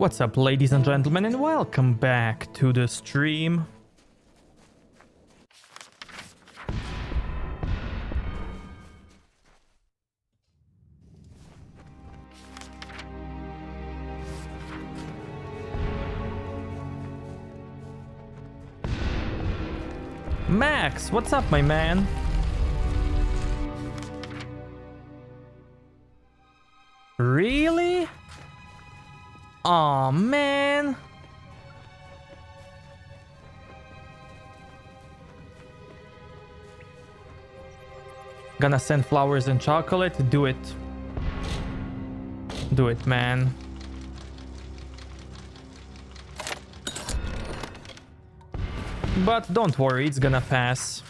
What's up, ladies and gentlemen, and welcome back to the stream. Max, what's up, my man? Really? Aw, man. Gonna send flowers and chocolate? Do it. Do it, man. But don't worry, it's gonna pass.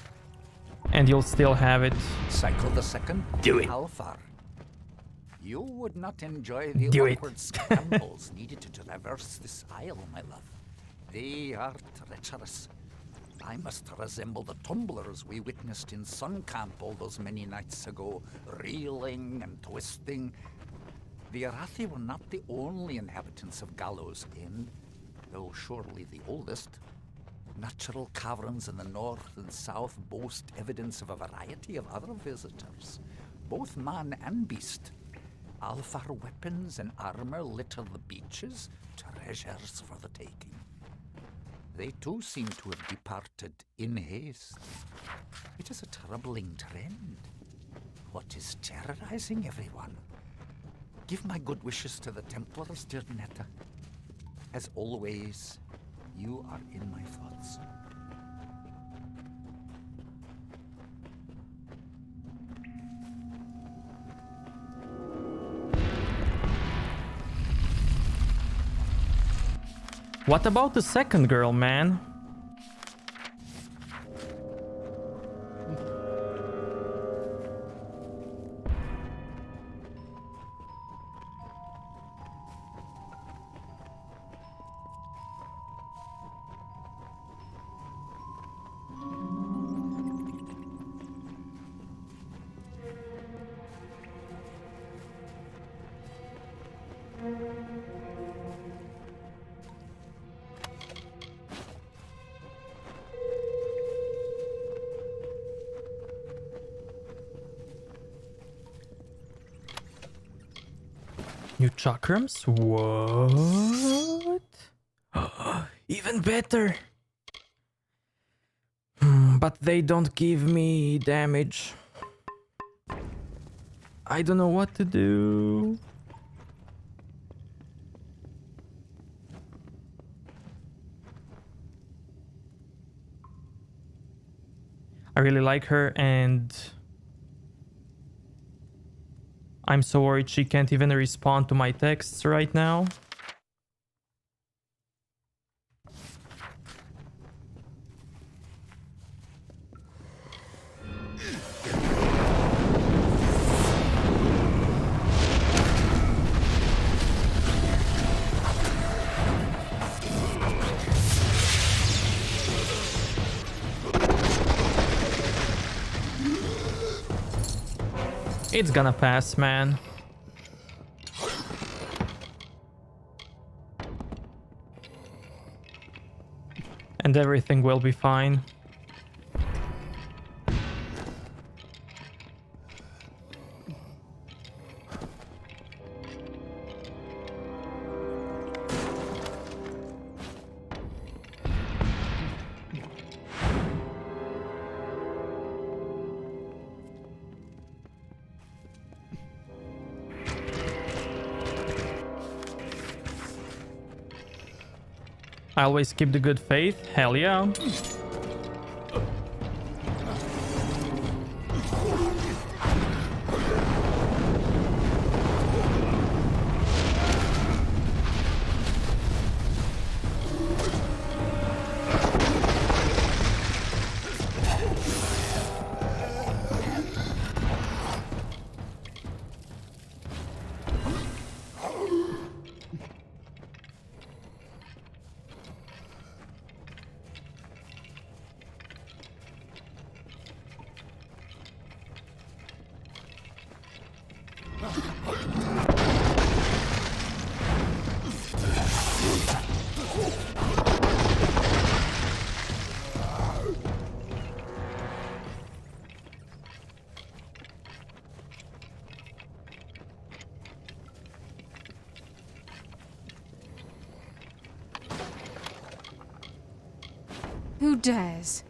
And you'll still have it. Cycle the second. Do it. Alpha. You would not enjoy the Do it. awkward scrambles needed to traverse this isle, my love. They are treacherous. I must resemble the tumblers we witnessed in Sun Camp all those many nights ago, reeling and twisting. The Arathi were not the only inhabitants of Gallows Inn, though surely the oldest. Natural caverns in the north and south boast evidence of a variety of other visitors, both man and beast. Alfar weapons and armor litter the beaches, treasures for the taking. They too seem to have departed in haste. It is a troubling trend. What is terrorizing everyone? Give my good wishes to the Templars, dear Netta. As always, you are in my thoughts. What about the second girl, man? New chakrams? What? Even better. But they don't give me damage. I don't know what to do. I really like her, and I'm so worried she can't even respond to my texts right now. It's gonna pass, man. And everything will be fine. I always keep the good faith. Hell yeah. dares?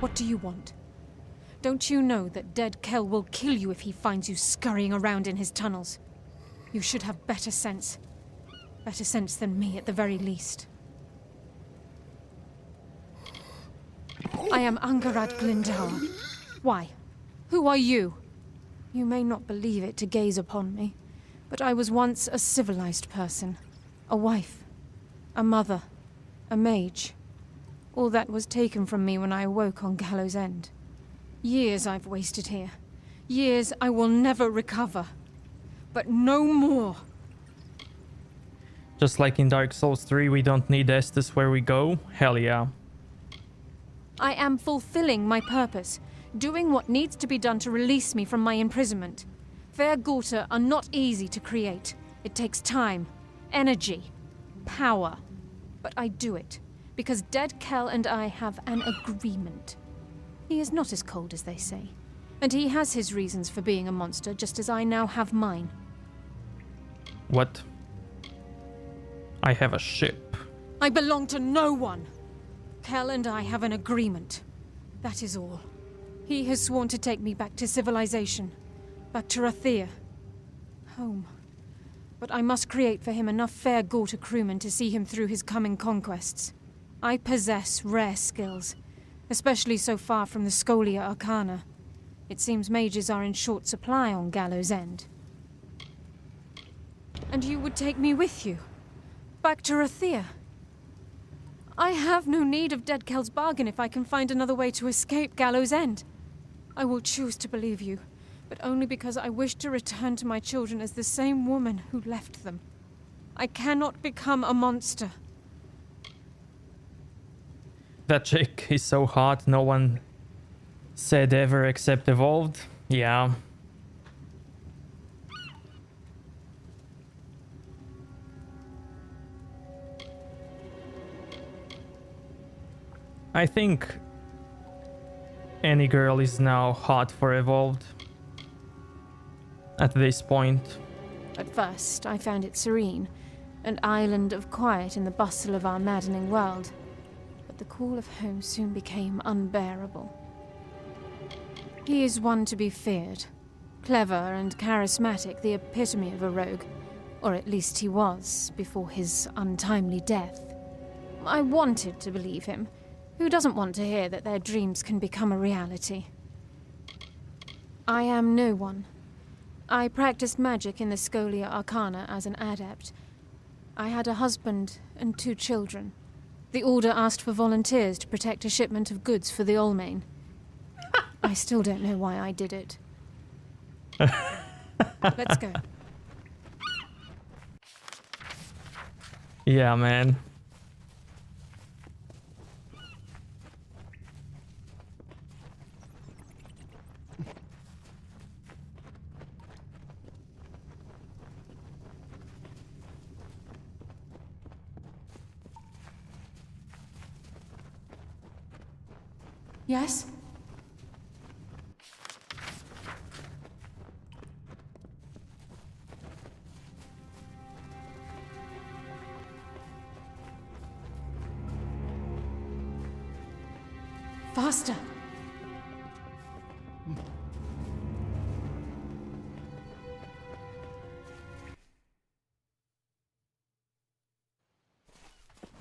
What do you want? Don't you know that dead Kel will kill you if he finds you scurrying around in his tunnels? You should have better sense. Better sense than me, at the very least. I am Angarad Glindar. Why? Who are you? You may not believe it to gaze upon me, but I was once a civilized person. A wife. A mother. A mage. All that was taken from me when I awoke on Gallows End. Years I've wasted here. Years I will never recover. But no more. Just like in Dark Souls 3, we don't need Estus where we go. Hell yeah. I am fulfilling my purpose, doing what needs to be done to release me from my imprisonment. Fair Gorta are not easy to create. It takes time, energy, power. But I do it, because Dead Kel and I have an agreement. He is not as cold as they say, and he has his reasons for being a monster, just as I now have mine. What? I have a ship. I belong to no one. Kel and I have an agreement. That is all. He has sworn to take me back to civilization. Back to Rathir. Home. But I must create for him enough fair Gorta crewmen to see him through his coming conquests. I possess rare skills, especially so far from the Scholia Arcana. It seems mages are in short supply on Gallows End. And you would take me with you? Back to Rathir? I have no need of Dead Kel's bargain if I can find another way to escape Gallows End. I will choose to believe you, but only because I wish to return to my children as the same woman who left them. I cannot become a monster. That chick is so hot, no one said ever except evolved. Yeah. I think any girl is now hot for evolved at this point. At first, I found it serene, an island of quiet in the bustle of our maddening world. But the call of home soon became unbearable. He is one to be feared. Clever and charismatic, the epitome of a rogue. Or at least he was, before his untimely death. I wanted to believe him. Who doesn't want to hear that their dreams can become a reality? I am no one. I practiced magic in the Scholia Arcana as an adept. I had a husband and 2 children. The Order asked for volunteers to protect a shipment of goods for the Allmain. I still don't know why I did it. Let's go. Yeah, man. Yes? Faster!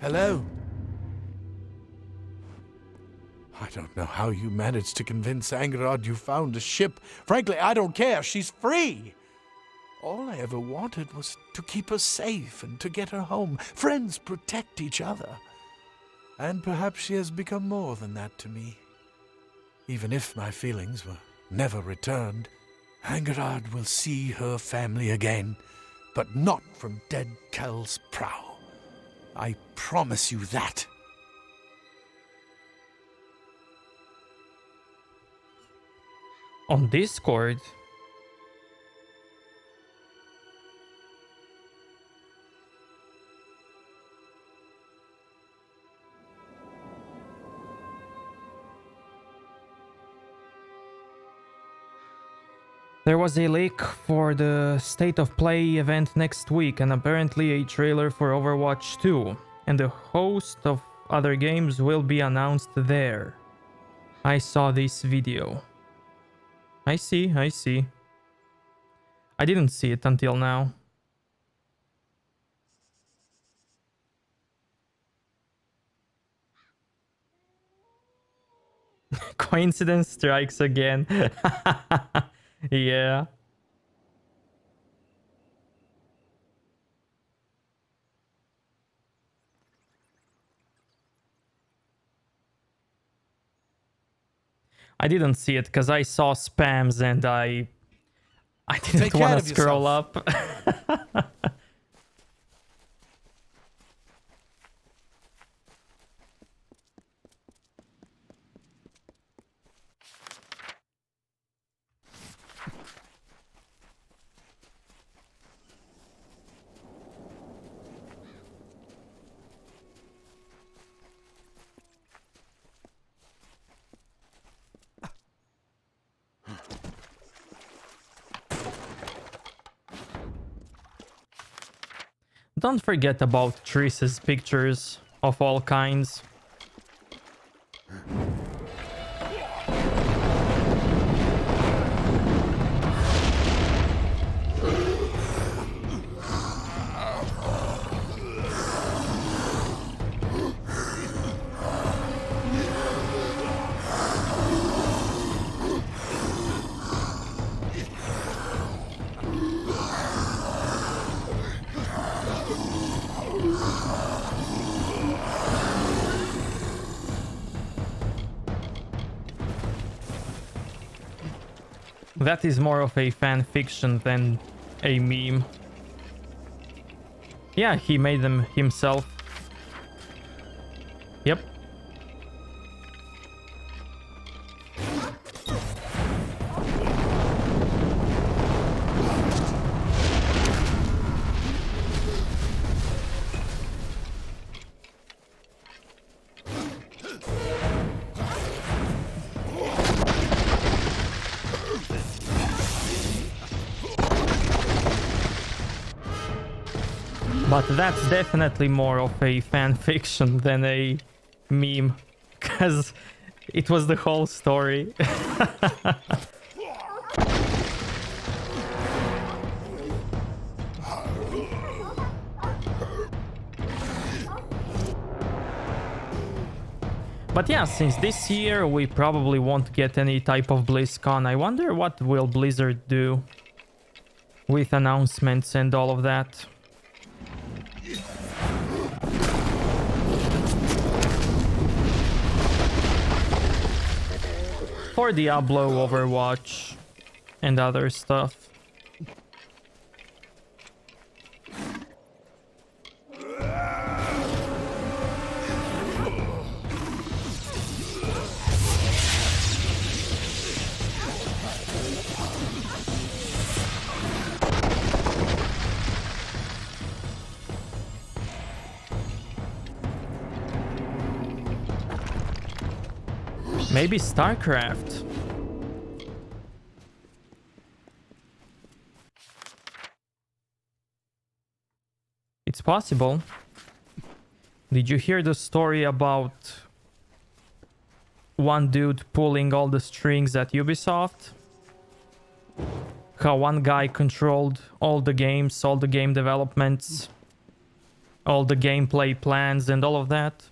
Hello? I don't know how you managed to convince Angarad you found a ship. Frankly, I don't care. She's free. All I ever wanted was to keep her safe and to get her home. Friends protect each other. And perhaps she has become more than that to me. Even if my feelings were never returned, Angarad will see her family again, but not from Dead Kel's prow. I promise you that. On Discord? There was a leak for the State of Play event next week and apparently a trailer for Overwatch 2. And a host of other games will be announced there. I saw this video. I see. I didn't see it until now. Coincidence strikes again. Yeah. I didn't see it because I saw spams and I didn't Take care want of to scroll yourself. up. Don't forget about Triss's pictures of all kinds. That is more of a fan fiction than a meme. Yeah, he made them himself. Yep. But that's definitely more of a fan fiction than a meme, because it was the whole story. But yeah, since this year we probably won't get any type of BlizzCon, I wonder what will Blizzard do with announcements and all of that. For Diablo, Overwatch, and other stuff. Maybe StarCraft. It's possible. Did you hear the story about one dude pulling all the strings at Ubisoft? How one guy controlled all the games, all the game developments, all the gameplay plans and all of that?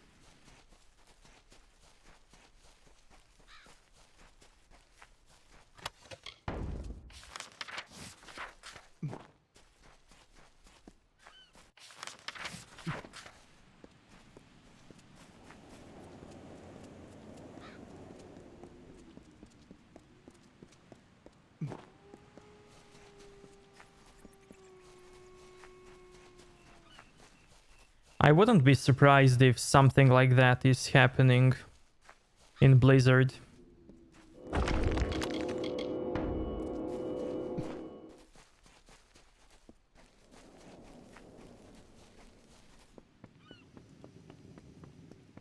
I wouldn't be surprised if something like that is happening in Blizzard.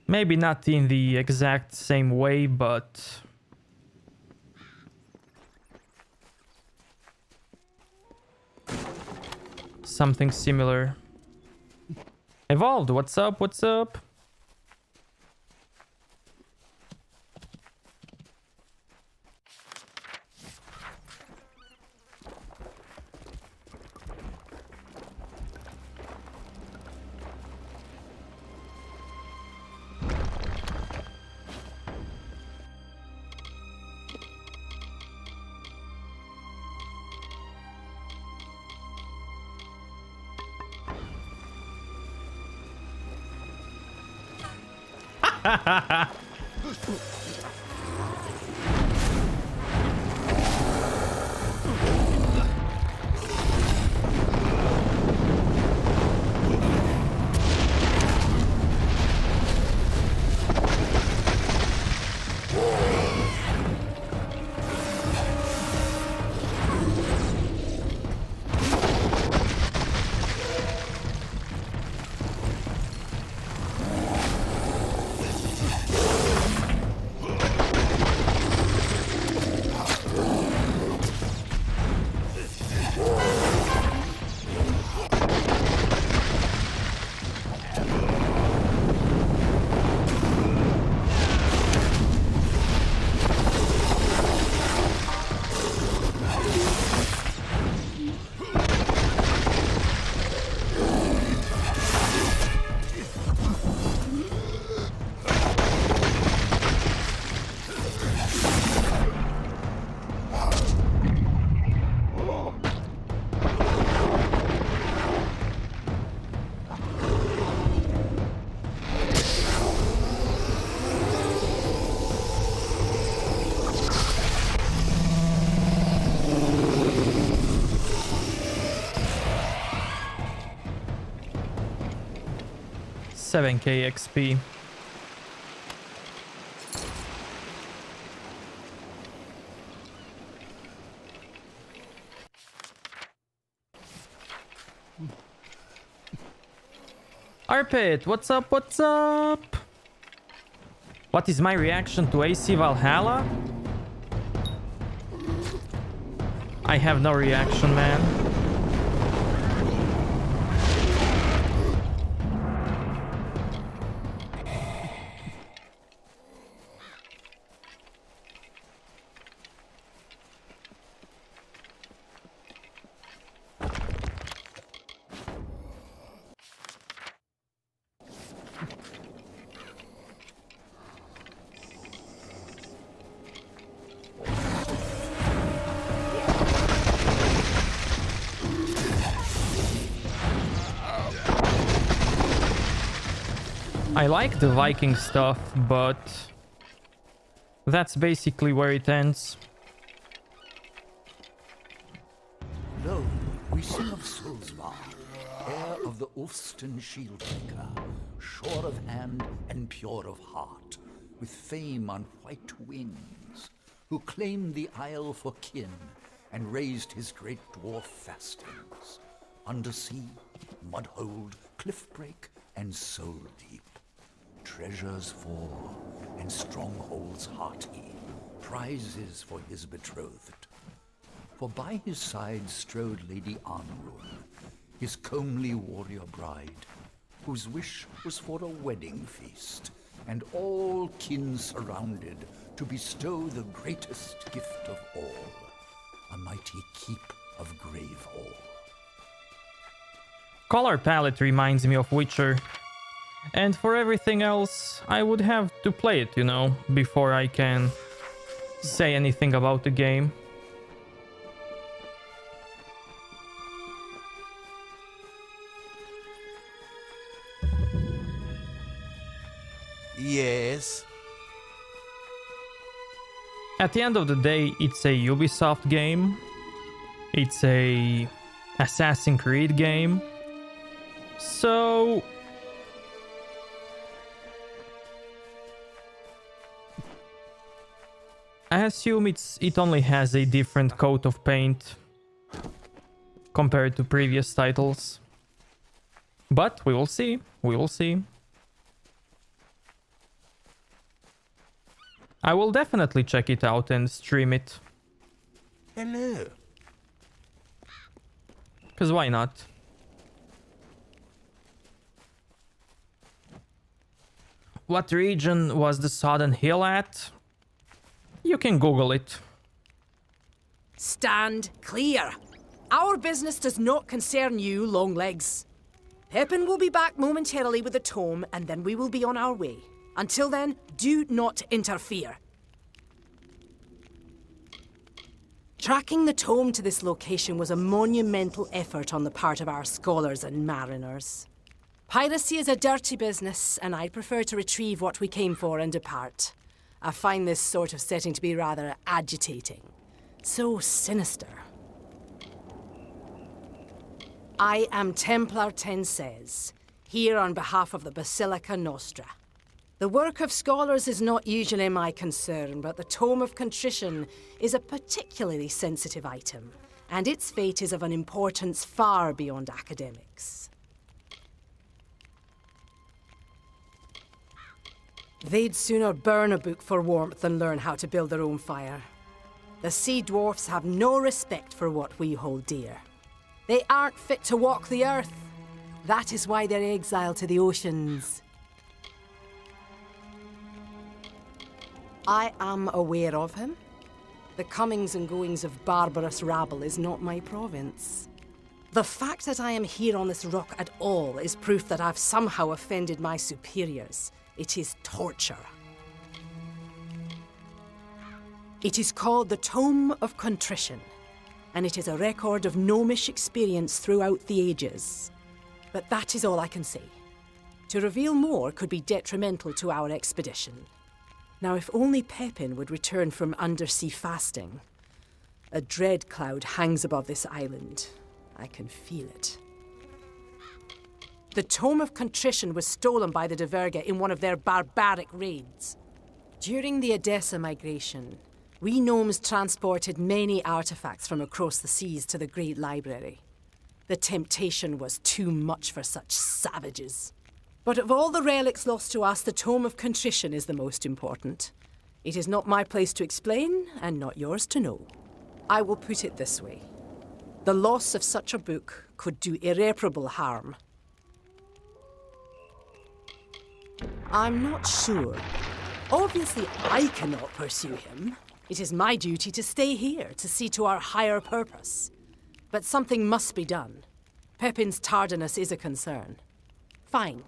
Maybe not in the exact same way, but something similar. Evolved, what's up? What's up? $7k XP. Arpit, what's up? What's up? What is my reaction to AC Valhalla? I have no reaction, man. I like the Viking stuff, but that's basically where it ends. Lo, we sing of Solsvar, heir of the Ulfston Shieldmaker, sure of hand and pure of heart, with fame on white wings, who claimed the isle for kin and raised his great dwarf fastings. Undersea, mudhold, cliffbreak, and soul deep. Treasures for and strongholds hearty, prizes for his betrothed. For by his side strode Lady Amalur, his comely warrior bride, whose wish was for a wedding feast, and all kin surrounded to bestow the greatest gift of all, a mighty keep of Gravehall. Color palette reminds me of Witcher. And for everything else, I would have to play it, you know, before I can say anything about the game. Yes. At the end of the day, it's a Ubisoft game. It's a Assassin's Creed game. So I assume it only has a different coat of paint compared to previous titles. But we will see. We will see. I will definitely check it out and stream it. Hello. Because why not? What region was the Sodden Hill at? You can Google it. Stand clear. Our business does not concern you, Longlegs. Pepin will be back momentarily with the tome, and then we will be on our way. Until then, do not interfere. Tracking the tome to this location was a monumental effort on the part of our scholars and mariners. Piracy is a dirty business, and I prefer to retrieve what we came for and depart. I find this sort of setting to be rather agitating. So sinister. I am Templar Tensez, here on behalf of the Basilica Nostra. The work of scholars is not usually my concern, but the Tome of Contrition is a particularly sensitive item, and its fate is of an importance far beyond academics. They'd sooner burn a book for warmth than learn how to build their own fire. The sea dwarfs have no respect for what we hold dear. They aren't fit to walk the earth. That is why they're exiled to the oceans. I am aware of him. The comings and goings of barbarous rabble is not my province. The fact that I am here on this rock at all is proof that I've somehow offended my superiors. It is torture. It is called the Tome of Contrition, and it is a record of gnomish experience throughout the ages. But that is all I can say. To reveal more could be detrimental to our expedition. Now, if only Pepin would return from undersea fasting. A dread cloud hangs above this island. I can feel it. The Tome of Contrition was stolen by the Diverga in one of their barbaric raids. During the Edessa migration, we gnomes transported many artifacts from across the seas to the Great Library. The temptation was too much for such savages. But of all the relics lost to us, the Tome of Contrition is the most important. It is not my place to explain, and not yours to know. I will put it this way. The loss of such a book could do irreparable harm. I'm not sure. Obviously, I cannot pursue him. It is my duty to stay here, to see to our higher purpose. But something must be done. Pepin's tardiness is a concern. Fine.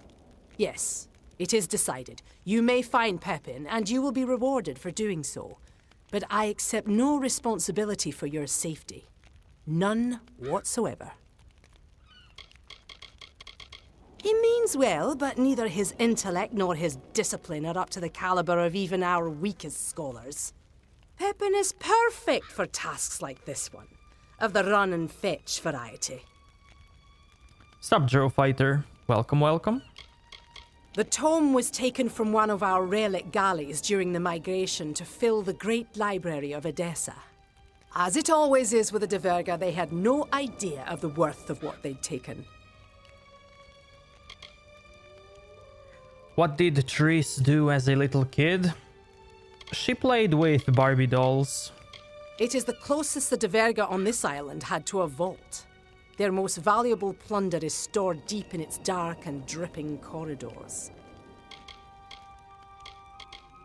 Yes, it is decided. You may find Pepin, and you will be rewarded for doing so. But I accept no responsibility for your safety. None whatsoever. He means well, but neither his intellect nor his discipline are up to the caliber of even our weakest scholars. Pepin is perfect for tasks like this one, of the run and fetch variety. Sub-Zero Fighter. Welcome, welcome. The tome was taken from one of our relic galleys during the migration to fill the Great Library of Edessa. As it always is with the Diverga, they had no idea of the worth of what they'd taken. What did Tris do as a little kid? She played with Barbie dolls. It is the closest the Diverga on this island had to a vault. Their most valuable plunder is stored deep in its dark and dripping corridors.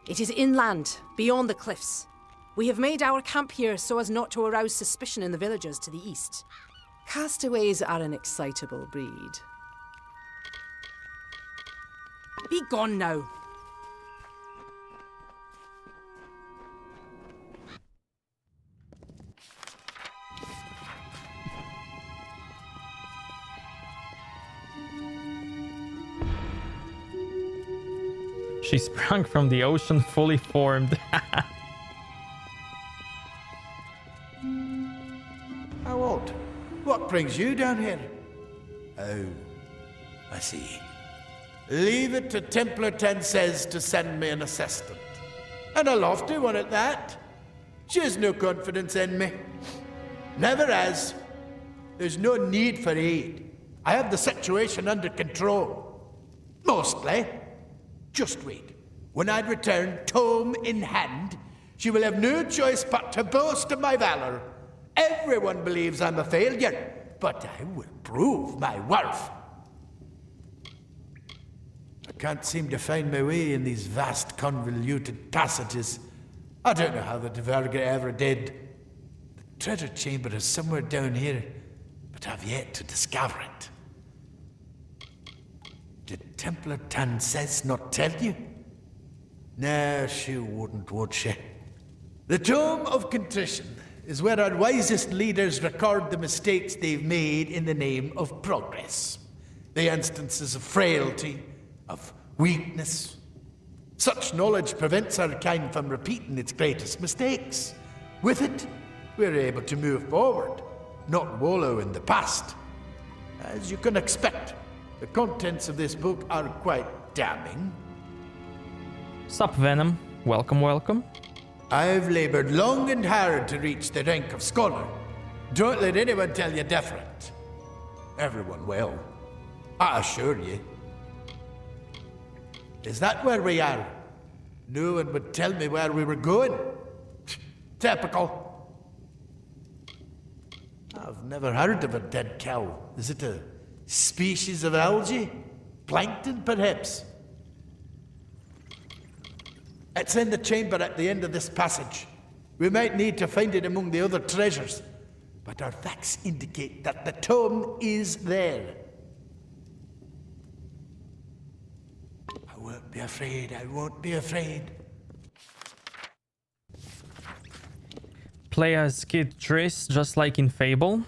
It is inland, beyond the cliffs. We have made our camp here so as not to arouse suspicion in the villagers to the east. Castaways are an excitable breed. Be gone now. She sprung from the ocean fully formed. I won't. What brings you down here? Oh, I see. Leave it to Templar Tensez to send me an assistant. And a lofty one at that. She has no confidence in me. Never has. There's no need for aid. I have the situation under control. Mostly. Just wait. When I return, tome in hand, she will have no choice but to boast of my valor. Everyone believes I'm a failure, but I will prove my worth. A can't seem to find my way in these vast, convoluted passages. I don't know how the Diverger ever did. The treasure chamber is somewhere down here, but I've yet to discover it. Did Templar Tanses not tell you? No, she wouldn't, would she? The Tome of Contrition is where our wisest leaders record the mistakes they've made in the name of progress. The instances of frailty, of weakness. Such knowledge prevents our kind from repeating its greatest mistakes. With it, we're able to move forward, not wallow in the past. As you can expect, the contents of this book are quite damning. Sup, Venom. Welcome, welcome. I've labored long and hard to reach the rank of scholar. Don't let anyone tell you different. Everyone will. I assure you. Is that where we are? No one would tell me where we were going. Typical. I've never heard of a dead cow. Is it a species of algae? Plankton, perhaps? It's in the chamber at the end of this passage. We might need to find it among the other treasures, but our facts indicate that the tome is there. I won't be afraid, I won't be afraid. Play as Kid Triss, just like in Fable.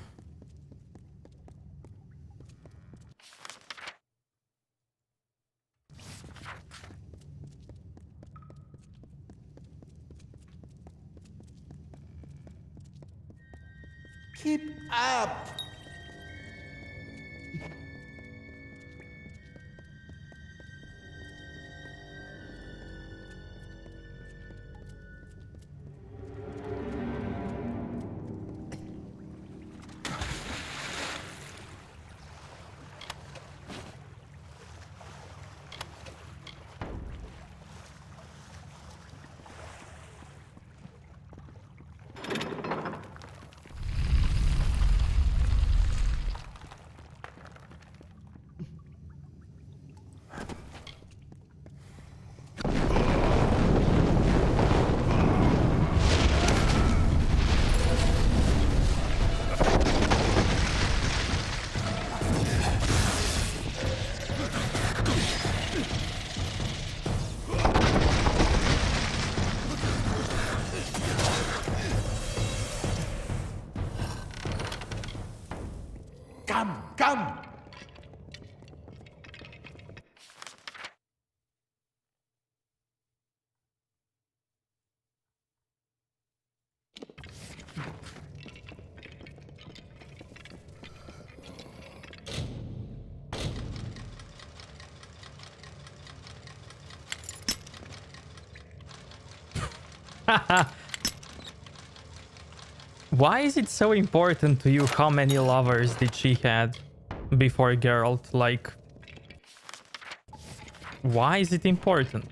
Keep up! Come! Why is it so important to you how many lovers did she had before Geralt? Like, why is it important?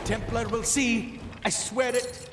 Templar will see. I swear it.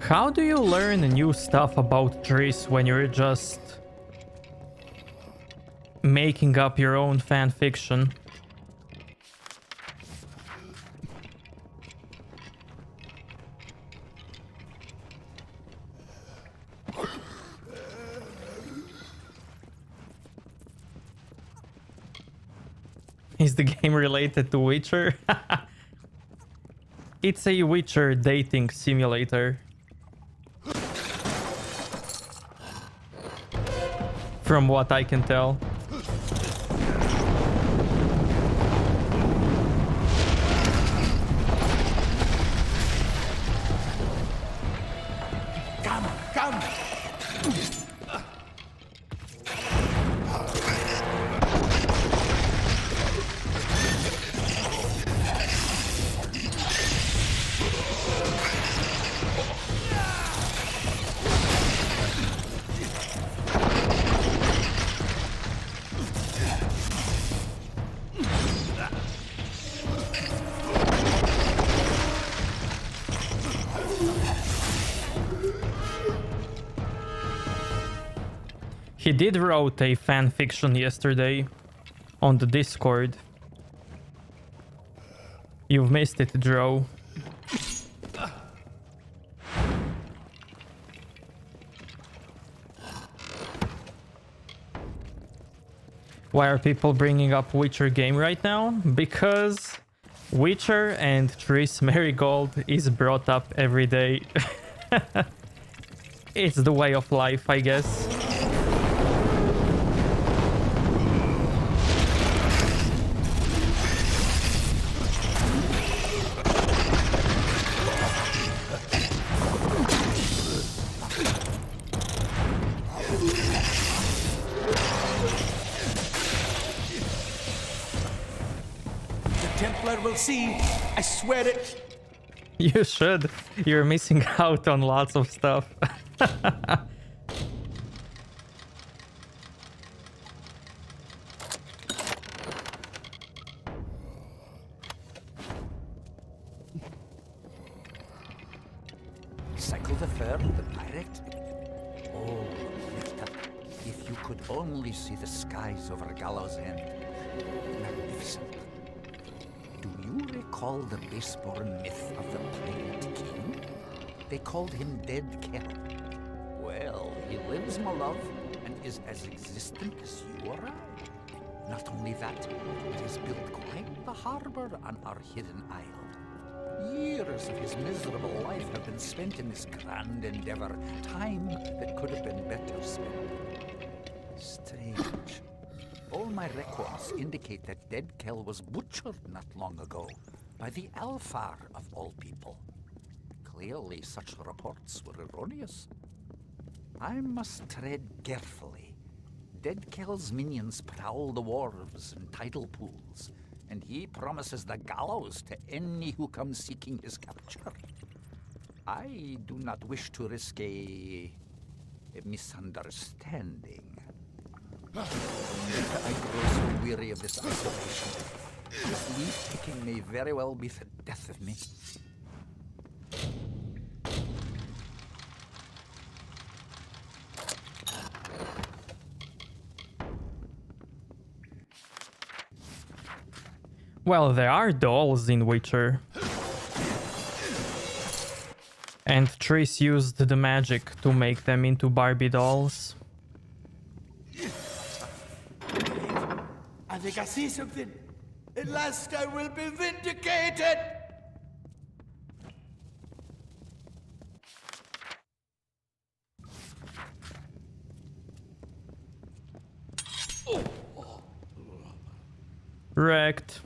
How do you learn new stuff about Triss when you're just making up your own fan fiction. Is the game related to Witcher? It's a Witcher dating simulator. From what I can tell. Come! He did wrote a fan fiction yesterday on the Discord. You've missed it, Dro. Why are people bringing up Witcher game right now? Because Witcher and Triss Marigold is brought up every day. It's the way of life, I guess. Templar will see. I swear it. You should. You're missing out on lots of stuff. Cycle the Third, the pirate? Oh, Victor, if you could only see the skies over Gallows End. Magnificent. Do you recall the base-born myth of the Pirate King? They called him Dead Kell. Well, he lives, my love, and is as existent as you or I. Not only that, but he's built quite the harbor on our hidden isle. Years of his miserable life have been spent in this grand endeavor, time that could have been better spent. Strange. All my records indicate that Dead Kell was butchered not long ago by the Alfar of all people. Clearly, such reports were erroneous. I must tread carefully. Dead Kell's minions prowl the wharves and tidal pools, and he promises the gallows to any who come seeking his capture. I do not wish to risk a misunderstanding. I grow so weary of this isolation. This leaf-picking may very well be the death of me. Well, there are dolls in Witcher. And Triss used the magic to make them into Barbie dolls. I think I see something. At last I will be vindicated. Wrecked.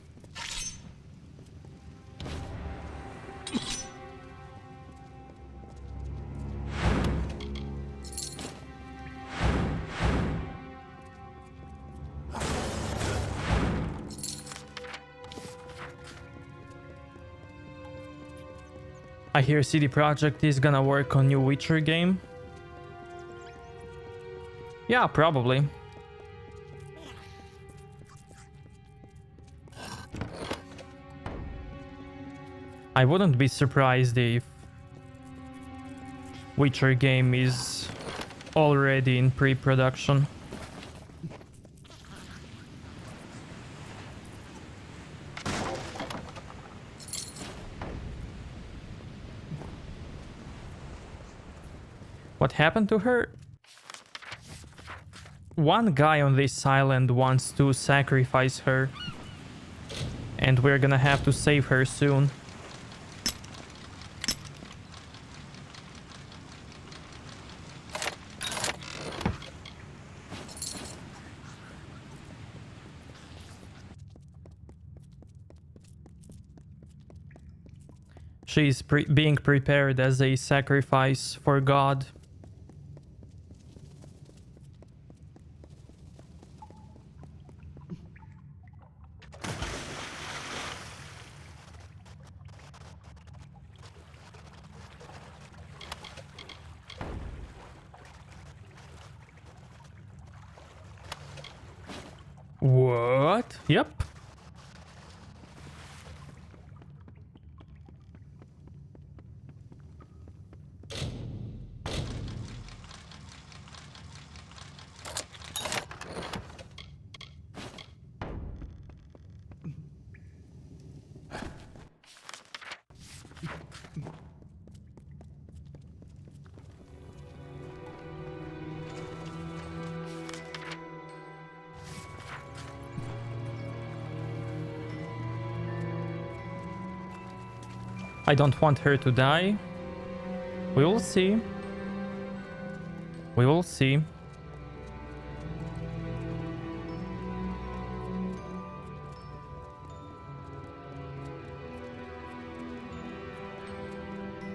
I hear CD Projekt is gonna work on new Witcher game. Yeah, probably. I wouldn't be surprised if Witcher game is already in pre-production. What happened to her? One guy on this island wants to sacrifice her. And we're gonna have to save her soon. She's being prepared as a sacrifice for God. What? Yep. I don't want her to die. We will see. We will see.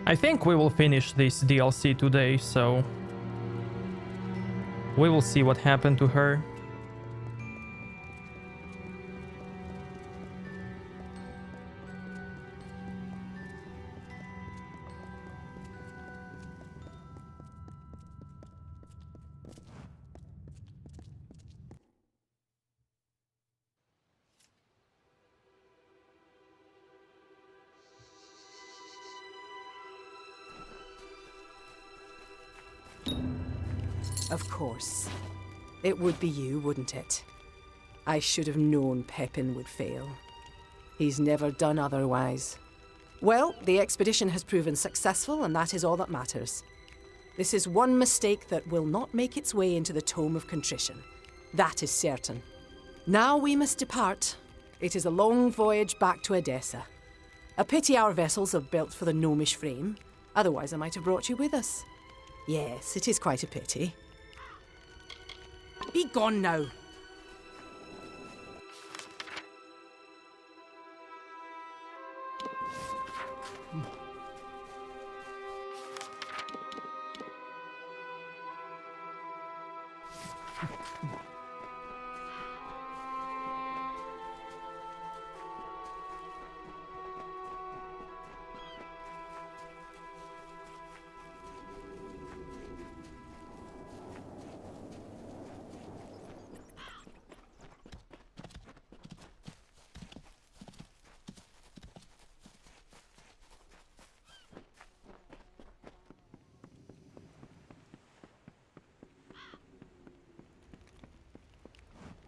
I think we will finish this DLC today, so we will see what happened to her. Of course. It would be you, wouldn't it? I should have known Pepin would fail. He's never done otherwise. Well, the expedition has proven successful, and that is all that matters. This is one mistake that will not make its way into the Tome of Contrition. That is certain. Now we must depart. It is a long voyage back to Edessa. A pity our vessels are built for the gnomish frame. Otherwise, I might have brought you with us. Yes, it is quite a pity. Be gone now.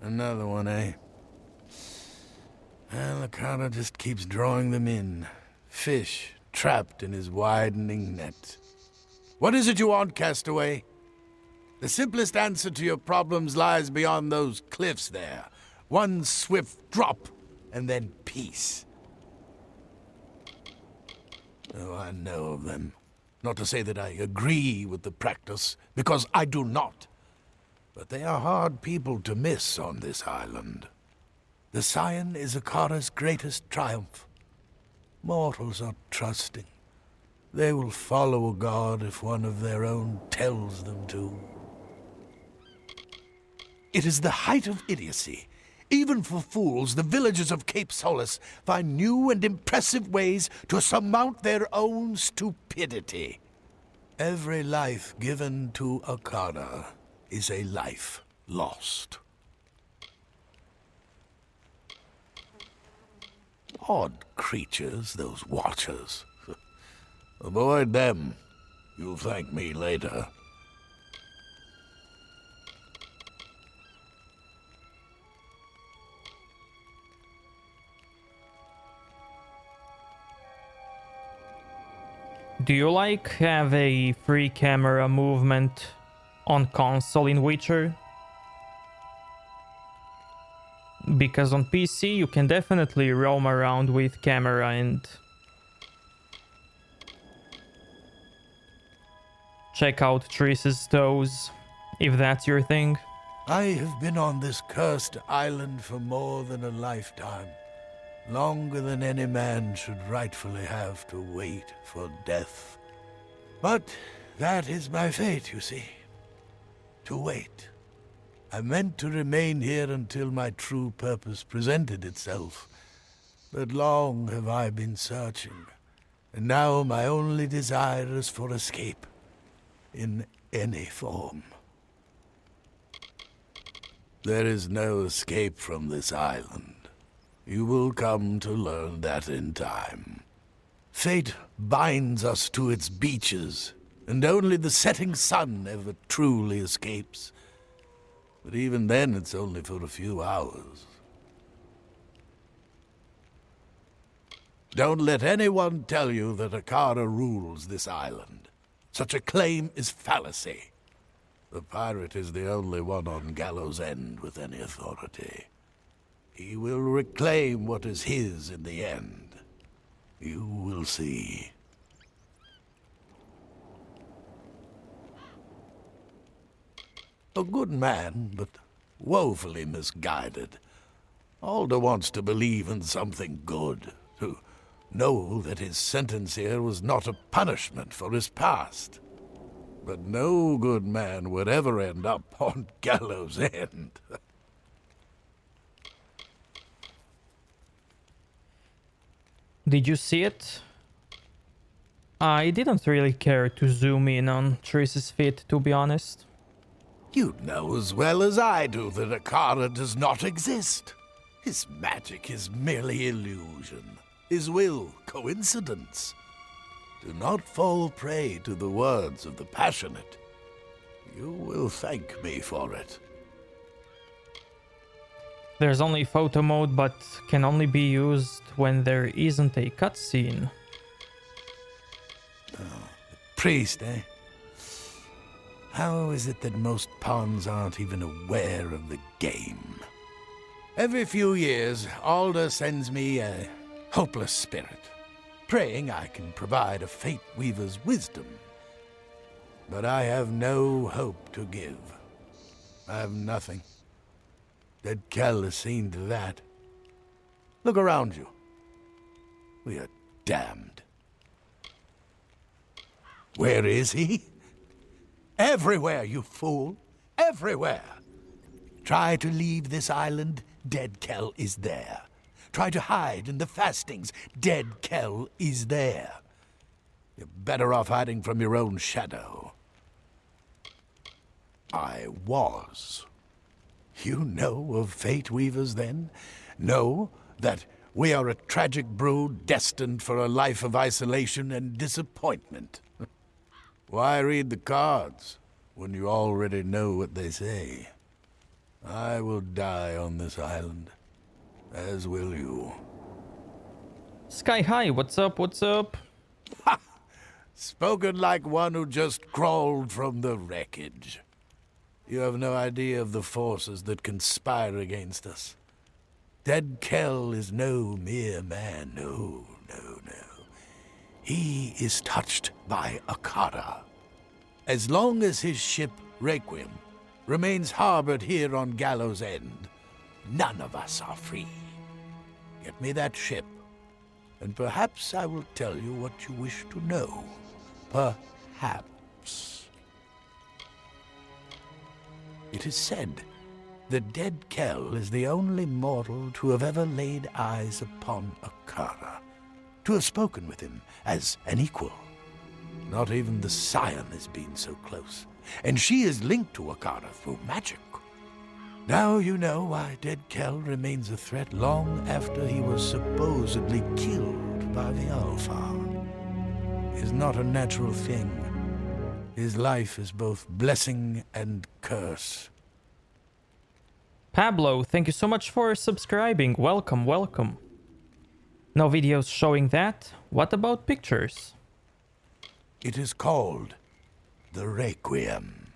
Another one, eh? Well, the carter just keeps drawing them in. Fish trapped in his widening net. What is it you want, castaway? The simplest answer to your problems lies beyond those cliffs there. One swift drop, and then peace. Oh, I know of them. Not to say that I agree with the practice, because I do not. But they are hard people to miss on this island. The Scion is Akara's greatest triumph. Mortals are trusting. They will follow a god if one of their own tells them to. It is the height of idiocy. Even for fools, the villagers of Cape Solace find new and impressive ways to surmount their own stupidity. Every life given to Akara is a life lost. Odd creatures, those Watchers. Avoid them. You'll thank me later. Do you like have a free camera movement on console in Witcher? Because on PC you can definitely roam around with camera and check out Triss's toes, if that's your thing. I have been on this cursed island for more than a lifetime. Longer than any man should rightfully have to wait for death. But that is my fate, you see. To wait. I meant to remain here until my true purpose presented itself. But long have I been searching, and now my only desire is for escape, in any form. There is no escape from this island. You will come to learn that in time. Fate binds us to its beaches, and only the setting sun ever truly escapes. But even then, it's only for a few hours. Don't let anyone tell you that Akara rules this island. Such a claim is fallacy. The pirate is the only one on Gallows End with any authority. He will reclaim what is his in the end. You will see. A good man, but woefully misguided. Alder wants to believe in something good, to know that his sentence here was not a punishment for his past. But no good man would ever end up on Gallows End. Did you see it? I didn't really care to zoom in on Triss's feet, to be honest. You know as well as I do that Akara does not exist. His magic is merely illusion. His will, coincidence. Do not fall prey to the words of the passionate. You will thank me for it. There's only photo mode, but can only be used when there isn't a cutscene. Priest, eh? How is it that most pawns aren't even aware of the game? Every few years, Alder sends me a hopeless spirit, praying I can provide a Fate Weaver's wisdom. But I have no hope to give. I have nothing. Dead Kell has seen to that. Look around you. We are damned. Where is he? Everywhere, you fool! Everywhere! Try to leave this island, Dead Kell is there. Try to hide in the fastings, Dead Kell is there. You're better off hiding from your own shadow. I was. You know of Fate Weavers, then? Know that we are a tragic brood destined for a life of isolation and disappointment. Why read the cards when you already know what they say? I will die on this island, as will you. Sky High, what's up, what's up? Ha! Spoken like one who just crawled from the wreckage. You have no idea of the forces that conspire against us. Dead Kell is no mere man, no. He is touched by Akara. As long as his ship, Requiem, remains harbored here on Gallows End, none of us are free. Get me that ship, and perhaps I will tell you what you wish to know. Perhaps. It is said that Dead Kell is the only mortal to have ever laid eyes upon Akara, to have spoken with him as an equal. Not even the Scion has been so close, and she is linked to Akara through magic. Now you know why Dead Kell remains a threat long after he was supposedly killed by the Alpha. It is not a natural thing. His life is both blessing and curse. Pablo, thank you so much for subscribing. Welcome, welcome. No videos showing that. What about pictures? It is called the Requiem.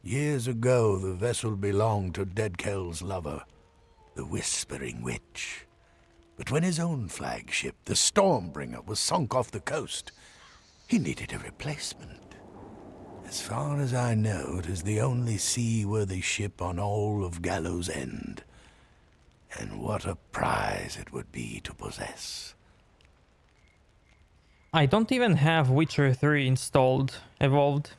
Years ago, the vessel belonged to Deadkel's lover, the Whispering Witch. But when his own flagship, the Stormbringer, was sunk off the coast, he needed a replacement. As far as I know, it is the only seaworthy ship on all of Gallows End. And what a prize it would be to possess. I don't even have Witcher 3 installed, evolved.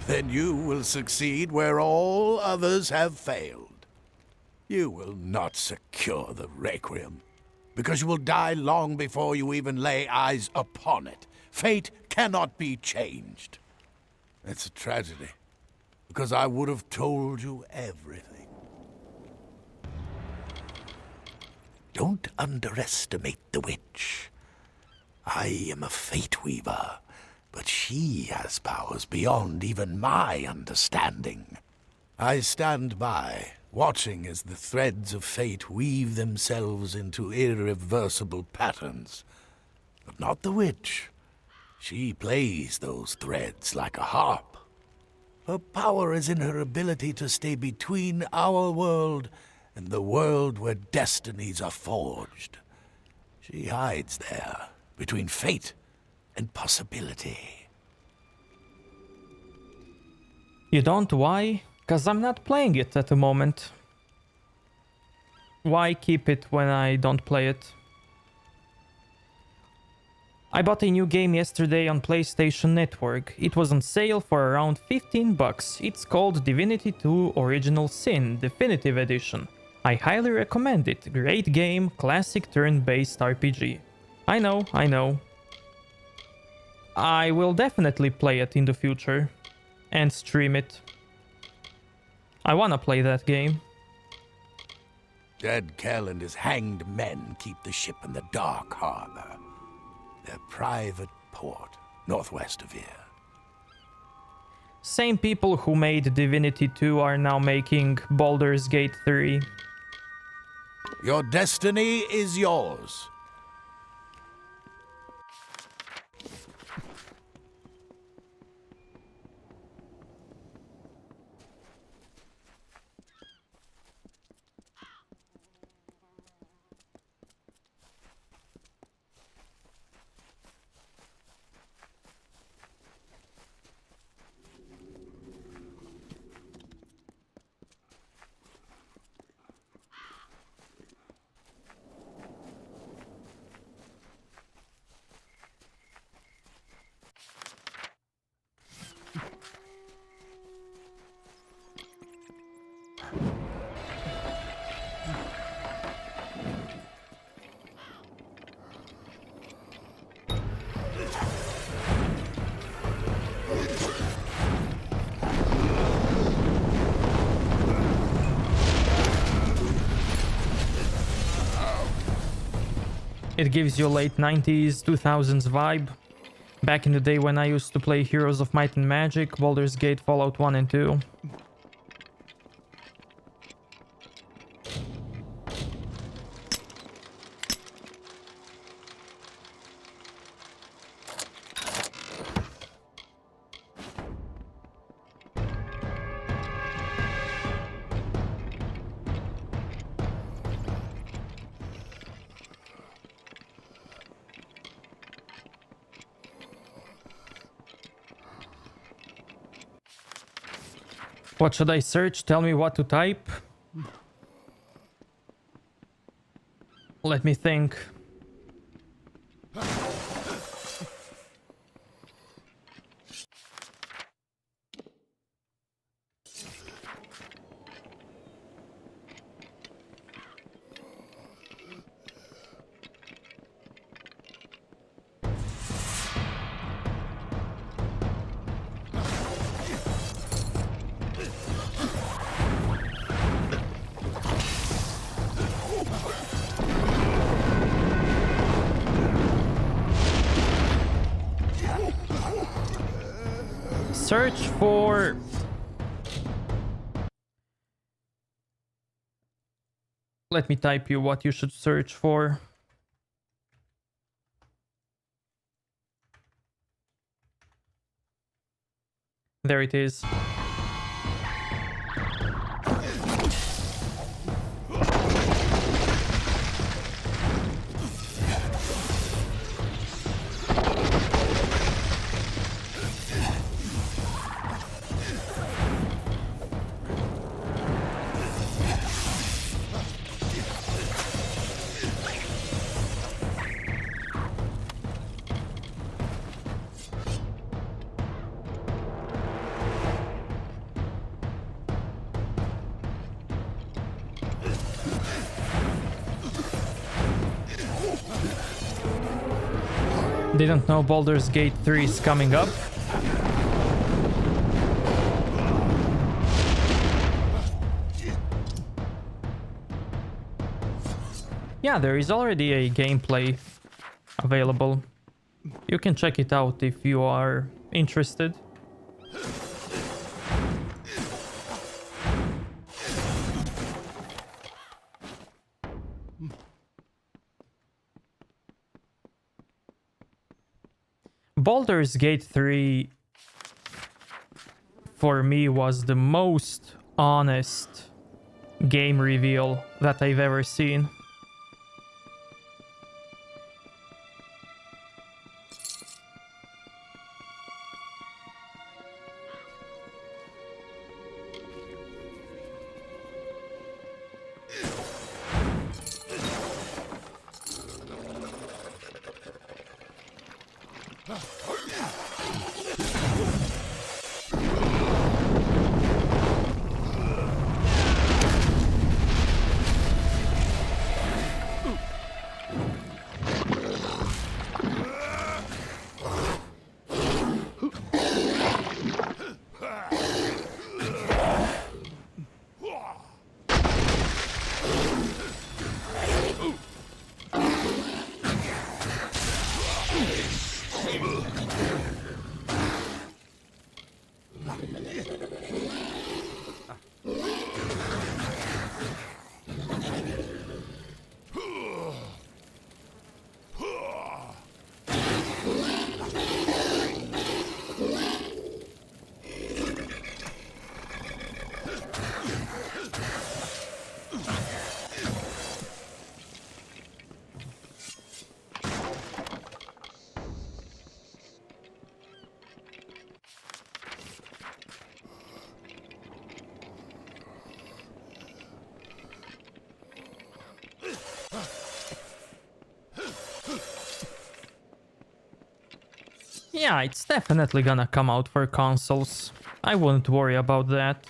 Then you will succeed where all others have failed. You will not secure the Requiem, because you will die long before you even lay eyes upon it. Fate cannot be changed. It's a tragedy, because I would have told you everything. Don't underestimate the witch. I am a fate weaver, but she has powers beyond even my understanding. I stand by, watching as the threads of fate weave themselves into irreversible patterns. But not the witch. She plays those threads like a harp. Her power is in her ability to stay between our world and the world where destinies are forged. She hides there, between fate and possibility. You don't? Why? Because I'm not playing it at the moment. Why keep it when I don't play it? I bought a new game yesterday on PlayStation Network. It was on sale for around $15. It's called Divinity 2 Original Sin Definitive Edition. I highly recommend it. Great game, classic turn-based RPG. I know. I will definitely play it in the future. And stream it. I wanna play that game. Deadkel and his hanged men keep the ship in the Dark Harbor, their private port northwest of here. Same people who made Divinity 2 are now making Baldur's Gate 3. Your destiny is yours. It gives you late 90s, 2000s vibe. Back in the day when I used to play Heroes of Might and Magic, Baldur's Gate, Fallout 1 and 2. What should I search? Tell me what to type. Let me think. Search for... Let me type you what you should search for. There it is. Didn't know Baldur's Gate 3 is coming up. Yeah, there is already a gameplay available. You can check it out if you are interested. Baldur's Gate 3 for me was the most honest game reveal that I've ever seen. Yeah, it's definitely gonna come out for consoles. I wouldn't worry about that.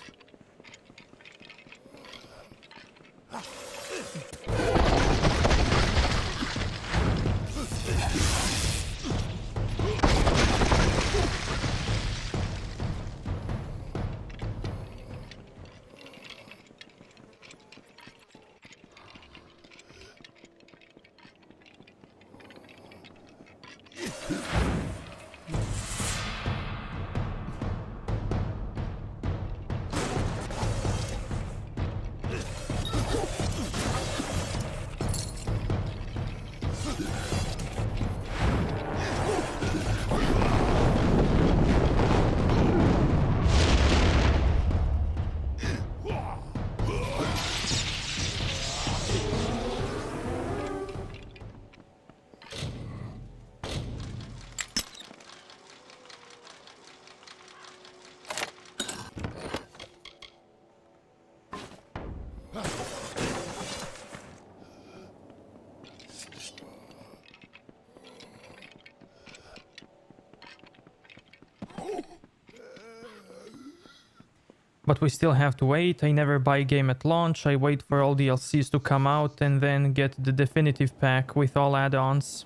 But we still have to wait. I never buy a game at launch. I wait for all DLCs to come out and then get the definitive pack with all add-ons.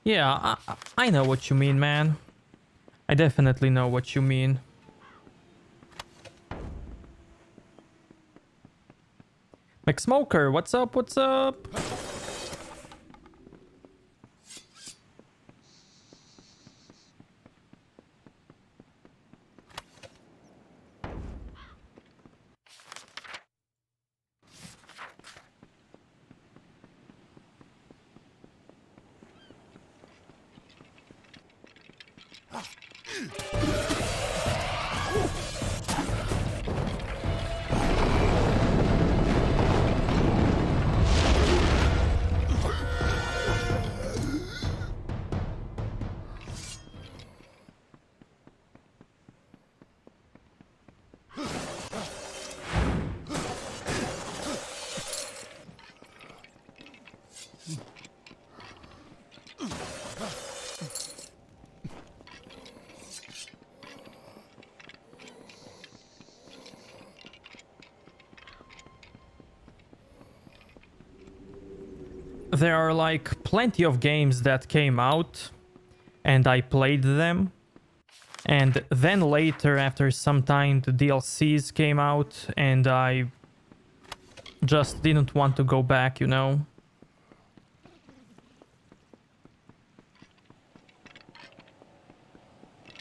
Yeah, I know what you mean, man. I definitely know what you mean. McSmoker, what's up? What's up? There are like plenty of games that came out and I played them, and then later after some time the DLCs came out and I just didn't want to go back, you know.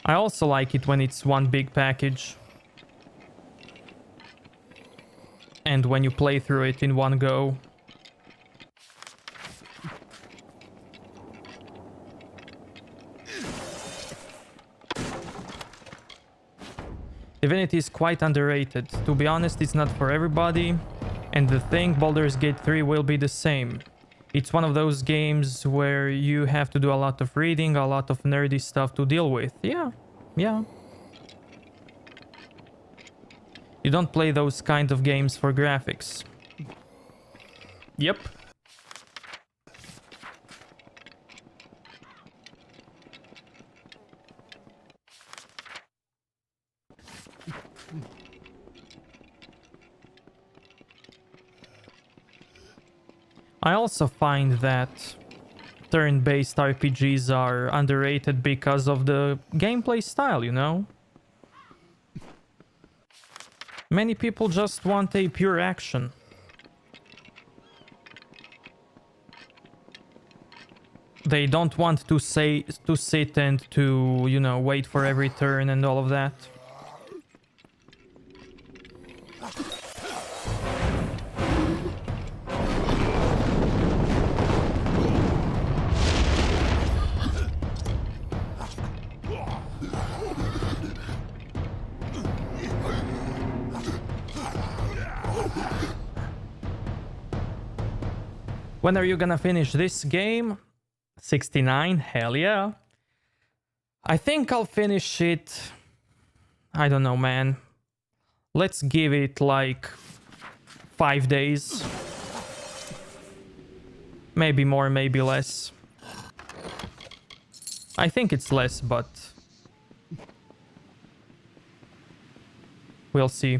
I also like it when it's one big package and when you play through it in one go. Divinity is quite underrated. To be honest, it's not for everybody. And the thing, Baldur's Gate 3 will be the same. It's one of those games where you have to do a lot of reading, a lot of nerdy stuff to deal with. Yeah. You don't play those kind of games for graphics. Yep. I also find that turn-based RPGs are underrated because of the gameplay style, you know? Many people just want a pure action. They don't want to sit and to, you know, wait for every turn and all of that. When are you gonna finish this game? 69? Hell yeah. I think I'll finish it... I don't know, man. Let's give it like 5 days. Maybe more, maybe less. I think it's less, but... we'll see.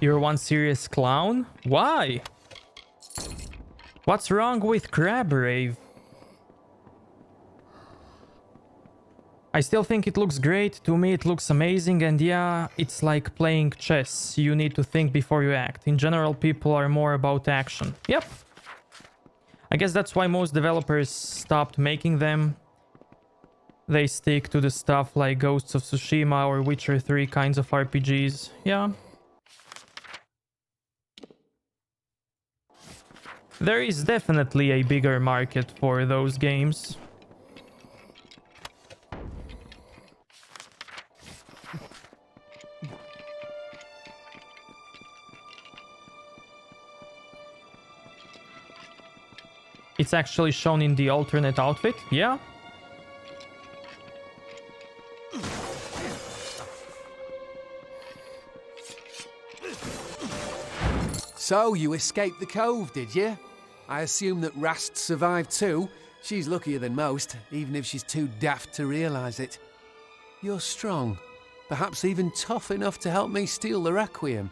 You're one serious clown? Why? What's wrong with Crabbrave? I still think it looks great. To me it looks amazing, and yeah, it's like playing chess. You need to think before you act. In general, people are more about action. Yep. I guess that's why most developers stopped making them. They stick to the stuff like Ghosts of Tsushima or Witcher 3 kinds of RPGs. Yeah. There is definitely a bigger market for those games. It's actually shown in the alternate outfit? Yeah. So, you escaped the cove, did you? I assume that Rast survived too. She's luckier than most, even if she's too daft to realise it. You're strong, perhaps even tough enough to help me steal the Requiem.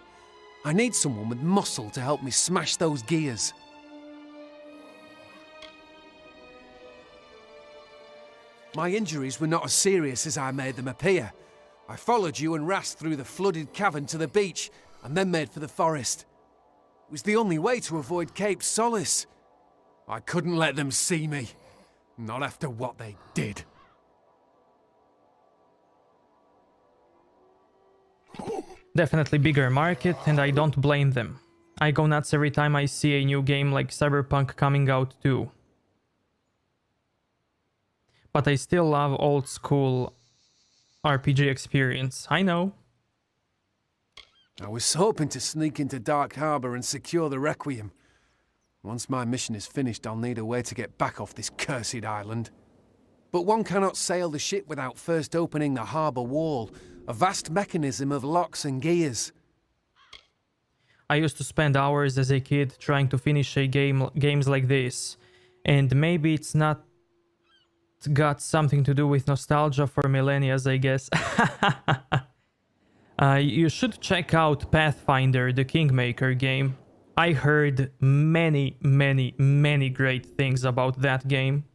I need someone with muscle to help me smash those gears. My injuries were not as serious as I made them appear. I followed you and Rast through the flooded cavern to the beach, and then made for the forest. It was the only way to avoid Cape Solace. I couldn't let them see me. Not after what they did. Definitely bigger market, and I don't blame them. I go nuts every time I see a new game like Cyberpunk coming out too. But I still love old school RPG experience, I know. I was hoping to sneak into Dark Harbour and secure the Requiem. Once my mission is finished, I'll need a way to get back off this cursed island. But one cannot sail the ship without first opening the harbour wall, a vast mechanism of locks and gears. I used to spend hours as a kid trying to finish games like this, and maybe it's not got something to do with nostalgia for millennia, I guess. You should check out Pathfinder, the Kingmaker game. I heard many great things about that game.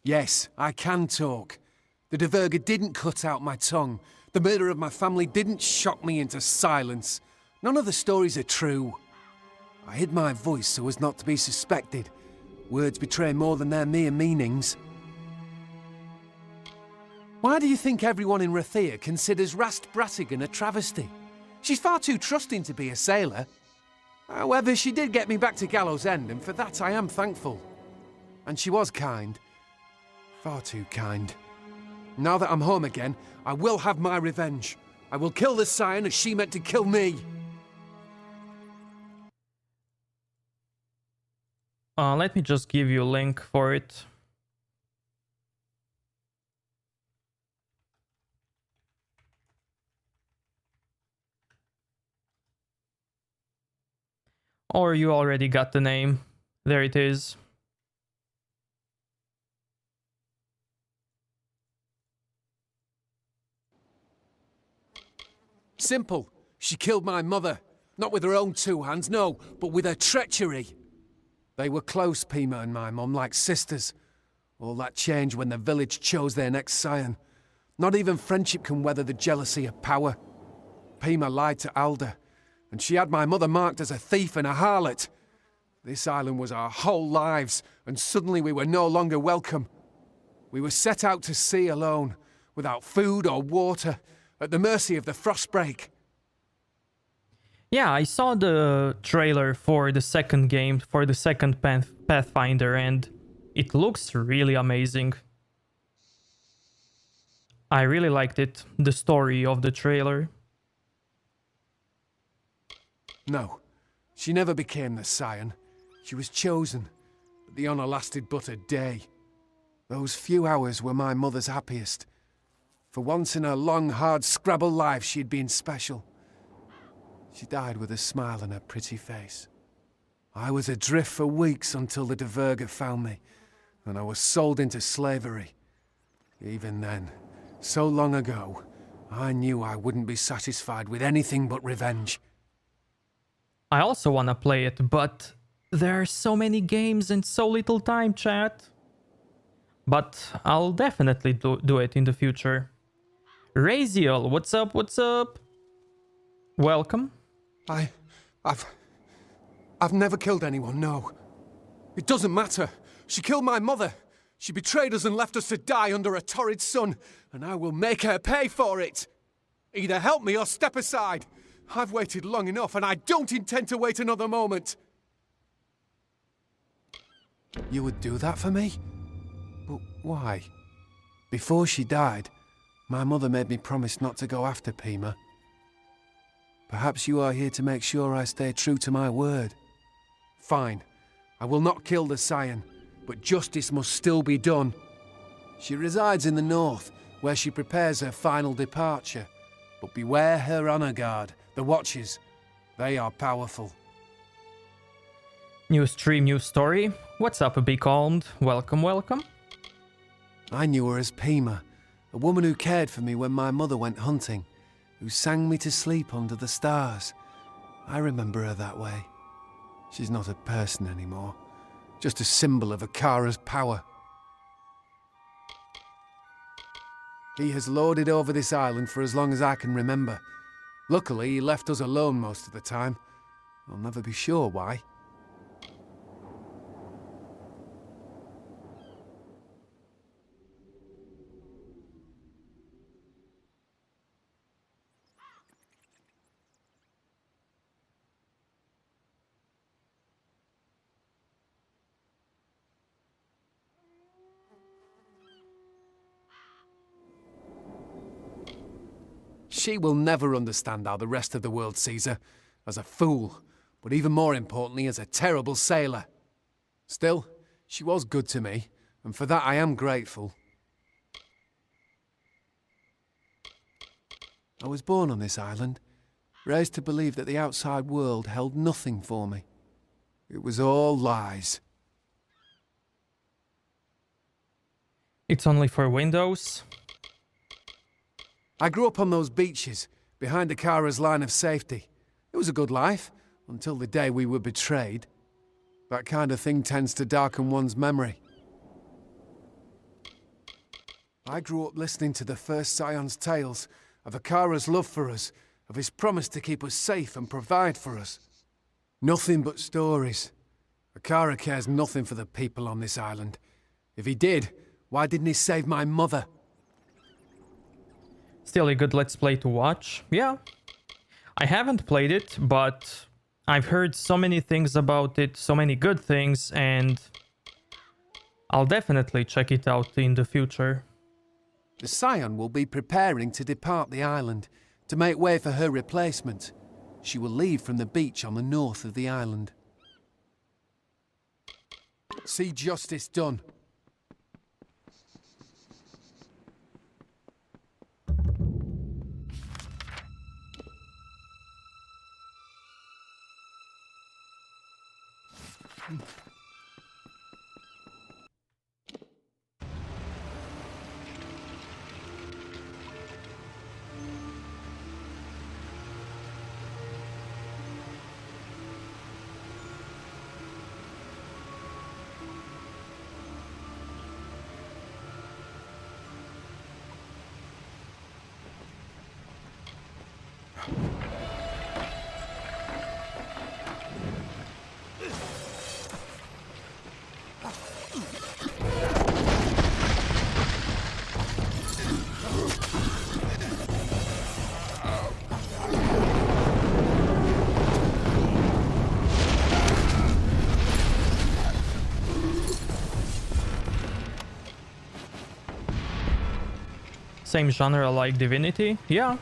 Yes, I can talk. The Diverger didn't cut out my tongue. The murder of my family didn't shock me into silence. None of the stories are true. I hid my voice so as not to be suspected. Words betray more than their mere meanings. Why do you think everyone in Rathia considers Rast Bratigan a travesty? She's far too trusting to be a sailor. However, she did get me back to Gallows End, and for that I am thankful. And she was kind. Far too kind. Now that I'm home again, I will have my revenge. I will kill the Scion as she meant to kill me. Let me just give you a link for it. Or you already got the name. There it is. Simple. She killed my mother. Not with her own two hands, no, but with her treachery. They were close, Pima and my mum, like sisters. All that changed when the village chose their next scion. Not even friendship can weather the jealousy of power. Pima lied to Alda, and she had my mother marked as a thief and a harlot. This island was our whole lives, and suddenly we were no longer welcome. We were set out to sea alone, without food or water, at the mercy of the frostbreak. Yeah, I saw the trailer for the second game, for the second Pathfinder, and it looks really amazing. I really liked it, the story of the trailer. No, she never became the scion. She was chosen, but the honour lasted but a day. Those few hours were my mother's happiest. For once in her long, hard Scrabble life, she'd been special. She died with a smile on her pretty face. I was adrift for weeks until the Diverger found me, and I was sold into slavery. Even then, so long ago, I knew I wouldn't be satisfied with anything but revenge. I also wanna play it, but there are so many games and so little time, chat. But I'll definitely do it in the future. Raziel, what's up, what's up? Welcome. I've never killed anyone, no. It doesn't matter. She killed my mother. She betrayed us and left us to die under a torrid sun, and I will make her pay for it. Either help me or step aside. I've waited long enough, and I don't intend to wait another moment. You would do that for me? But why? Before she died, my mother made me promise not to go after Pima. Perhaps you are here to make sure I stay true to my word. Fine. I will not kill the Scion, but justice must still be done. She resides in the north, where she prepares her final departure. But beware her honor guard, the Watchers. They are powerful. New stream, new story. What's up, Be Calmed? Welcome, welcome. I knew her as Pima, a woman who cared for me when my mother went hunting, who sang me to sleep under the stars. I remember her that way. She's not a person anymore, just a symbol of Akara's power. He has lorded over this island for as long as I can remember. Luckily, he left us alone most of the time. I'll never be sure why. She will never understand how the rest of the world sees her, as a fool, but even more importantly, as a terrible sailor. Still, she was good to me, and for that I am grateful. I was born on this island, raised to believe that the outside world held nothing for me. It was all lies. It's only for Windows. I grew up on those beaches, behind Akara's line of safety. It was a good life, until the day we were betrayed. That kind of thing tends to darken one's memory. I grew up listening to the first Scion's tales, of Akara's love for us, of his promise to keep us safe and provide for us. Nothing but stories. Akara cares nothing for the people on this island. If he did, why didn't he save my mother? Still a good Let's Play to watch. Yeah. I haven't played it, but I've heard so many things about it, so many good things, and I'll definitely check it out in the future. The Scion will be preparing to depart the island, to make way for her replacement. She will leave from the beach on the north of the island. See justice done. Same genre like Divinity? Yeah.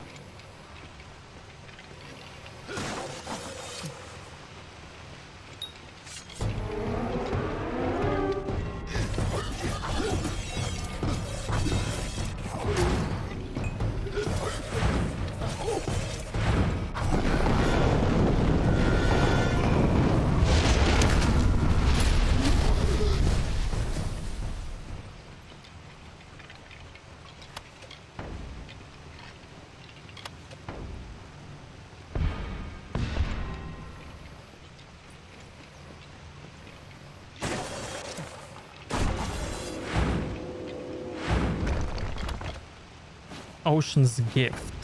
Ocean's Gift.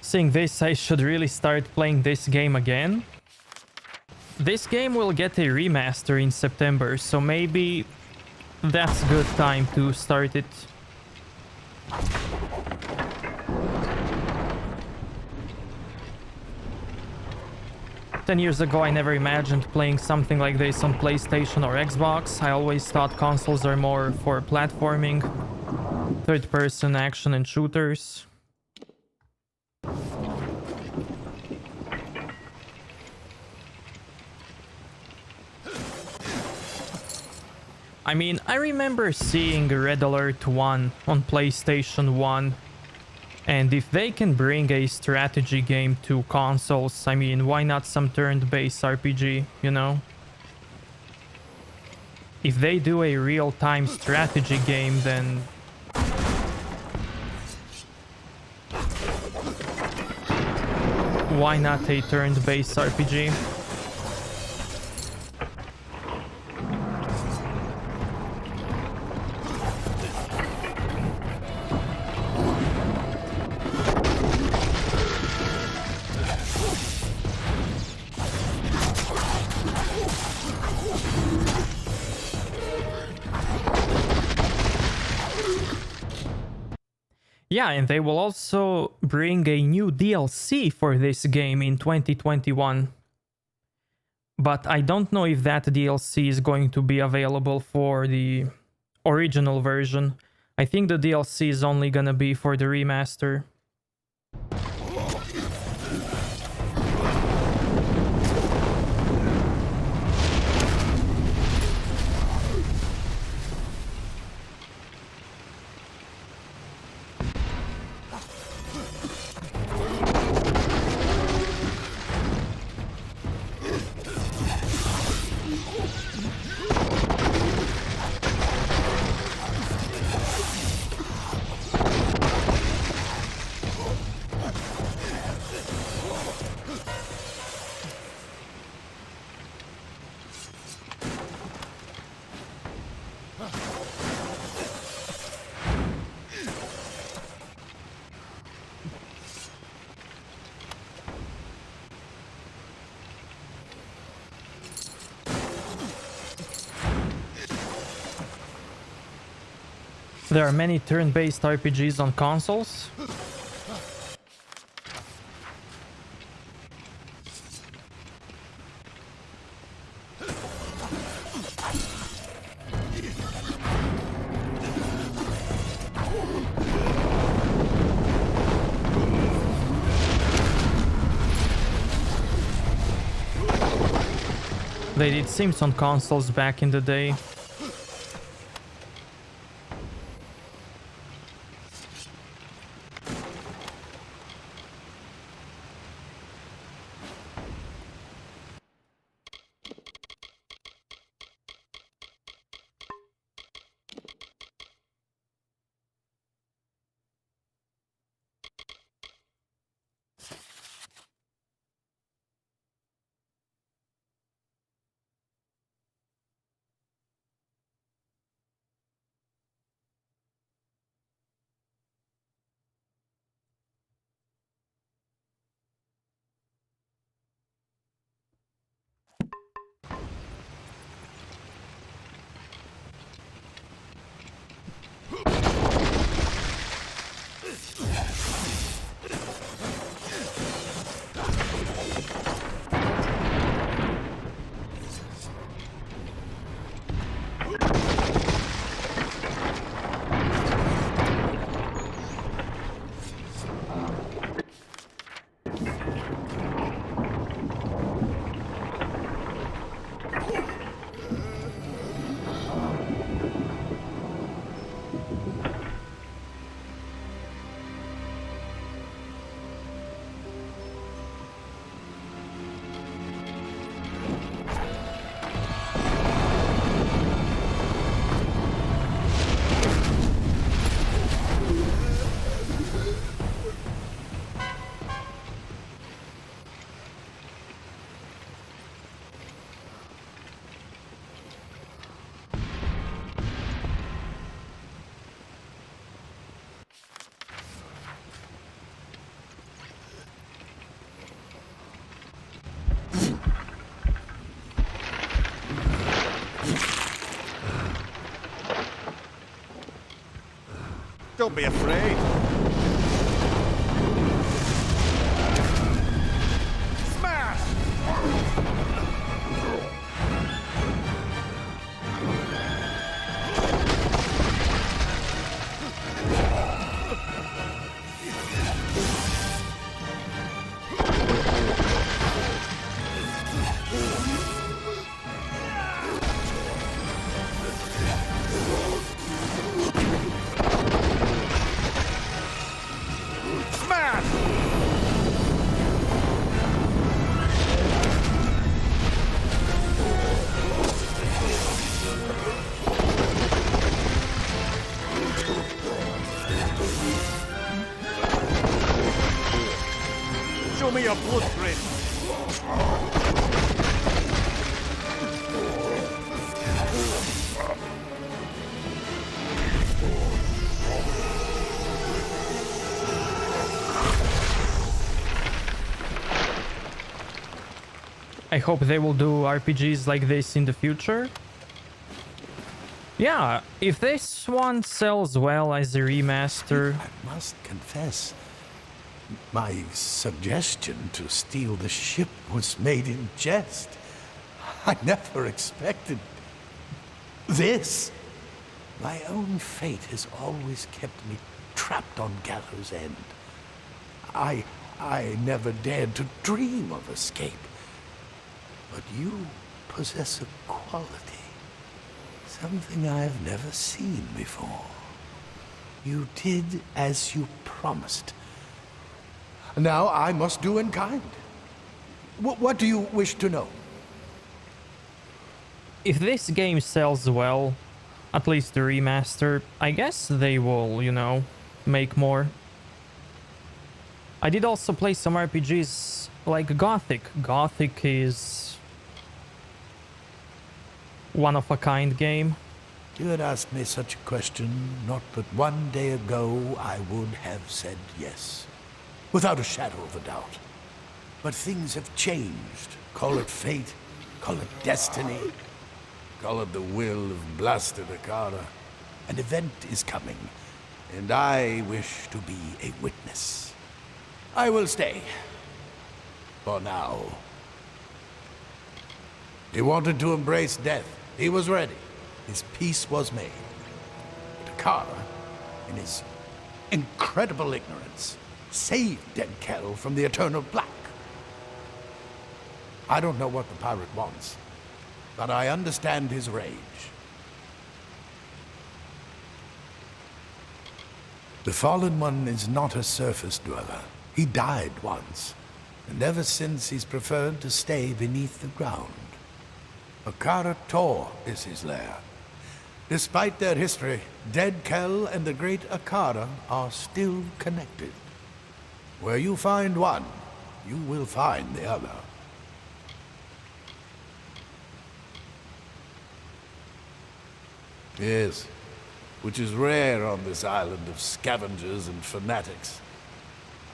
Seeing this, I should really start playing this game again. This game will get a remaster in September, so maybe that's a good time to start it. 10 years ago, I never imagined playing something like this on PlayStation or Xbox. I always thought consoles are more for platforming, third-person action and shooters. I mean, I remember seeing Red Alert 1 on PlayStation 1. And if they can bring a strategy game to consoles, I mean, why not some turn-based RPG, you know? If they do a real-time strategy game, then why not a turn-based RPG? Yeah, and they will also bring a new DLC for this game in 2021. But I don't know if that DLC is going to be available for the original version. I think the DLC is only gonna be for the remaster. There are many turn-based RPGs on consoles. They did Sims on consoles back in the day. Don't be afraid. Smash! your blueprint! I hope they will do RPGs like this in the future. Yeah, if this one sells well as a remaster... I must confess, my suggestion to steal the ship was made in jest. I never expected this. My own fate has always kept me trapped on gallows' end. I never dared to dream of escape. But you possess a quality, something I've never seen before. You did as you promised. Now I must do in kind. What do you wish to know? If this game sells well, at least the remaster, I guess they will, you know, make more. I did also play some RPGs like Gothic. Gothic is one-of-a-kind game. You had asked me such a question not but one day ago, I would have said yes. Without a shadow of a doubt. But things have changed. Call it fate, call it destiny, call it the will of blasted Akara. An event is coming, and I wish to be a witness. I will stay. For now. He wanted to embrace death. He was ready. His peace was made. But Akara, in his incredible ignorance, saved Dead Kell from the eternal black. I don't know what the pirate wants, but I understand his rage. The Fallen One is not a surface dweller. He died once, and ever since he's preferred to stay beneath the ground. Akara Tor is his lair. Despite their history, Dead Kell and the great Akara are still connected. Where you find one, you will find the other. Yes, which is rare on this island of scavengers and fanatics.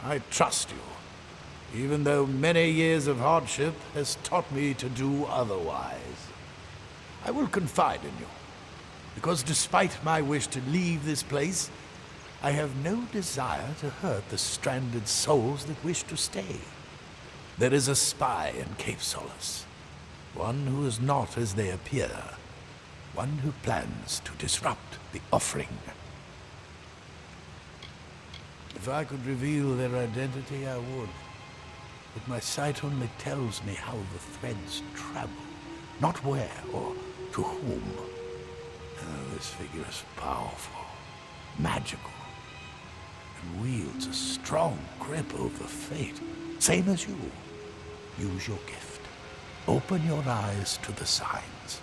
I trust you, even though many years of hardship has taught me to do otherwise. I will confide in you, because despite my wish to leave this place, I have no desire to hurt the stranded souls that wish to stay. There is a spy in Cape Solace, one who is not as they appear, one who plans to disrupt the offering. If I could reveal their identity, I would. But my sight only tells me how the threads travel, not where or to whom. This figure is powerful, magical, and wields a strong grip over fate, same as you. Use your gift. Open your eyes to the signs.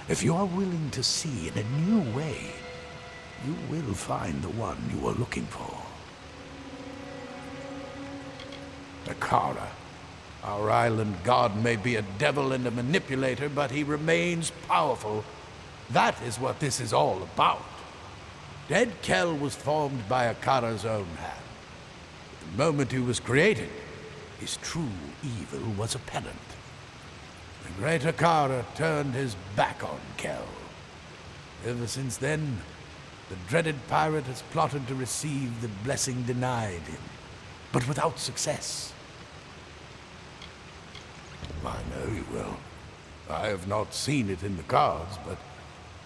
If you are willing to see in a new way, you will find the one you are looking for. Akara, our island god, may be a devil and a manipulator, but he remains powerful. That is what this is all about. Dead Kell was formed by Akara's own hand. The moment he was created, his true evil was apparent. The great Akara turned his back on Kell. Ever since then, the dreaded pirate has plotted to receive the blessing denied him, but without success. I know you will. I have not seen it in the cards, but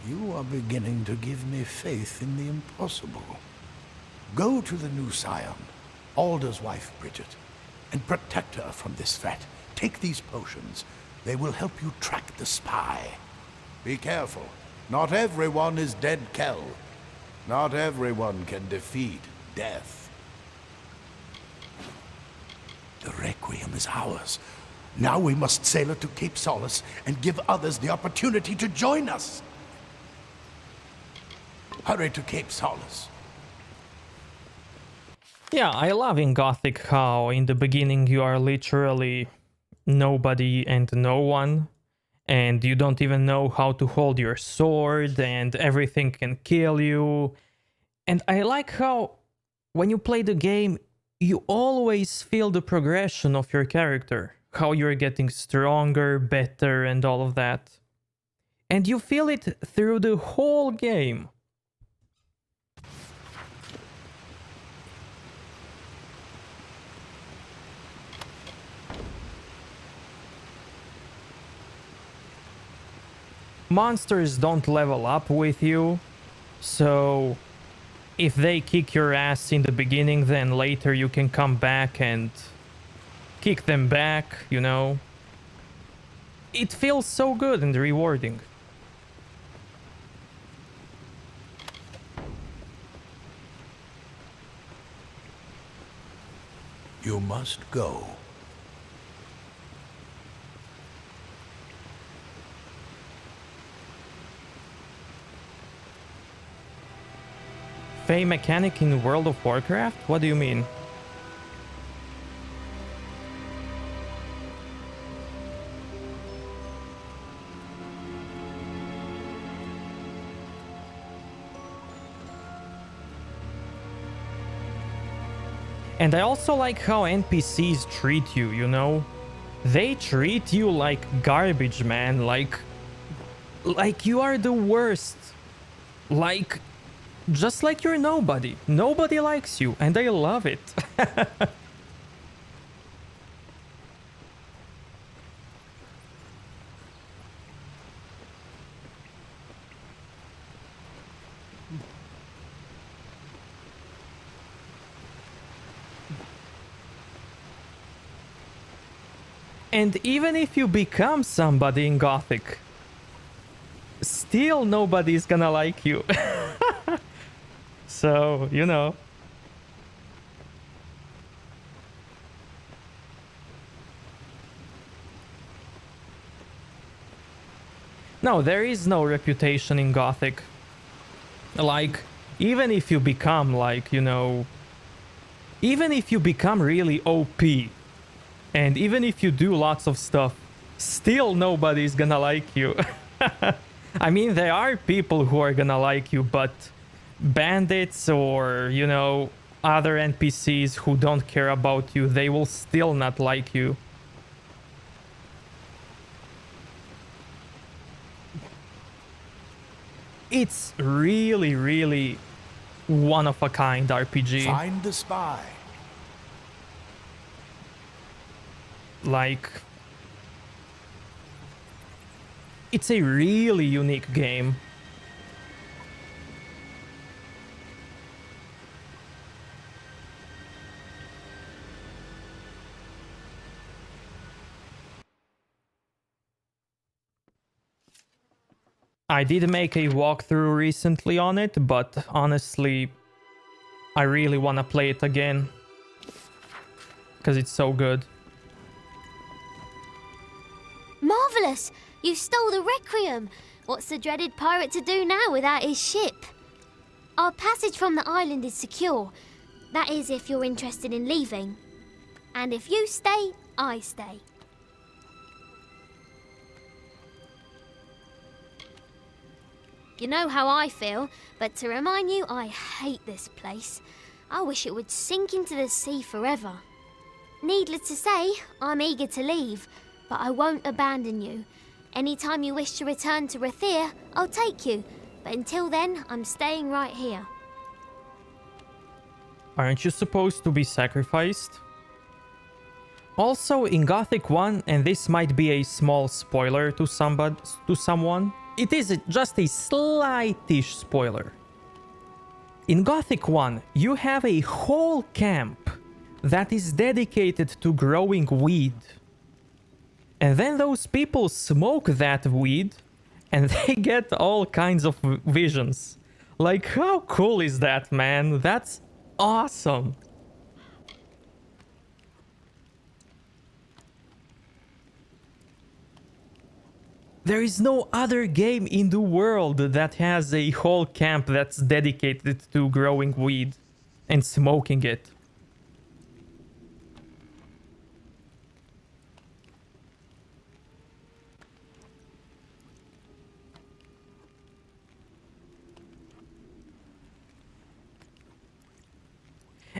you are beginning to give me faith in the impossible. Go to the new scion, Alder's wife, Bridget, and protect her from this threat. Take these potions. They will help you track the spy. Be careful. Not everyone is Dead Kell. Not everyone can defeat death. The Requiem is ours. Now we must sail it to Cape Solace and give others the opportunity to join us. Hurry to Cape Solace. Yeah, I love in Gothic how in the beginning you are literally nobody and no one, and you don't even know how to hold your sword, and everything can kill you. And I like how when you play the game, you always feel the progression of your character, how you're getting stronger, better, and all of that. And you feel it through the whole game. Monsters don't level up with you, so if they kick your ass in the beginning, then later you can come back and kick them back, you know. It feels so good and rewarding. You must go. Fey mechanic in World of Warcraft? What do you mean? And I also like how NPCs treat you, you know? They treat you like garbage, man. Like you are the worst. Just like you're nobody. Nobody likes you, and I love it. And even if you become somebody in Gothic, still nobody's gonna like you. So, you know. No, there is no reputation in Gothic. Like, even if you become, like, you know... Even if you become really OP, and even if you do lots of stuff, still nobody's gonna like you. I mean, there are people who are gonna like you, but bandits or, you know, other NPCs who don't care about you, they will still not like you. It's really, really one-of-a-kind RPG. Find the spy. Like, it's a really unique game. I did make a walkthrough recently on it, but honestly, I really want to play it again. Because it's so good. Marvellous! You stole the Requiem! What's the dreaded pirate to do now without his ship? Our passage from the island is secure. That is, if you're interested in leaving. And if you stay, I stay. You know how I feel, but to remind you, I hate this place. I wish it would sink into the sea forever. Needless to say, I'm eager to leave, but I won't abandon you. Anytime you wish to return to Rathir, I'll take you. But until then, I'm staying right here. Aren't you supposed to be sacrificed? Also, in Gothic 1, and this might be a small spoiler to someone, it is just a slightish spoiler. In Gothic 1, you have a whole camp that is dedicated to growing weed. And then those people smoke that weed and they get all kinds of visions. Like, how cool is that, man? That's awesome. There is no other game in the world that has a whole camp that's dedicated to growing weed and smoking it.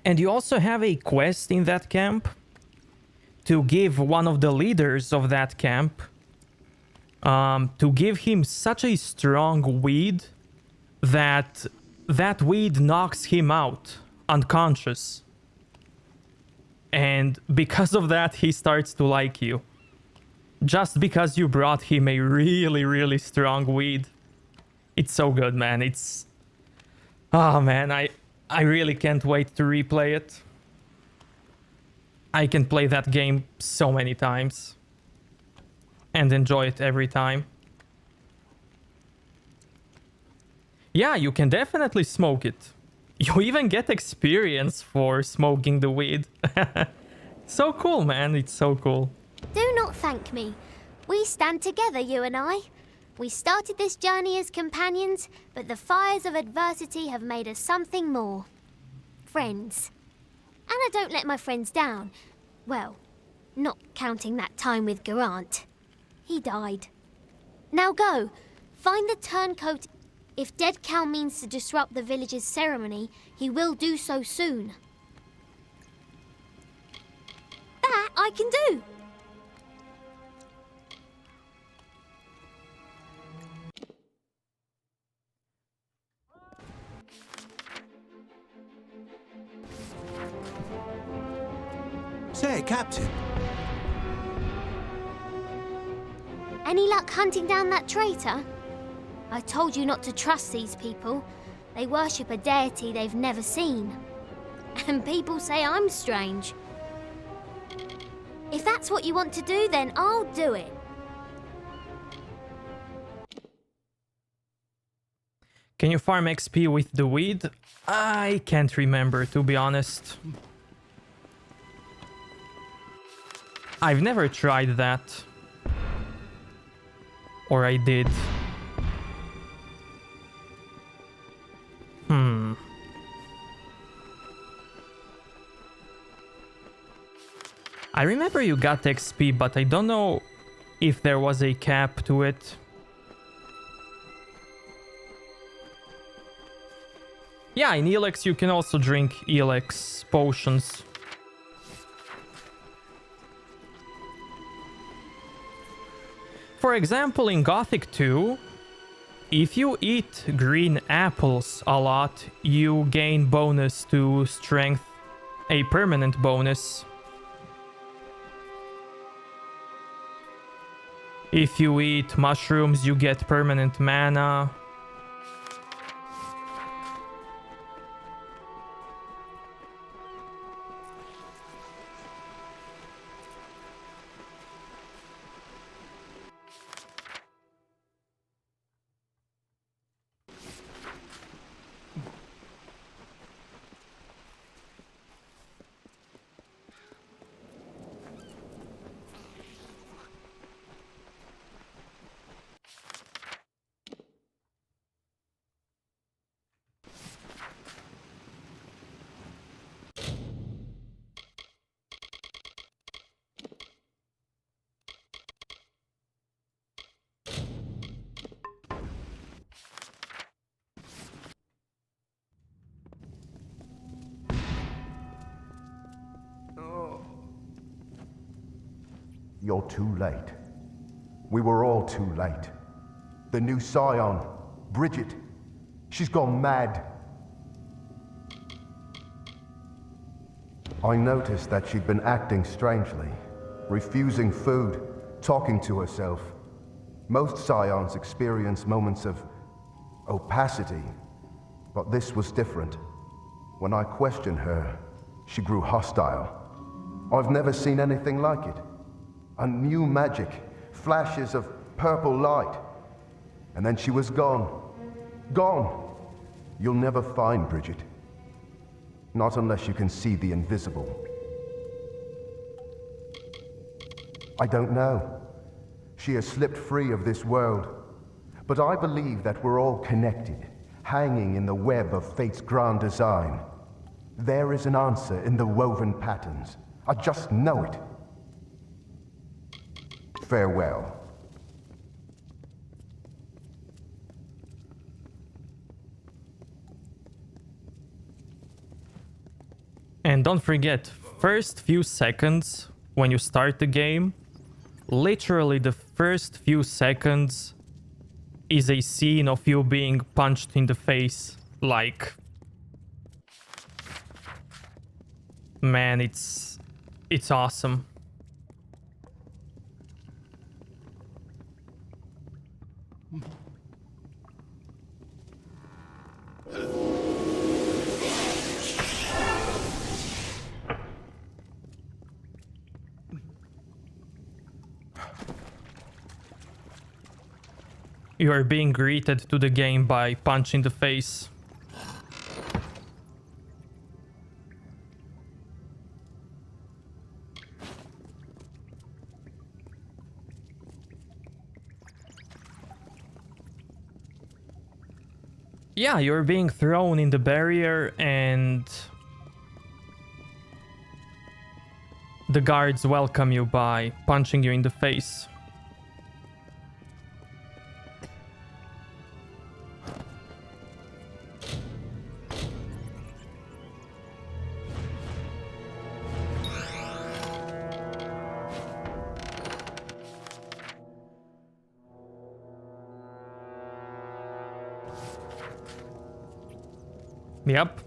And you also have a quest in that camp to give one of the leaders of that camp, to give him such a strong weed that that weed knocks him out unconscious. And because of that, he starts to like you. Just because you brought him a really, really strong weed. It's so good, man. It's... Oh, man, I really can't wait to replay it. I can play that game so many times. And enjoy it every time. Yeah, you can definitely smoke it. You even get experience for smoking the weed. So cool, man. It's so cool. Do not thank me. We stand together, you and I. We started this journey as companions, but the fires of adversity have made us something more. Friends. And I don't let my friends down. Well, not counting that time with Geraint. He died. Now go. Find the turncoat. If Dead Cow means to disrupt the village's ceremony, he will do so soon. That I can do. Say, Captain. Any luck hunting down that traitor? I told you not to trust these people. They worship a deity they've never seen. And people say I'm strange. If that's what you want to do, then I'll do it. Can you farm XP with the weed? I can't remember, to be honest. I've never tried that. Or I did. I remember you got XP, but I don't know if there was a cap to it. Yeah, in Elex you can also drink Elex potions. For example, in Gothic 2, if you eat green apples a lot, you gain bonus to strength, a permanent bonus. If you eat mushrooms, you get permanent mana. You're too late. We were all too late. The new scion, Bridget, she's gone mad. I noticed that she'd been acting strangely, refusing food, talking to herself. Most scions experience moments of opacity, but this was different. When I questioned her, she grew hostile. I've never seen anything like it. A new magic, flashes of purple light. And then she was gone. Gone. You'll never find Bridget. Not unless you can see the invisible. I don't know. She has slipped free of this world. But I believe that we're all connected, hanging in the web of fate's grand design. There is an answer in the woven patterns. I just know it. Farewell. And don't forget, first few seconds when you start the game, literally the first few seconds is a scene of you being punched in the face. Like, man, it's awesome. You are being greeted to the game by punch in the face. Yeah, you're being thrown in the barrier and the guards welcome you by punching you in the face. Yep.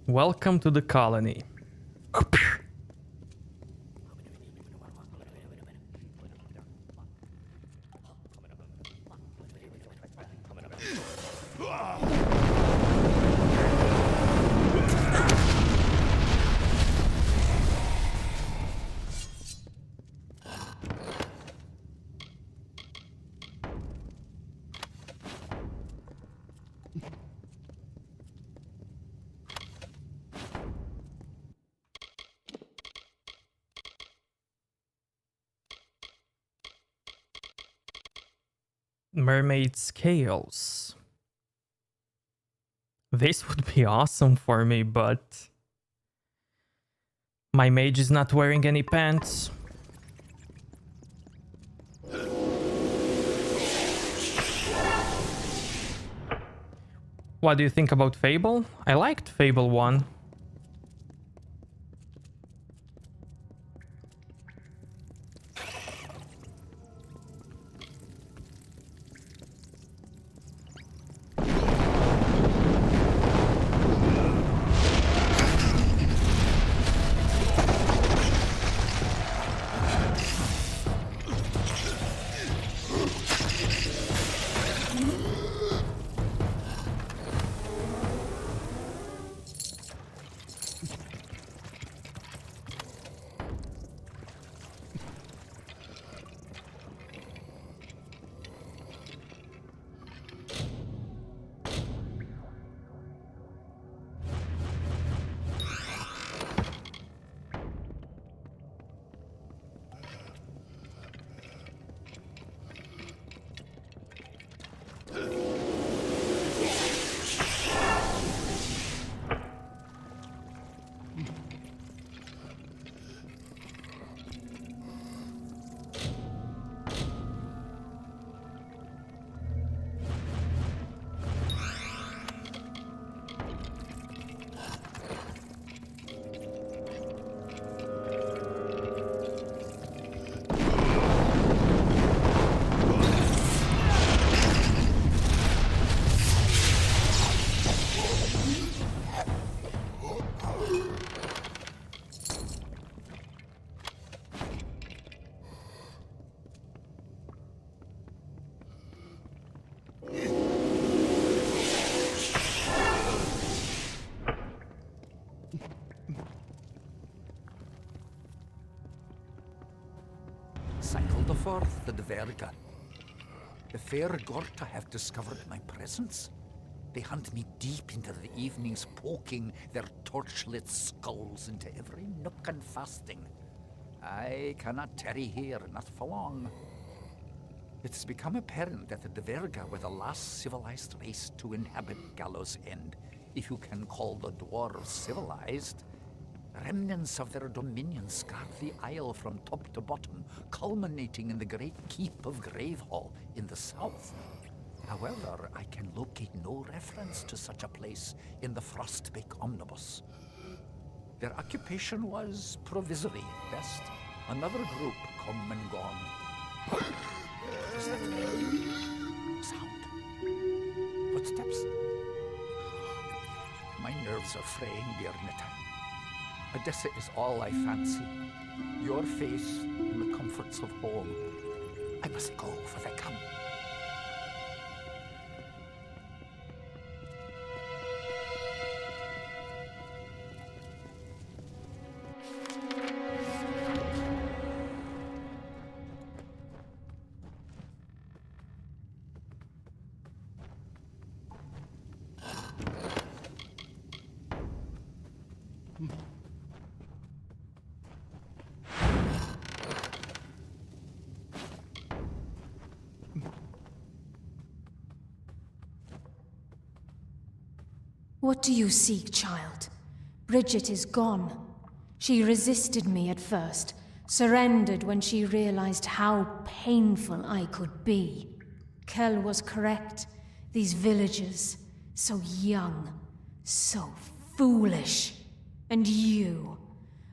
Welcome to the colony. Mermaid scales. This would be awesome for me, but my mage is not wearing any pants. What do you think about Fable? I liked Fable 1. Cycle the forth, the Dverga. The fair Gorta have discovered my presence. They hunt me deep into the evenings, poking their torchlit skulls into every nook and fasting. I cannot tarry here, not for long. It's become apparent that the Dverga were the last civilized race to inhabit Gallows End, if you can call the dwarves civilized. Remnants of their dominion scarred the isle from top to bottom, culminating in the great keep of Gravehall in the south. However, I can locate no reference to such a place in the Frostbake Omnibus. Their occupation was provisory at best. Another group come and gone. What was that? Sound. Footsteps. My nerves are fraying, Björnita. Odessa is all I fancy. Your face and the comforts of home. I must go, for they come. What do you seek, child? Bridget is gone. She resisted me at first, surrendered when she realized how painful I could be. Kel was correct. These villagers, so young, so foolish. And you,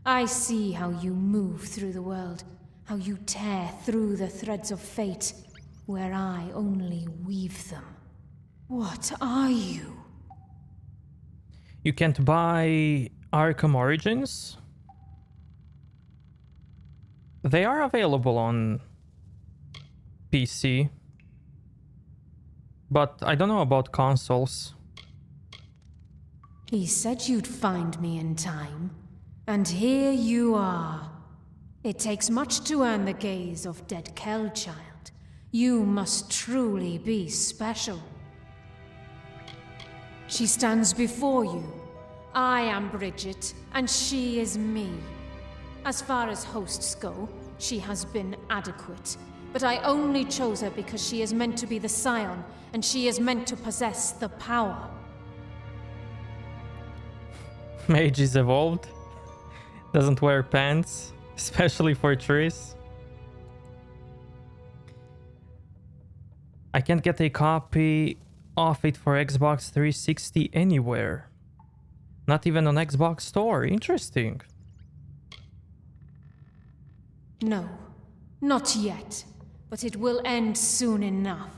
I see how you move through the world, how you tear through the threads of fate, where I only weave them. What are you? You can't buy Arkham Origins? They are available on PC. But I don't know about consoles. He said you'd find me in time. And here you are. It takes much to earn the gaze of dead Kel, child. You must truly be special. She stands before you. I am Bridget, and she is me. As far as hosts go, she has been adequate. But I only chose her because she is meant to be the scion, and she is meant to possess the power. Mage is evolved. Doesn't wear pants, especially for trees. I can't get a copy of it for Xbox 360 anywhere. Not even on Xbox Store. Interesting. No, not yet. But it will end soon enough.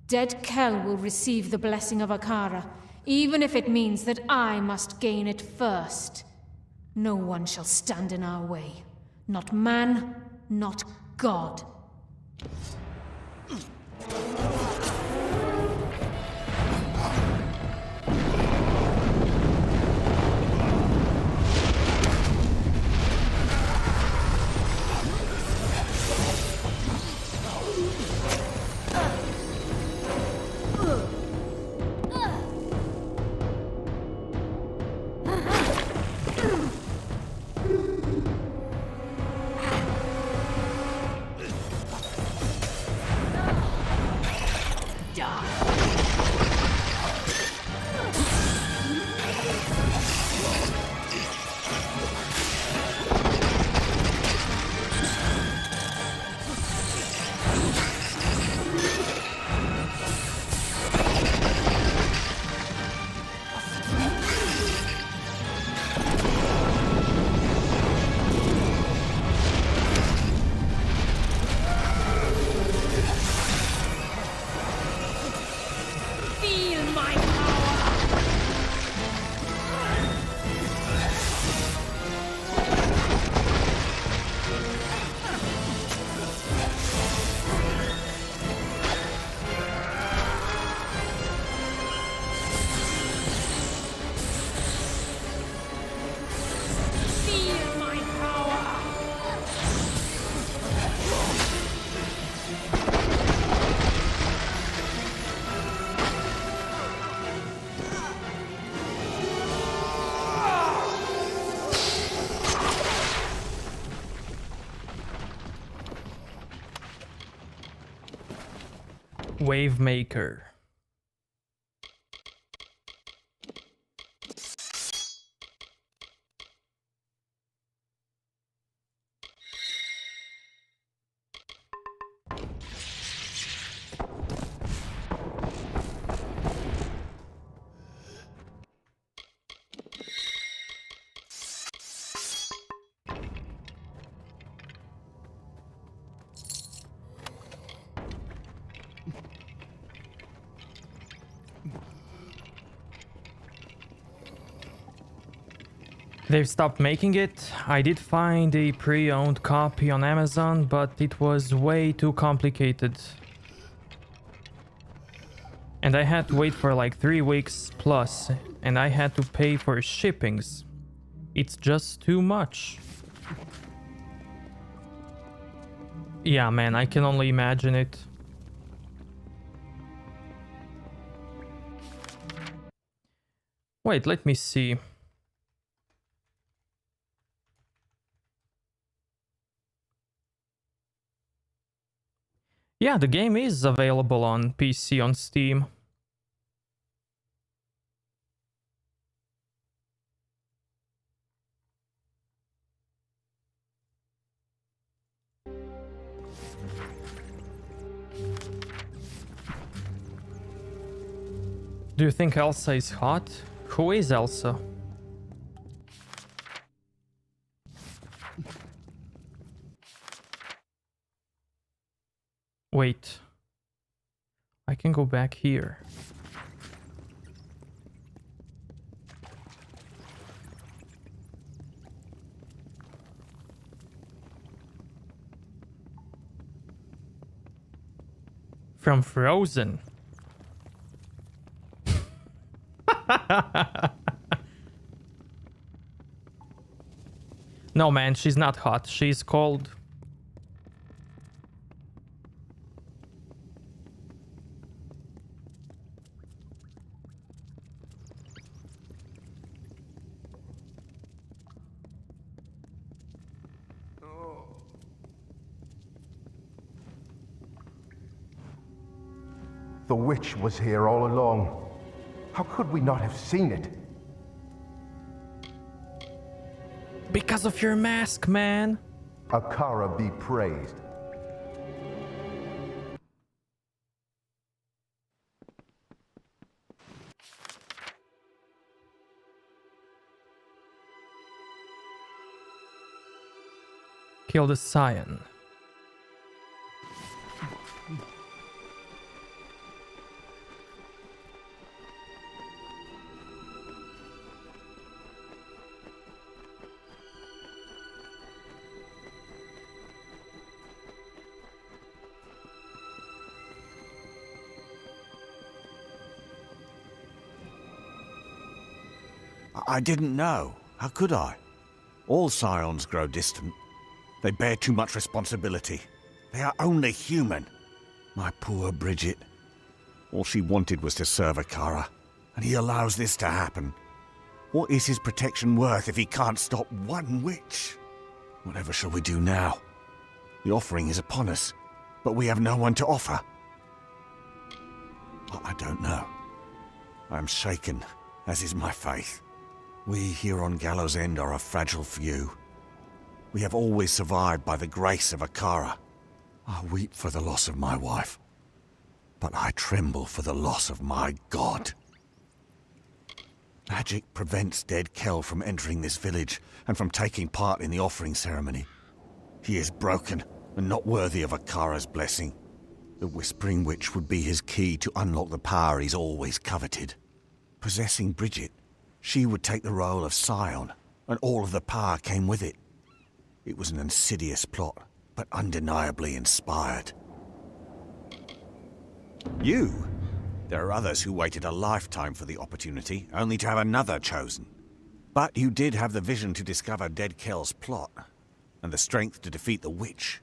Dead Kel will receive the blessing of Akara, even if it means that I must gain it first. No one shall stand in our way. Not man, not God. Wavemaker. They've stopped making it. I did find a pre-owned copy on Amazon, but it was way too complicated. And I had to wait for like 3 weeks plus, and I had to pay for shippings. It's just too much. Yeah, man, I can only imagine it. Wait, let me see. Yeah, the game is available on PC on Steam. Do you think Elsa is hot? Who is Elsa? Wait. I can go back here. From Frozen. No, man, she's not hot. She's cold. The witch was here all along. How could we not have seen it? Because of your mask, man. Akara be praised. Kill the Scion. I didn't know. How could I? All scions grow distant. They bear too much responsibility. They are only human. My poor Bridget. All she wanted was to serve Akara, and he allows this to happen. What is his protection worth if he can't stop one witch? Whatever shall we do now? The offering is upon us, but we have no one to offer. I don't know. I am shaken, as is my faith. We here on Gallows End are a fragile few. We have always survived by the grace of Akara. I weep for the loss of my wife, but I tremble for the loss of my god. Magic prevents dead Kel from entering this village and from taking part in the offering ceremony. He is broken and not worthy of Akara's blessing. The Whispering Witch would be his key to unlock the power he's always coveted. Possessing Bridget, she would take the role of Scion, and all of the power came with it. It was an insidious plot, but undeniably inspired. You? There are others who waited a lifetime for the opportunity, only to have another chosen. But you did have the vision to discover Dead Kel's plot, and the strength to defeat the witch.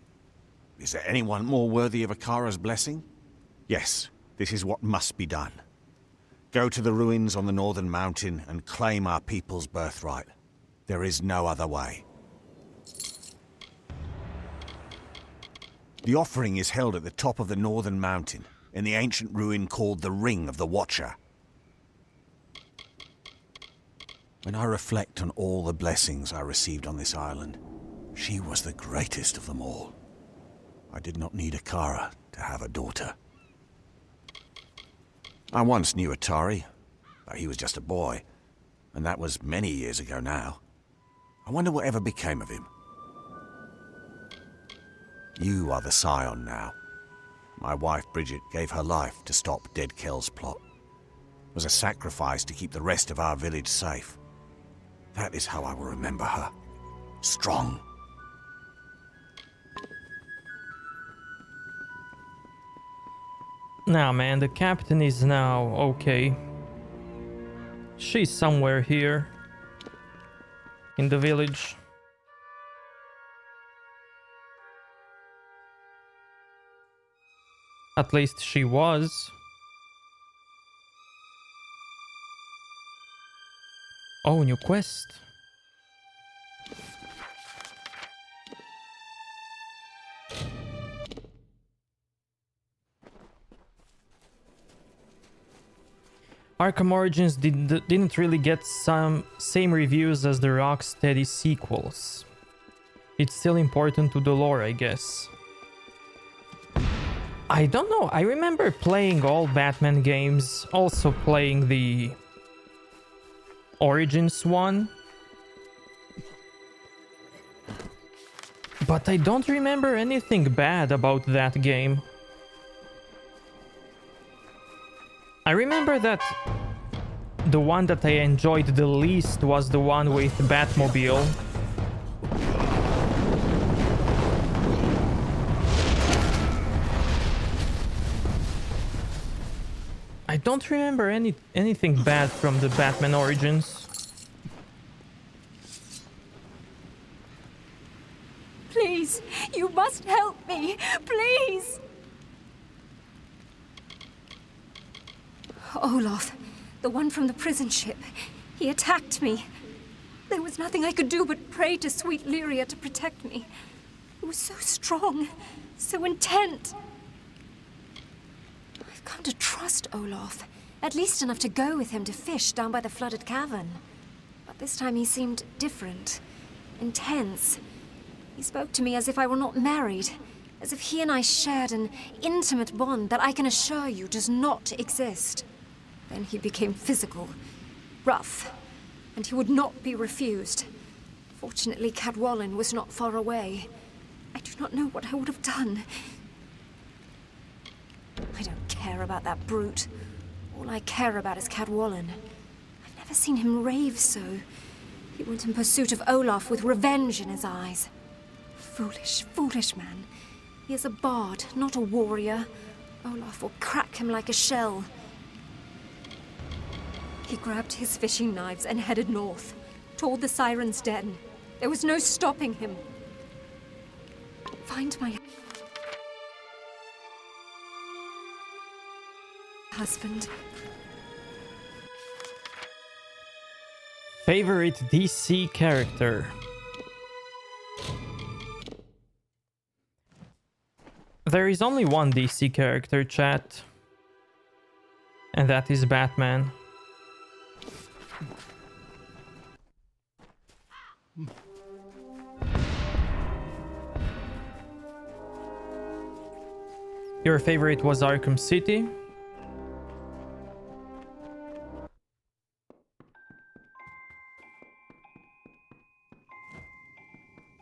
Is there anyone more worthy of Akara's blessing? Yes, this is what must be done. Go to the ruins on the northern mountain and claim our people's birthright. There is no other way. The offering is held at the top of the northern mountain, in the ancient ruin called the Ring of the Watcher. When I reflect on all the blessings I received on this island, she was the greatest of them all. I did not need Akara to have a daughter. I once knew Atari, but he was just a boy, and that was many years ago now. I wonder whatever became of him. You are the Scion now. My wife Bridget gave her life to stop Dead Kel's plot. It was a sacrifice to keep the rest of our village safe. That is how I will remember her. Strong. Nah, man, the captain is now okay. She's somewhere here in the village. At least she was. Oh, new quest. Arkham Origins didn't really get some same reviews as the Rocksteady sequels. It's still important to the lore, I guess. I don't know, I remember playing all Batman games, also playing the Origins one. But I don't remember anything bad about that game. I remember that the one that I enjoyed the least was the one with Batmobile. I don't remember anything bad from the Batman Origins. Please, you must help me. Please. Olaf, the one from the prison ship. He attacked me. There was nothing I could do but pray to sweet Lyria to protect me. He was so strong, so intent. I've come to trust Olaf. At least enough to go with him to fish down by the flooded cavern. But this time he seemed different. Intense. He spoke to me as if I were not married. As if he and I shared an intimate bond that I can assure you does not exist. Then he became physical, rough, and he would not be refused. Fortunately, Cadwallon was not far away. I do not know what I would have done. I don't care about that brute. All I care about is Cadwallon. I've never seen him rave so. He went in pursuit of Olaf with revenge in his eyes. Foolish, foolish man. He is a bard, not a warrior. Olaf will crack him like a shell. He grabbed his fishing knives and headed north, toward the Siren's Den. There was no stopping him. Find my husband. Favorite DC character? There is only one DC character, chat. And that is Batman. Your favorite was Arkham City?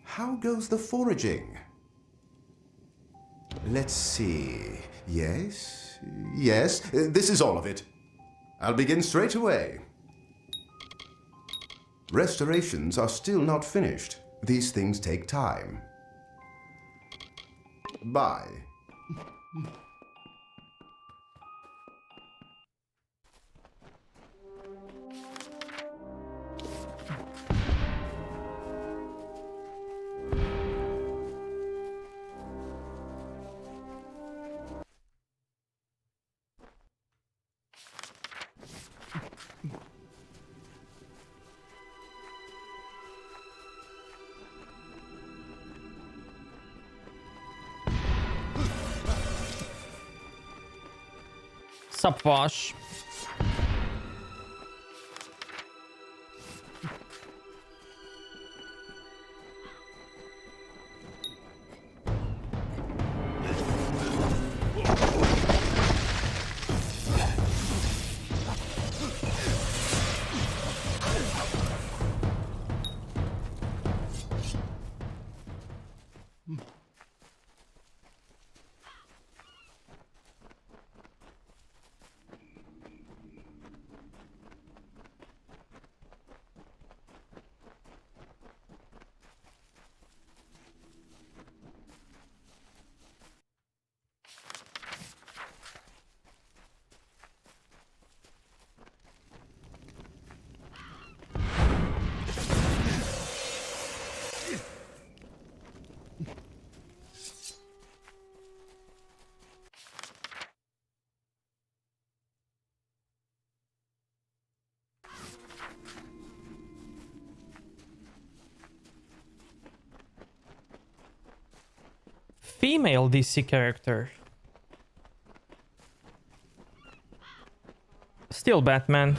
How goes the foraging? Let's see. Yes, yes, this is all of it. I'll begin straight away. Restorations are still not finished. These things take time. Bye. Sup, Vosh? female DC character. Still Batman.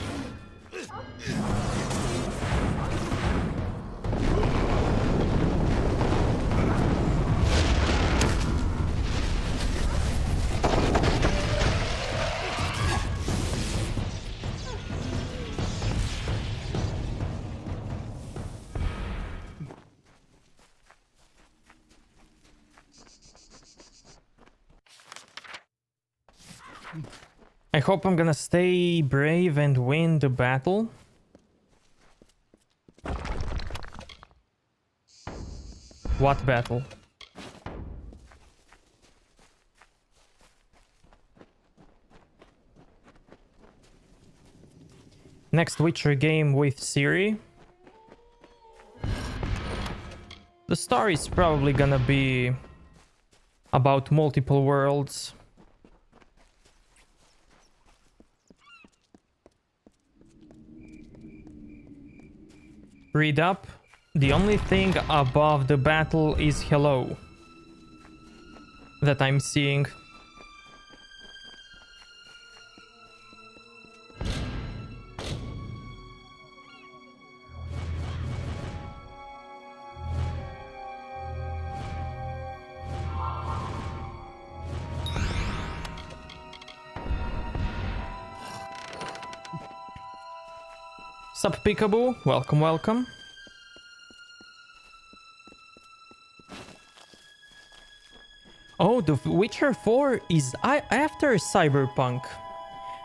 I hope I'm gonna stay brave and win the battle. What battle? Next Witcher game with Ciri. The story is probably gonna be about multiple worlds. Read up. The only thing above the battle is hello that I'm seeing. Sup Peekaboo, welcome, welcome. Oh, The Witcher 4 is after Cyberpunk.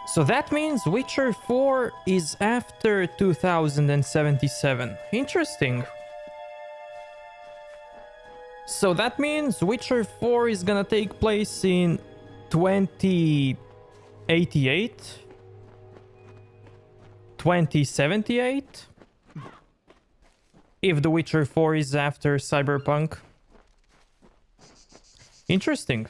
So that means Witcher 4 is after 2077. Interesting. So that means Witcher 4 is gonna take place in 2088? 2078? If The Witcher 4 is after Cyberpunk. Interesting.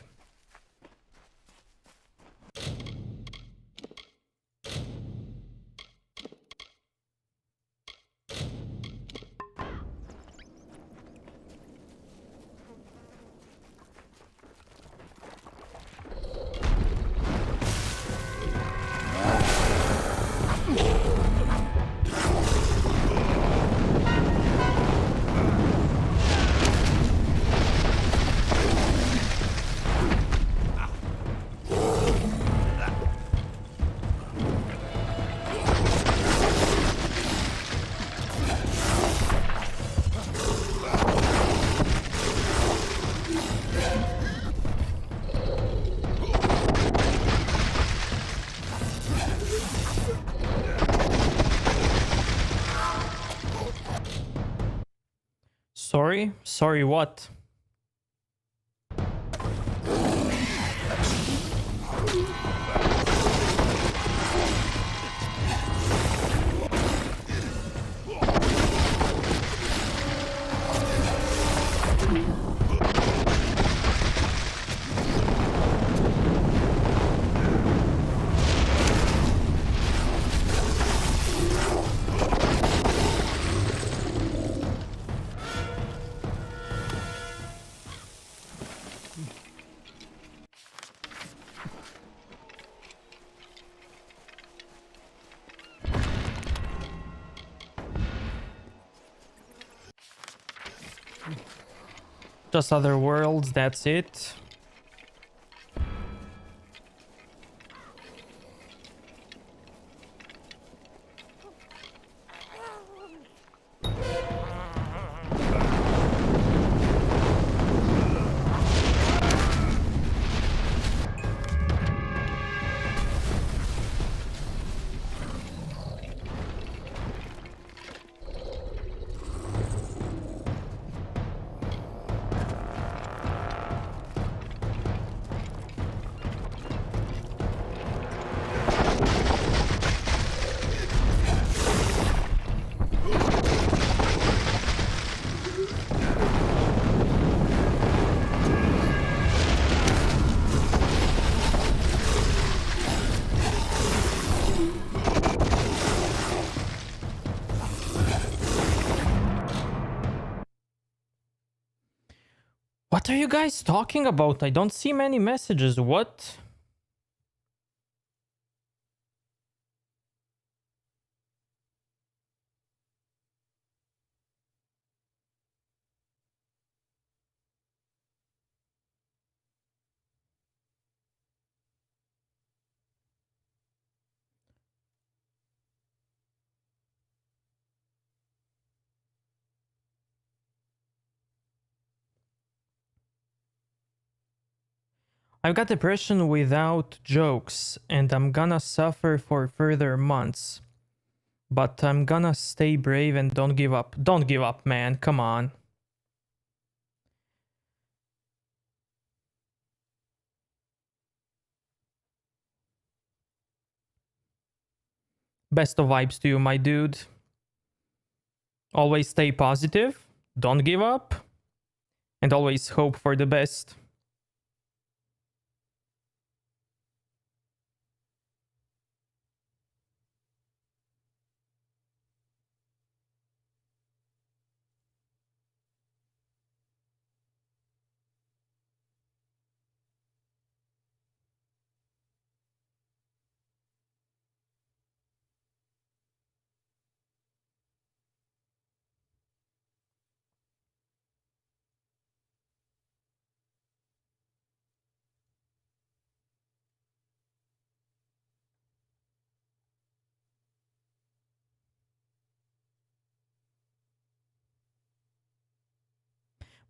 Sorry? Sorry what? Just other worlds, that's it. What are you guys talking about? I don't see many messages. What? I've got depression without jokes, and I'm gonna suffer for further months. But I'm gonna stay brave and don't give up. Don't give up, man. Come on. Best of vibes to you, my dude. Always stay positive. Don't give up. And always hope for the best.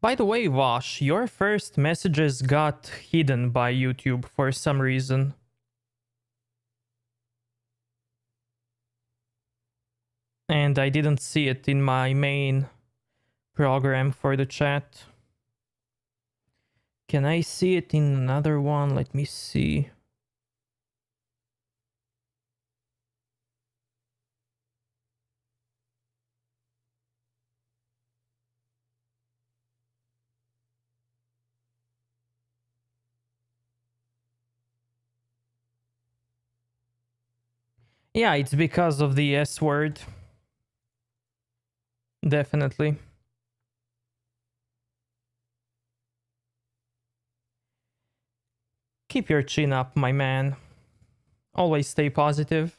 By the way, Vosh, your first messages got hidden by YouTube for some reason. And I didn't see it in my main program for the chat. Can I see it in another one? Let me see. Yeah, it's because of the S word. Definitely. Keep your chin up, my man. Always stay positive.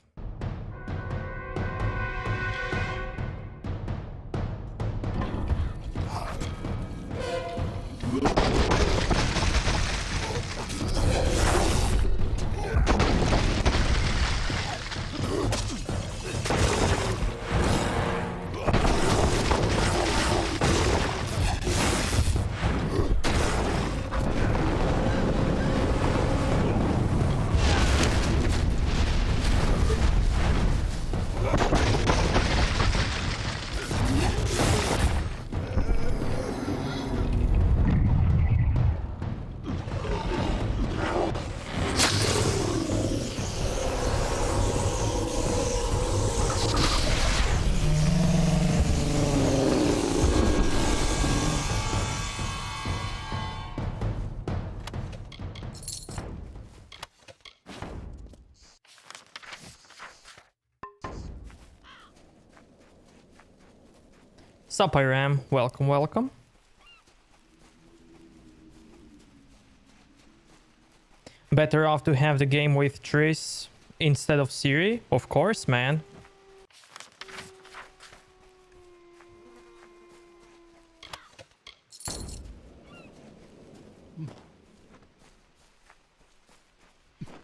Sup, Iram. Welcome, welcome. Better off to have the game with Triss instead of Ciri? Of course, man.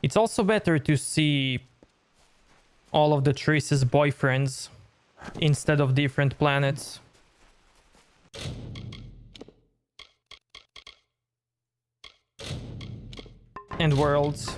It's also better to see all of the Triss's boyfriends instead of different planets. And worlds.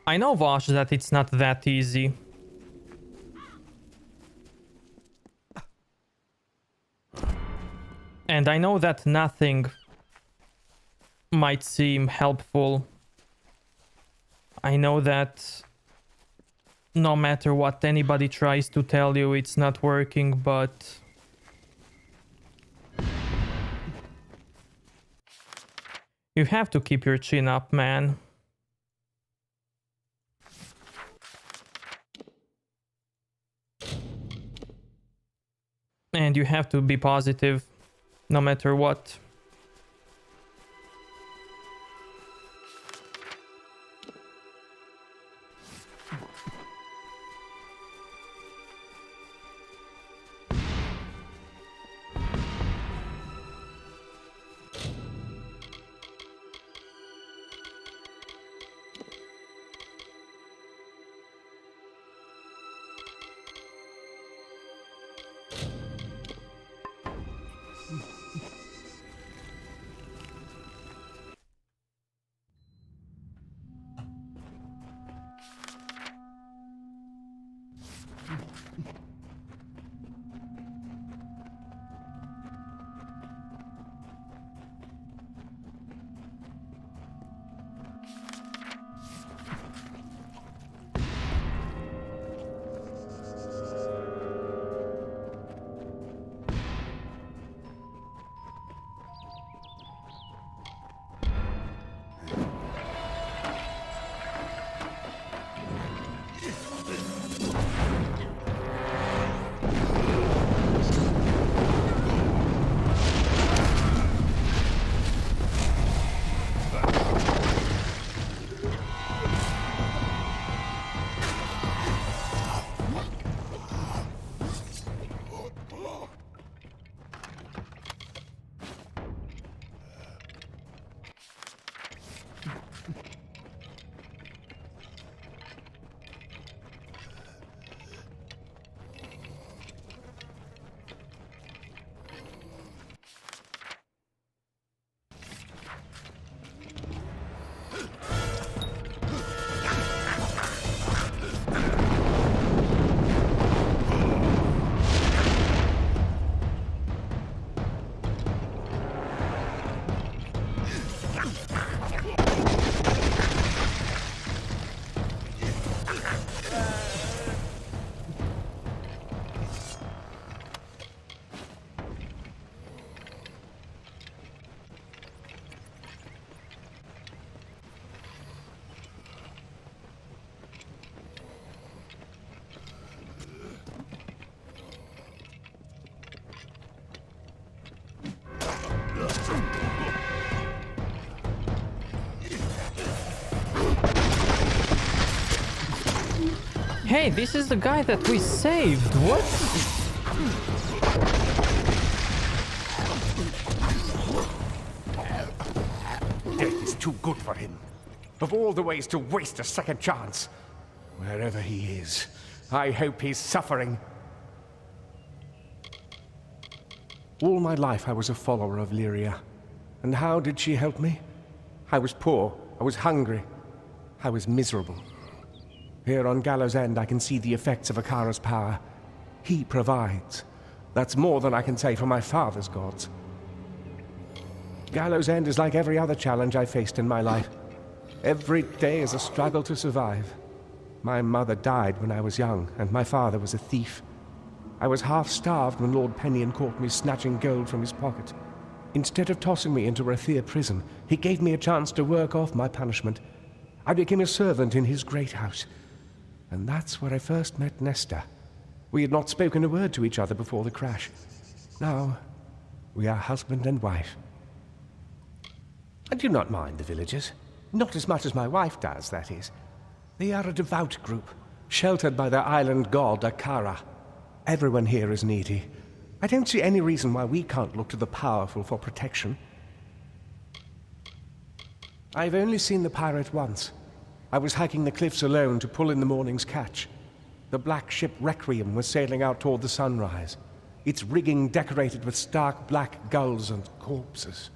I know, Vosh, that it's not that easy. And I know that nothing might seem helpful. I know that no matter what anybody tries to tell you, it's not working, but you have to keep your chin up, man. And you have to be positive, no matter what. Hey, this is the guy that we saved. What? Death is too good for him. Of all the ways to waste a second chance. Wherever he is, I hope he's suffering. All my life I was a follower of Lyria. And how did she help me? I was poor, I was hungry, I was miserable. Here on Gallows End I can see the effects of Akara's power. He provides. That's more than I can say for my father's gods. Gallows End is like every other challenge I faced in my life. Every day is a struggle to survive. My mother died when I was young, and my father was a thief. I was half-starved when Lord Pennion caught me snatching gold from his pocket. Instead of tossing me into Rathir prison, he gave me a chance to work off my punishment. I became a servant in his great house. And that's where I first met Nesta. We had not spoken a word to each other before the crash. Now, we are husband and wife. I do not mind the villagers. Not as much as my wife does, that is. They are a devout group, sheltered by their island god, Akara. Everyone here is needy. I don't see any reason why we can't look to the powerful for protection. I've only seen the pirate once. I was hiking the cliffs alone to pull in the morning's catch. The black ship Requiem was sailing out toward the sunrise, its rigging decorated with stark black gulls and corpses.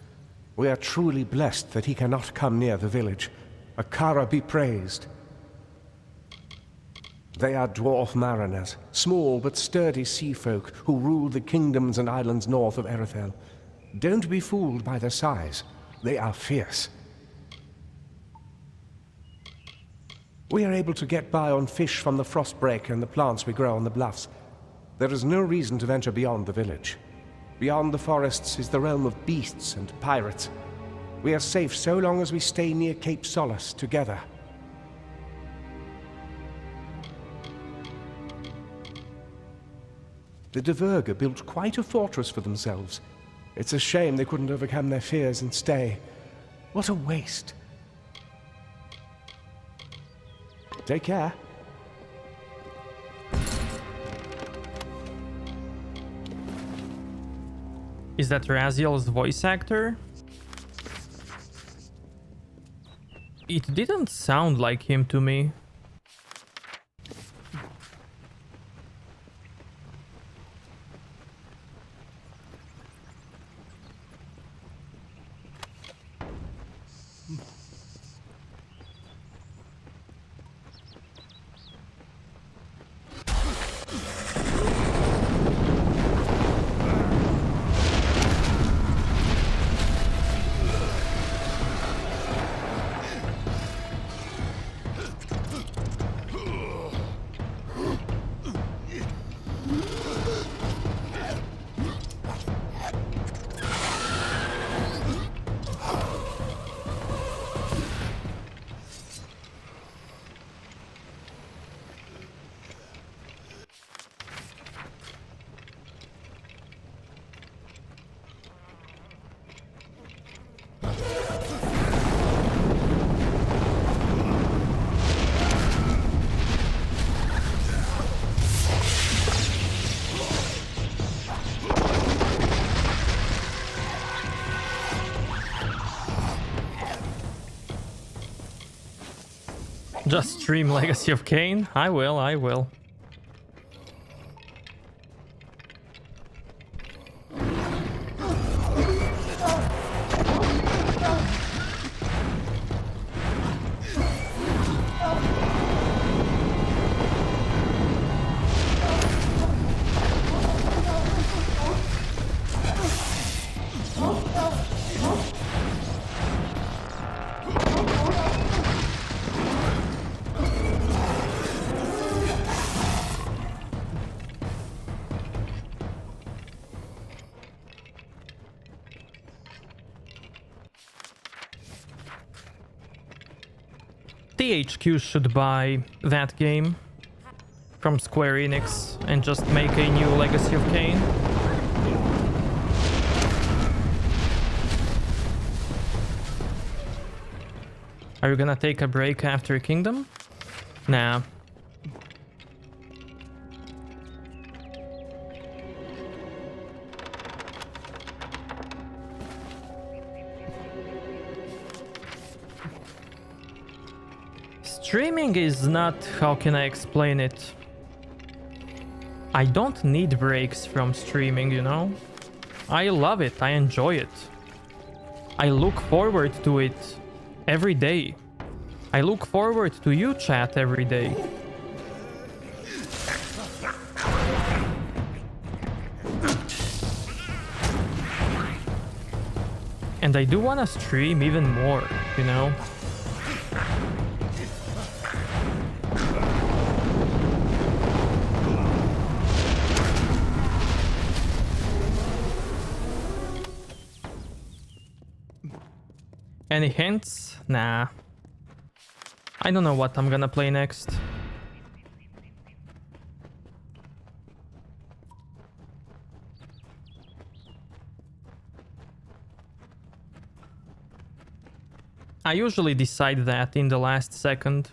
We are truly blessed that he cannot come near the village. Akara be praised. They are dwarf mariners, small but sturdy sea folk who rule the kingdoms and islands north of Erethel. Don't be fooled by their size. They are fierce. We are able to get by on fish from the frostbreak and the plants we grow on the bluffs. There is no reason to venture beyond the village. Beyond the forests is the realm of beasts and pirates. We are safe so long as we stay near Cape Solace together. The Diverger built quite a fortress for themselves. It's a shame they couldn't overcome their fears and stay. What a waste. Take care. Is that Raziel's voice actor? It didn't sound like him to me. Just stream Legacy of Kain? I will. THQ should buy that game from Square Enix and just make a new Legacy of Kain. Are you gonna take a break after Kingdom? Nah. Streaming is not, how can I explain it? I don't need breaks from streaming, you know? I love it, I enjoy it. I look forward to it every day. I look forward to you, chat, every day. And I do want to stream even more, you know? Any hints? Nah. I don't know what I'm gonna play next. I usually decide that in the last second.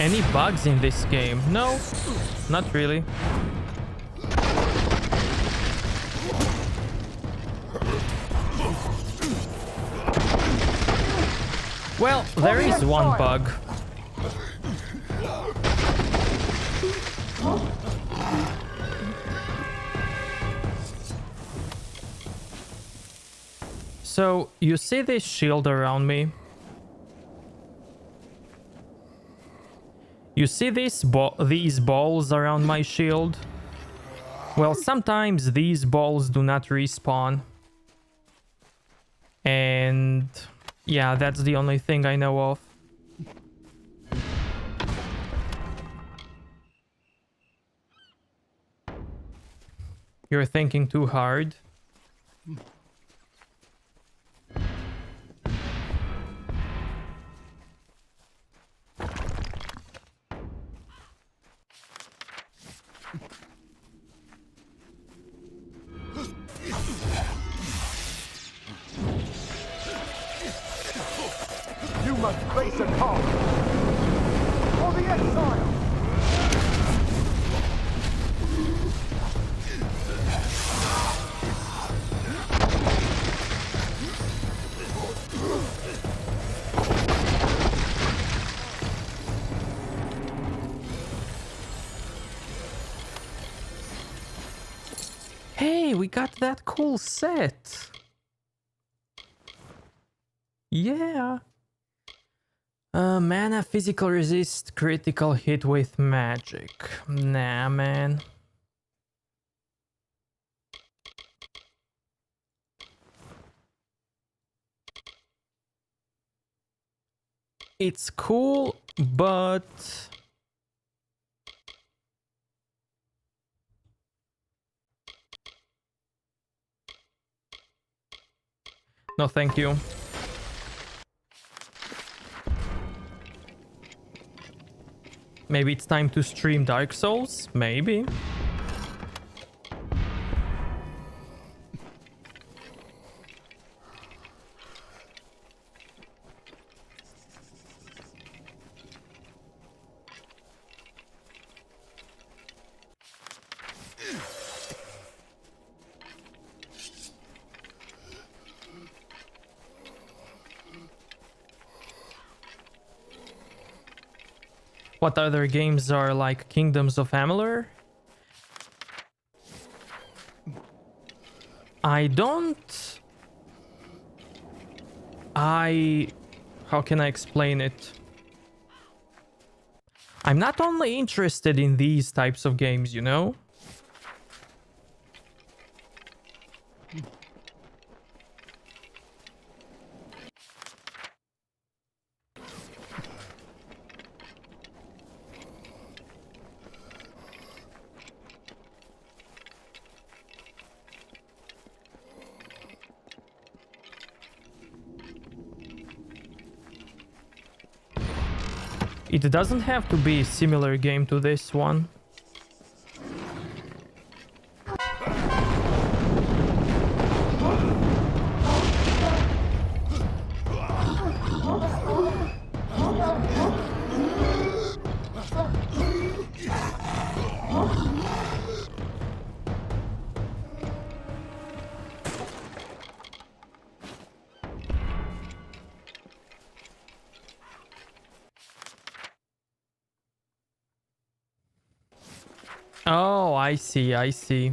Any bugs in this game? No, not really. Well, there is one bug. So, you see this shield around me? You see these balls around my shield? Well, sometimes these balls do not respawn. And yeah, that's the only thing I know of. You're thinking too hard. You must face a call for the exile. Hey, we got that cool set. Yeah. Mana physical resist critical hit with magic. Nah, man. It's cool, but no, thank you. Maybe it's time to stream Dark Souls? Maybe. What other games are like Kingdoms of Amalur? How can I explain it? I'm not only interested in these types of games, you know? It doesn't have to be a similar game to this one. Oh, I see, I see.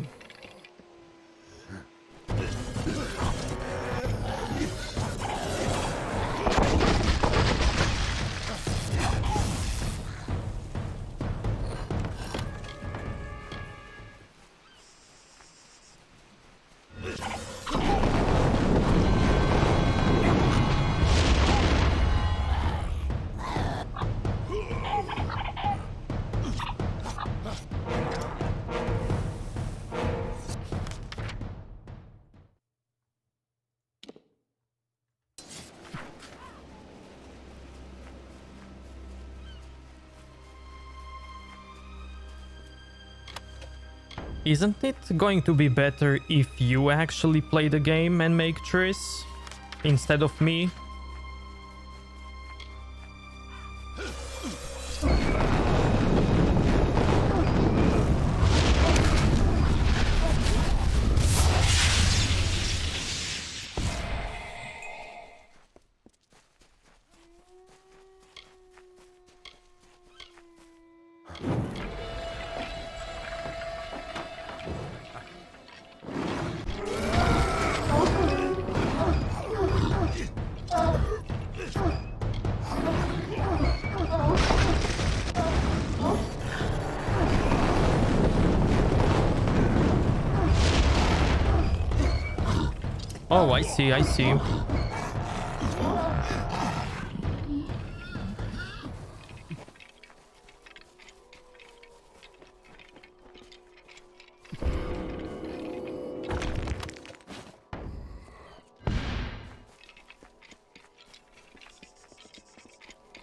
Isn't it going to be better if you actually play the game and make Triss instead of me? Oh, I see, I see.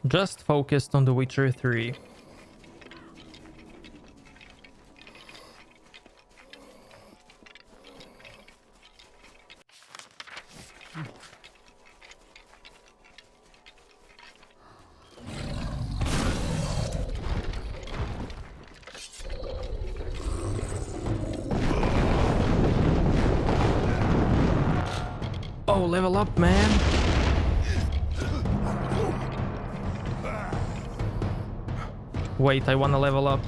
Just focused on The Witcher 3. Oh, level up, man. Wait, I wanna level up.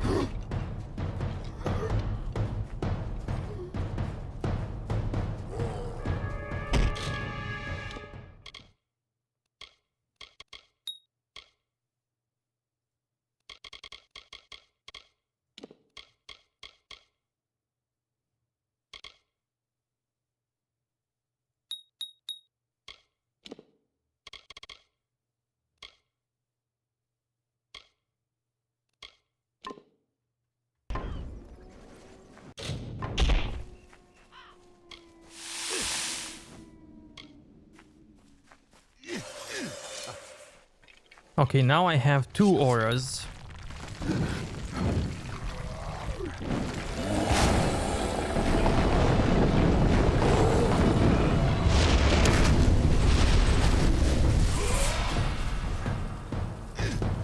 Okay, now I have 2 auras.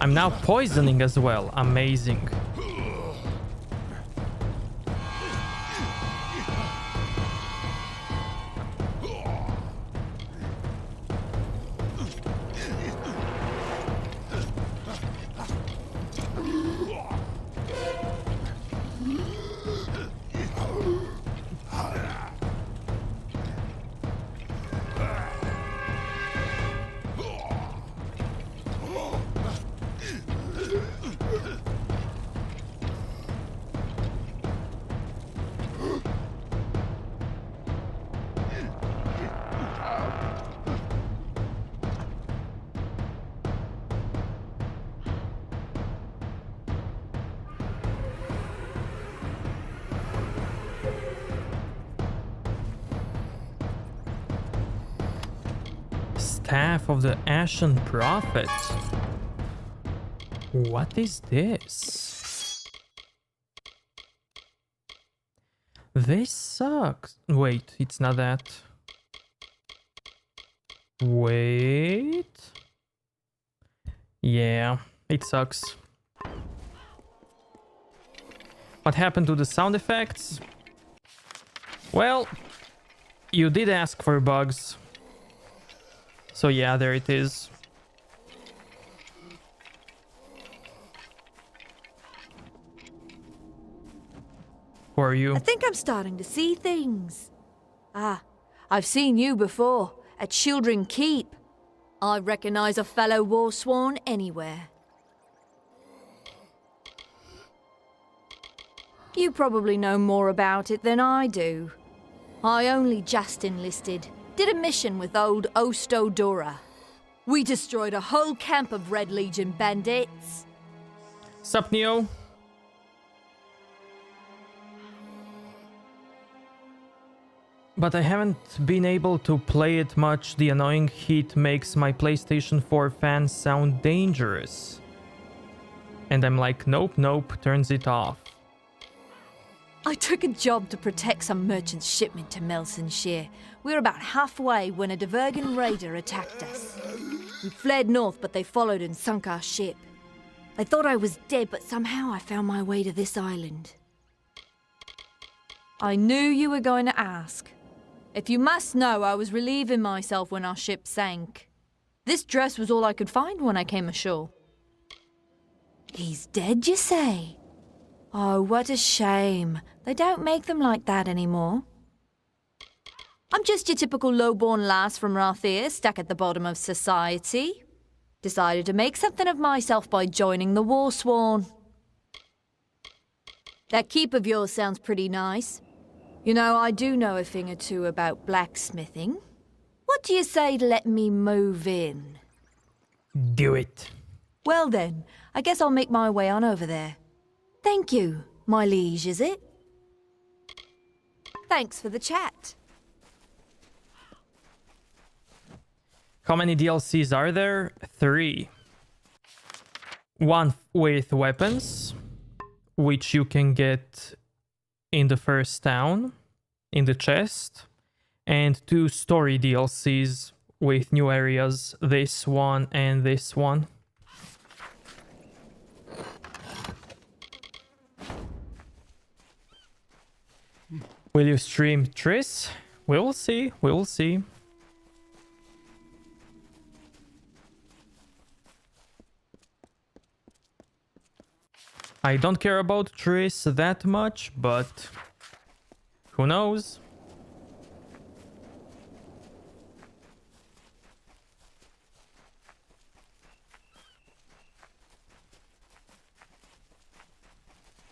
I'm now poisoning as well. Amazing. Staff of the Ashen Prophet. What is this? This sucks. Wait, it's not that. Wait. Yeah, it sucks. What happened to the sound effects? Well, you did ask for bugs. So yeah, there it is. Who are you? I think I'm starting to see things. Ah, I've seen you before, at Children Keep. I recognize a fellow Warsworn anywhere. You probably know more about it than I do. I only just enlisted. Did a mission with old Ostodora. We destroyed a whole camp of Red Legion bandits. Sup, Neo? But I haven't been able to play it much. The annoying heat makes my PlayStation 4 fans sound dangerous. And I'm like, nope, nope, turns it off. I took a job to protect some merchant's shipment to Melsonshire. We were about halfway when a Divergan raider attacked us. We fled north, but they followed and sunk our ship. They thought I was dead, but somehow I found my way to this island. I knew you were going to ask. If you must know, I was relieving myself when our ship sank. This dress was all I could find when I came ashore. He's dead, you say? Oh, what a shame. They don't make them like that anymore. I'm just your typical low-born lass from Rathir, stuck at the bottom of society. Decided to make something of myself by joining the Warsworn. That keep of yours sounds pretty nice. You know, I do know a thing or two about blacksmithing. What do you say to let me move in? Do it. Well then, I guess I'll make my way on over there. Thank you, my liege, is it? Thanks for the chat. How many DLCs are there? 3. One with weapons, which you can get in the first town, in the chest, and 2 story DLCs with new areas, this one and this one. Will you stream Triss? We will see, we will see. I don't care about Triss that much, but who knows?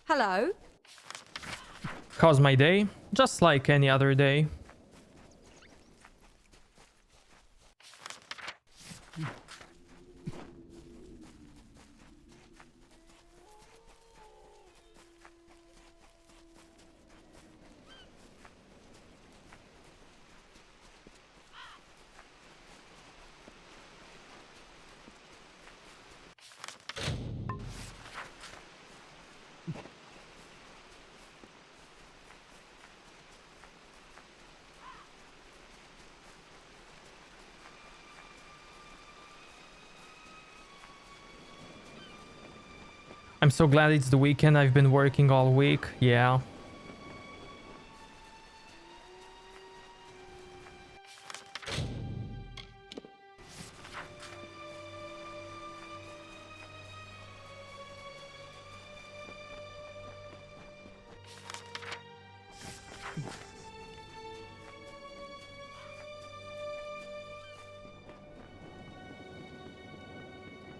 Hello? How's my day? Just like any other day. I'm so glad it's the weekend. I've been working all week. Yeah.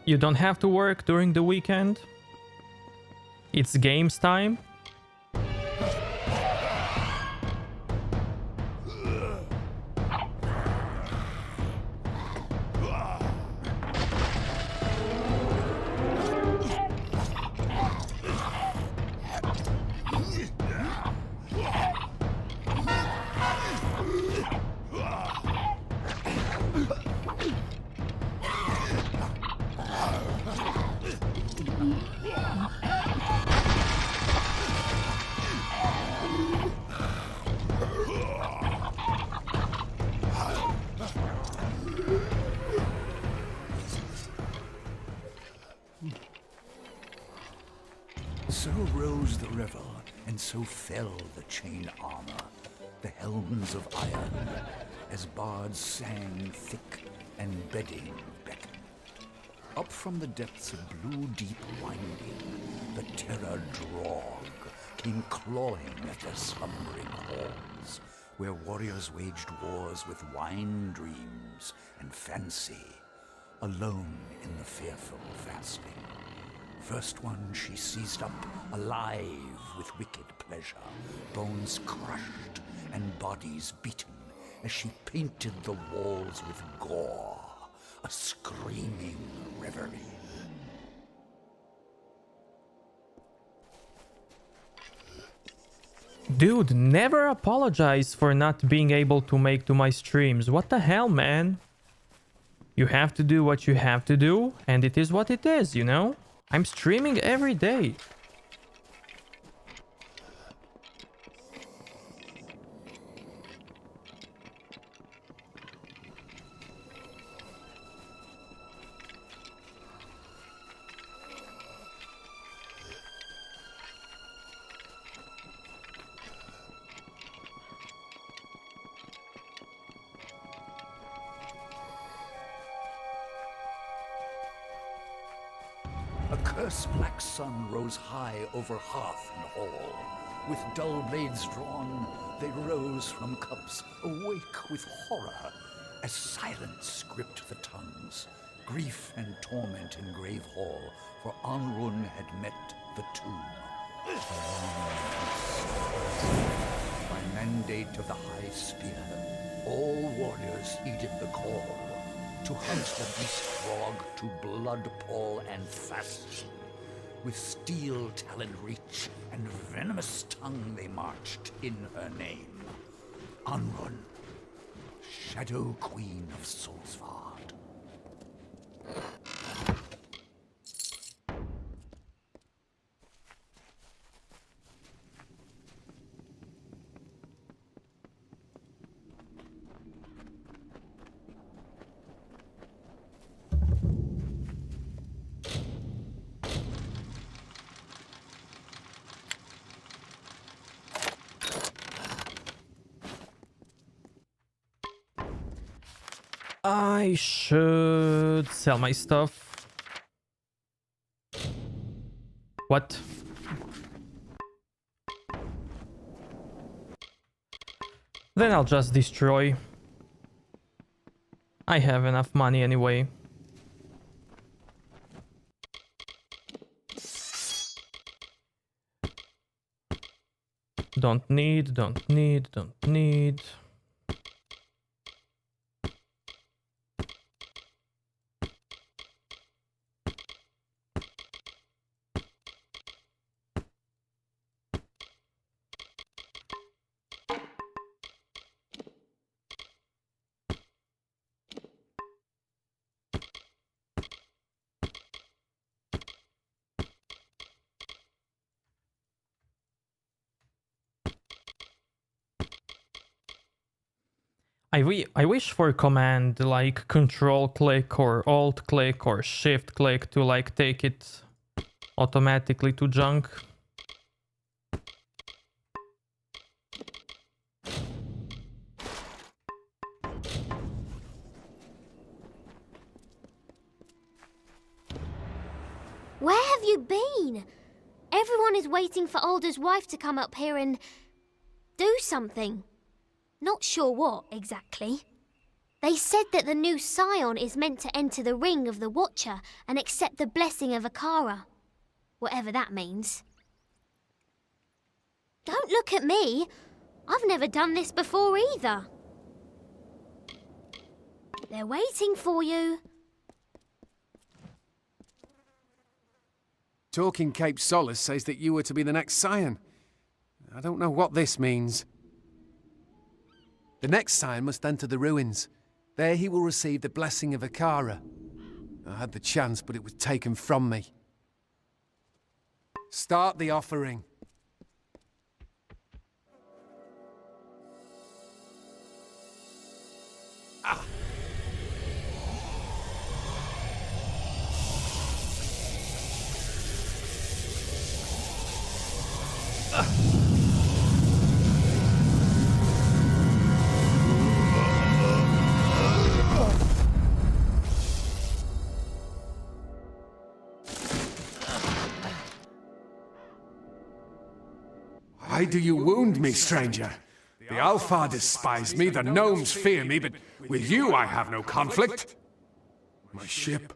You don't have to work during the weekend. It's games time. So rose the river, and so fell the chain armor, the helms of iron, as bards sang thick and bedding beckoned. Up from the depths of blue deep winding, the terror drog came clawing at their slumbering halls, where warriors waged wars with wine dreams and fancy, alone in the fearful fasting. First one she seized up, alive with wicked pleasure, bones crushed and bodies beaten, as she painted the walls with gore, a screaming reverie. Dude, never apologize for not being able to make to my streams. What the hell, man? You have to do what you have to do, and it is what it is, you know? I'm streaming every day. A curse black sun rose high over hearth and hall. With dull blades drawn, they rose from cups, awake with horror, as silence gripped the tongues. Grief and torment in grave hall, for Anrun had met the tomb. By mandate of the High Spear, all warriors heeded the call to hunt the beast frog to blood, paw, and fast. With steel-taloned reach and venomous tongue they marched in her name. Anrun, Shadow Queen of Solsvard. I should sell my stuff. What? Then I'll just destroy. I have enough money anyway. Don't need. I wish for command like control click or alt click or shift click to like take it automatically to junk. Where have you been? Everyone is waiting for Alder's wife to come up here and do something. Not sure what, exactly. They said that the new scion is meant to enter the ring of the Watcher and accept the blessing of Akara. Whatever that means. Don't look at me. I've never done this before either. They're waiting for you. Talking Cape Solace says that you were to be the next scion. I don't know what this means. The next scion must enter the ruins. There he will receive the blessing of Akara. I had the chance, but it was taken from me. Start the offering. Why do you wound me, stranger? The Alfar despise me, the gnomes fear me, but with you I have no conflict. My ship,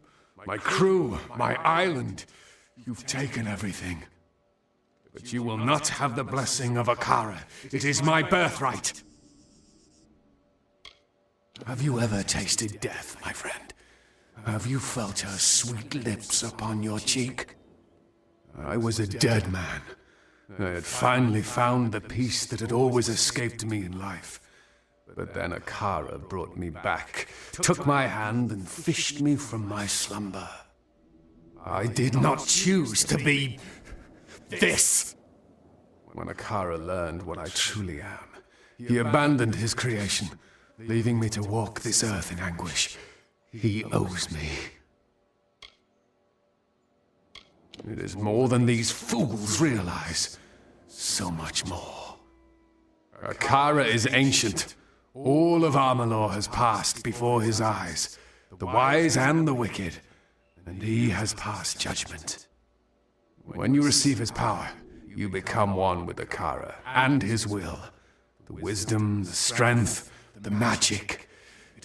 my crew, my island, you've taken everything. But you will not have the blessing of Akara. It is my birthright. Have you ever tasted death, my friend? Have you felt her sweet lips upon your cheek? I was a dead man. I had finally found the peace that had always escaped me in life. But then Akara brought me back, took my hand and fished me from my slumber. I did not choose to be this. When Akara learned what I truly am, he abandoned his creation, leaving me to walk this earth in anguish. He owes me. It is more than these fools realize. So much more. Akara is ancient. All of Amalur has passed before his eyes, the wise and the wicked, and he has passed judgment. When you receive his power, you become one with Akara and his will. The wisdom, the strength, the magic.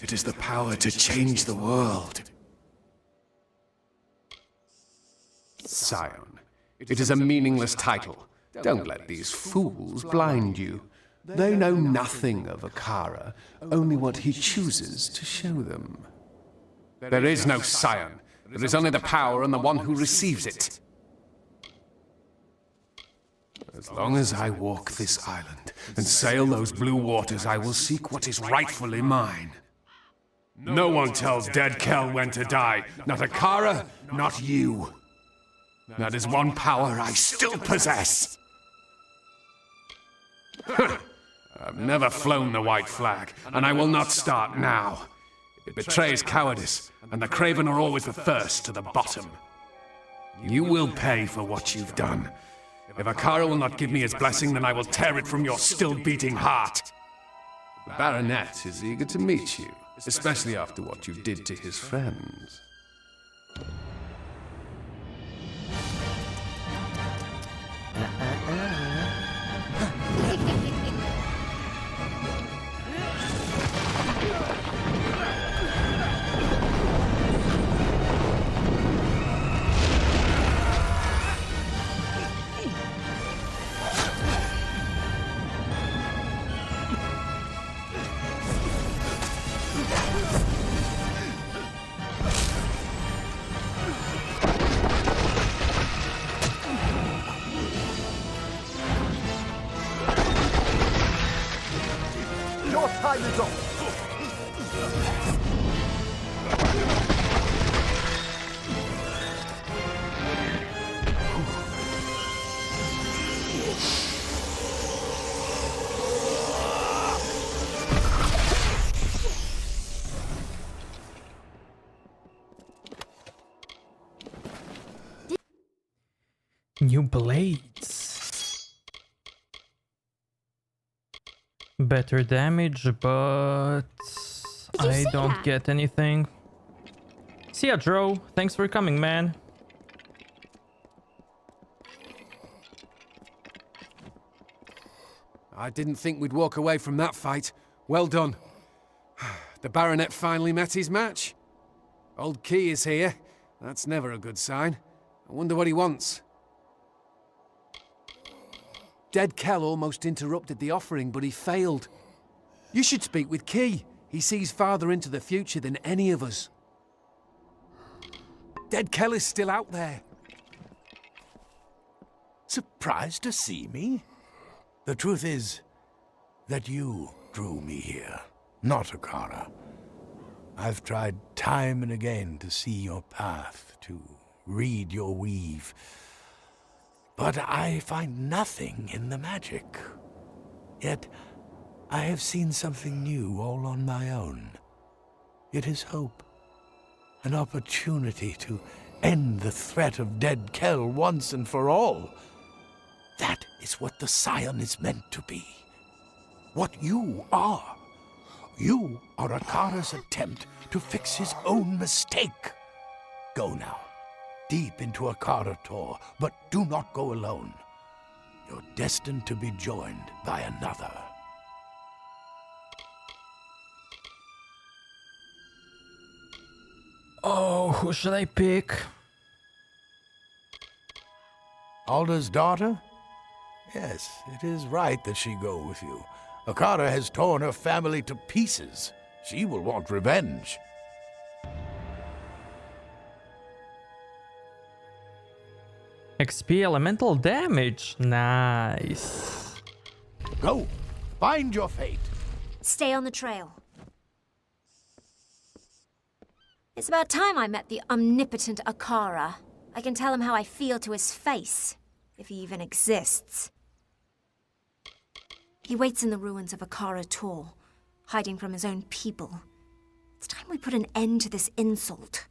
It is the power to change the world. Scion. It is a meaningless title. Don't let these fools blind you. They know nothing of Akara, only what he chooses to show them. There is no scion. There is only the power and the one who receives it. As long as I walk this island and sail those blue waters, I will seek what is rightfully mine. No one tells dead Kel when to die. Not Akara, not you. That is one power I still possess. I've never flown the white flag, and I will not start now. It betrays cowardice, and the craven are always the first to the bottom. You will pay for what you've done. If Akara will not give me his blessing, then I will tear it from your still-beating heart. The Baronet is eager to meet you, especially after what you did to his friends. Your time is up. New blades. Better damage, but I don't get anything. See ya, Dro. Thanks for coming, man. I didn't think we'd walk away from that fight. Well done. The Baronet finally met his match. Old Key is here. That's never a good sign. I wonder what he wants. Dead Kel almost interrupted the offering, but he failed. You should speak with Key. He sees farther into the future than any of us. Dead Kel is still out there. Surprised to see me? The truth is that you drew me here, not Akara. I've tried time and again to see your path, to read your weave. But I find nothing in the magic. Yet, I have seen something new all on my own. It is hope. An opportunity to end the threat of dead Kel once and for all. That is what the Scion is meant to be. What you are. You are Akara's attempt to fix his own mistake. Go now. Deep into Akara Tor, but do not go alone. You're destined to be joined by another. Oh, who should I pick? Alda's daughter? Yes, it is right that she go with you. Akara has torn her family to pieces. She will want revenge. XP elemental damage. Nice. Go. Find your fate. Stay on the trail. It's about time I met the omnipotent Akara. I can tell him how I feel to his face, if he even exists. He waits in the ruins of Akara Tor, hiding from his own people. It's time we put an end to this insult.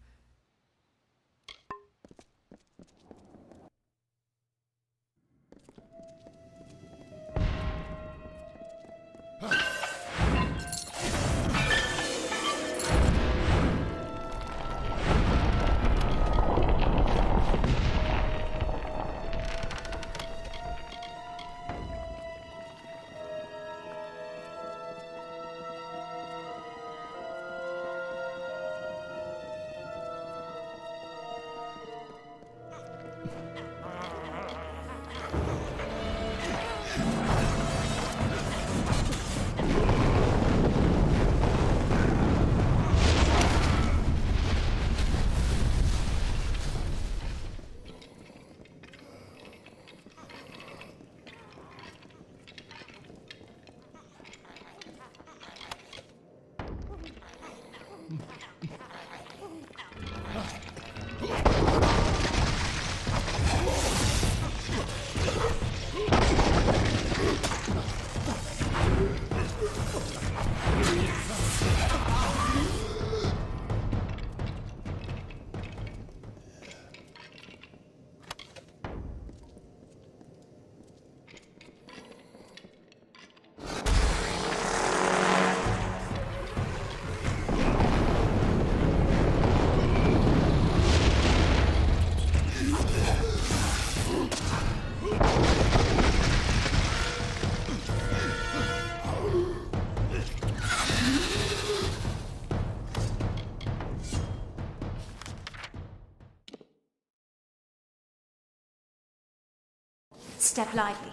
Step lively.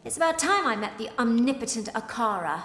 It's about time I met the omnipotent Akara.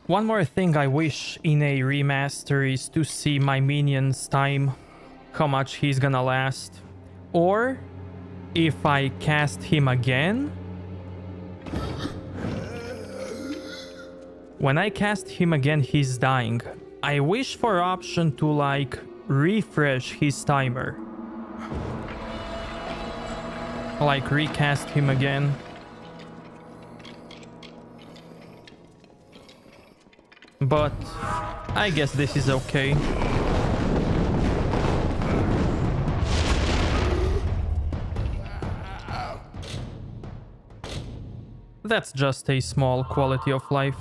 One more thing I wish in a remaster is to see my minion's time, how much he's gonna last. Or, if I cast him again... When I cast him again, he's dying. I wish for option to, like, refresh his timer. Like, recast him again. But I guess this is okay. That's just a small quality of life.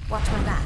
Watch my back.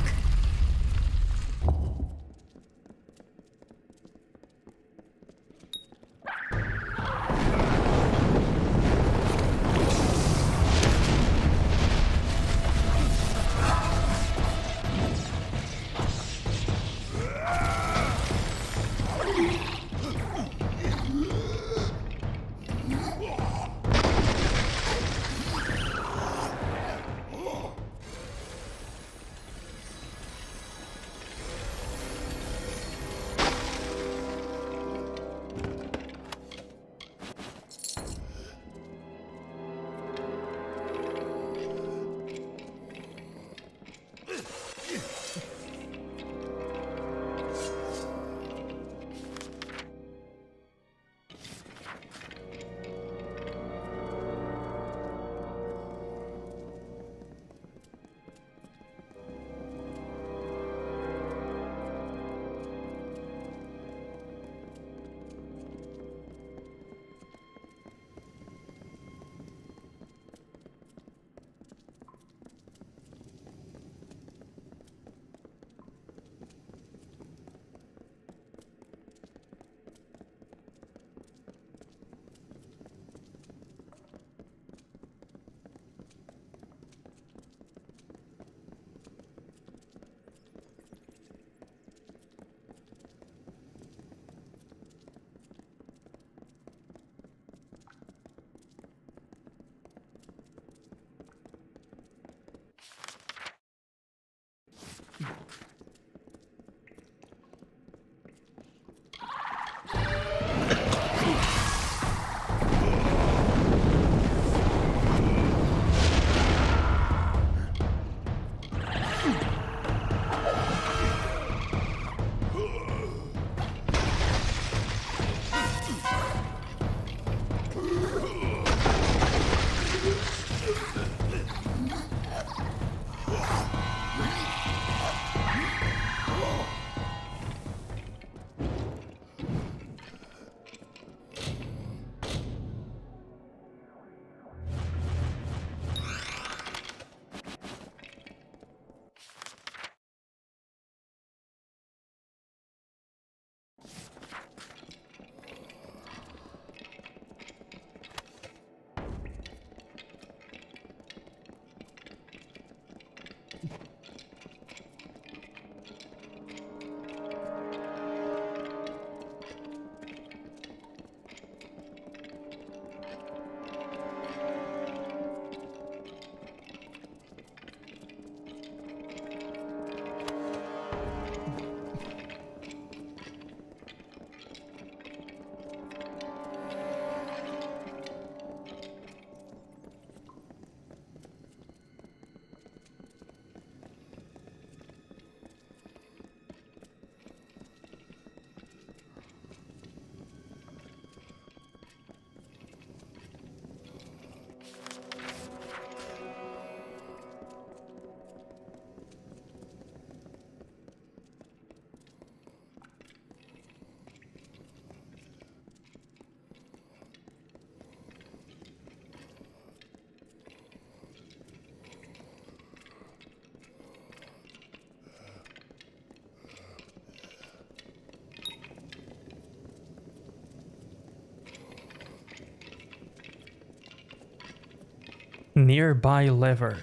Nearby lever.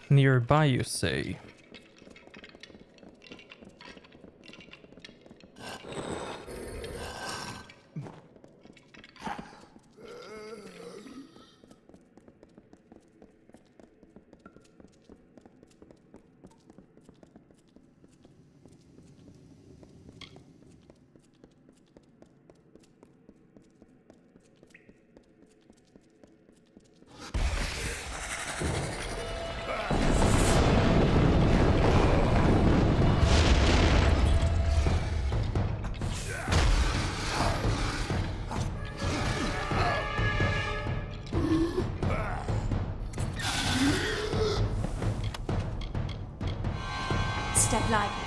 Nearby, you say? Step lively.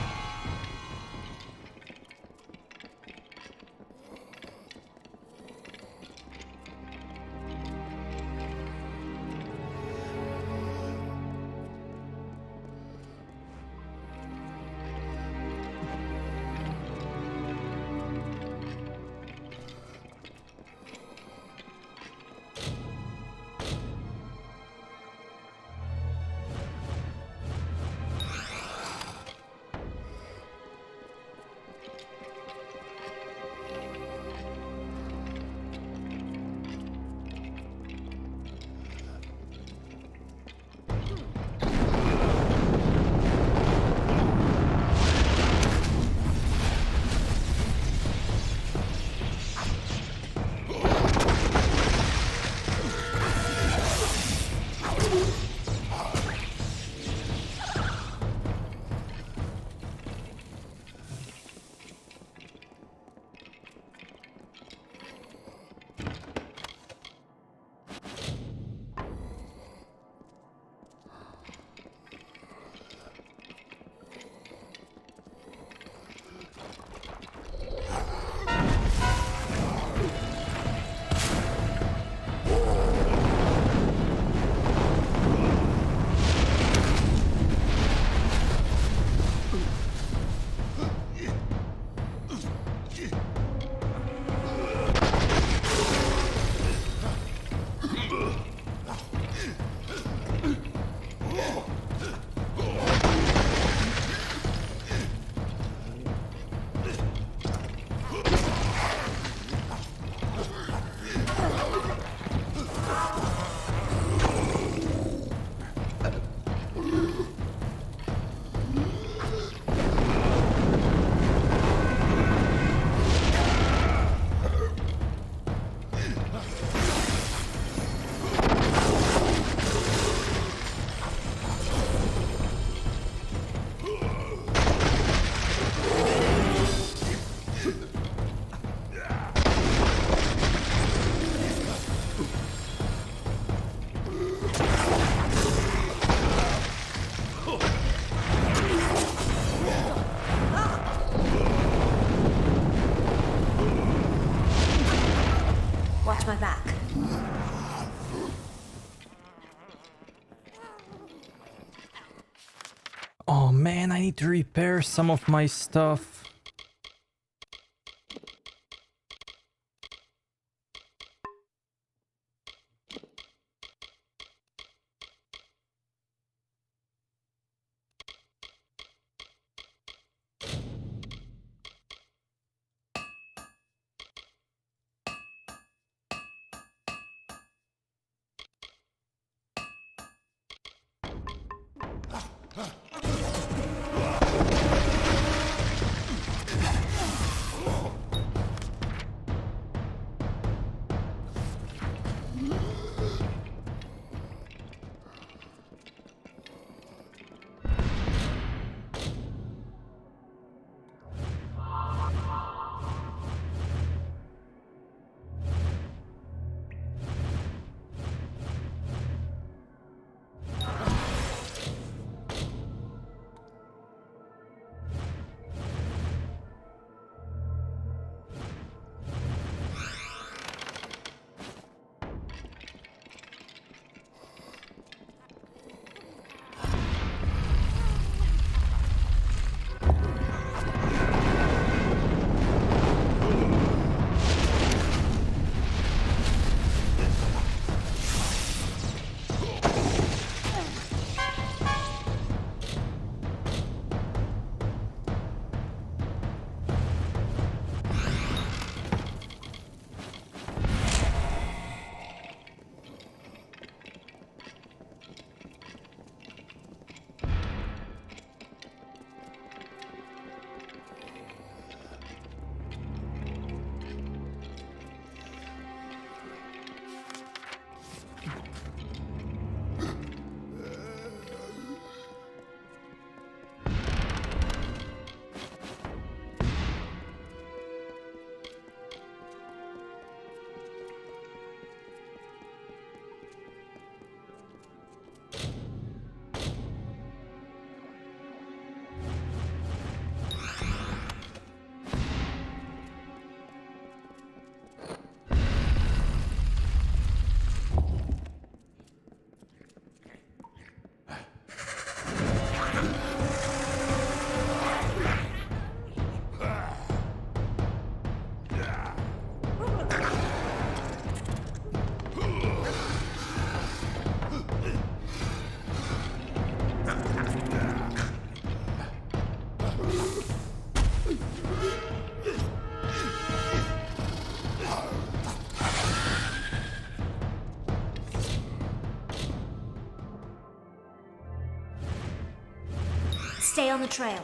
Watch my back. Oh man, I need to repair some of my stuff. Stay on the trail.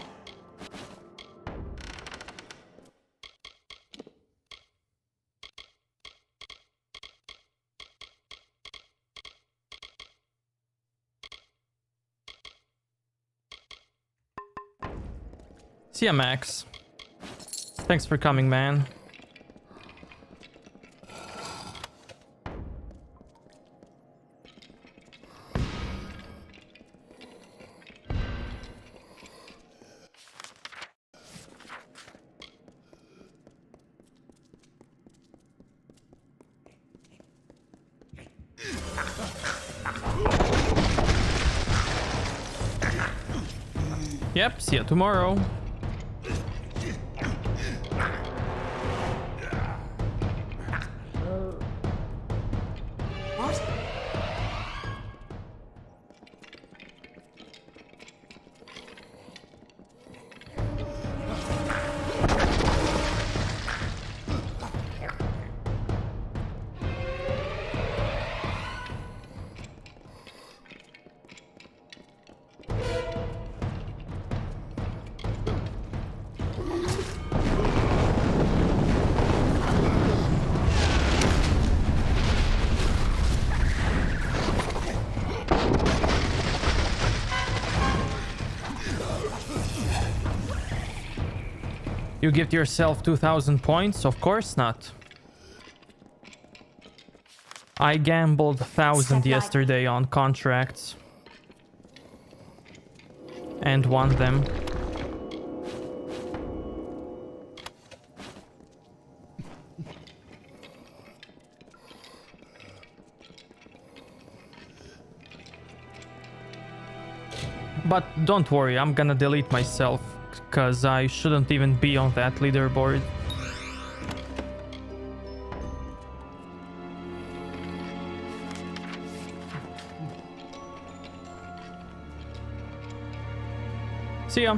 See ya, Max. Thanks for coming, man. Yep, see ya tomorrow. What? You give yourself 2,000 points? Of course not. I gambled 1,000 yesterday on contracts. And won them. But don't worry, I'm gonna delete myself. Because I shouldn't even be on that leaderboard. See ya.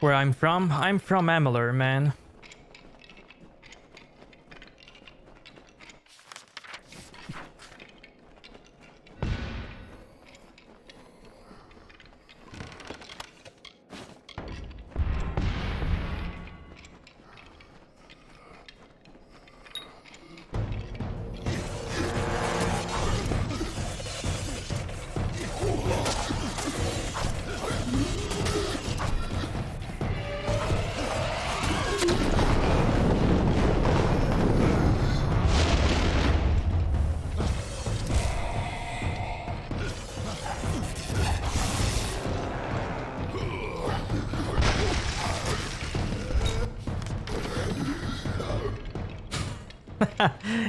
Where I'm from Amalur, man.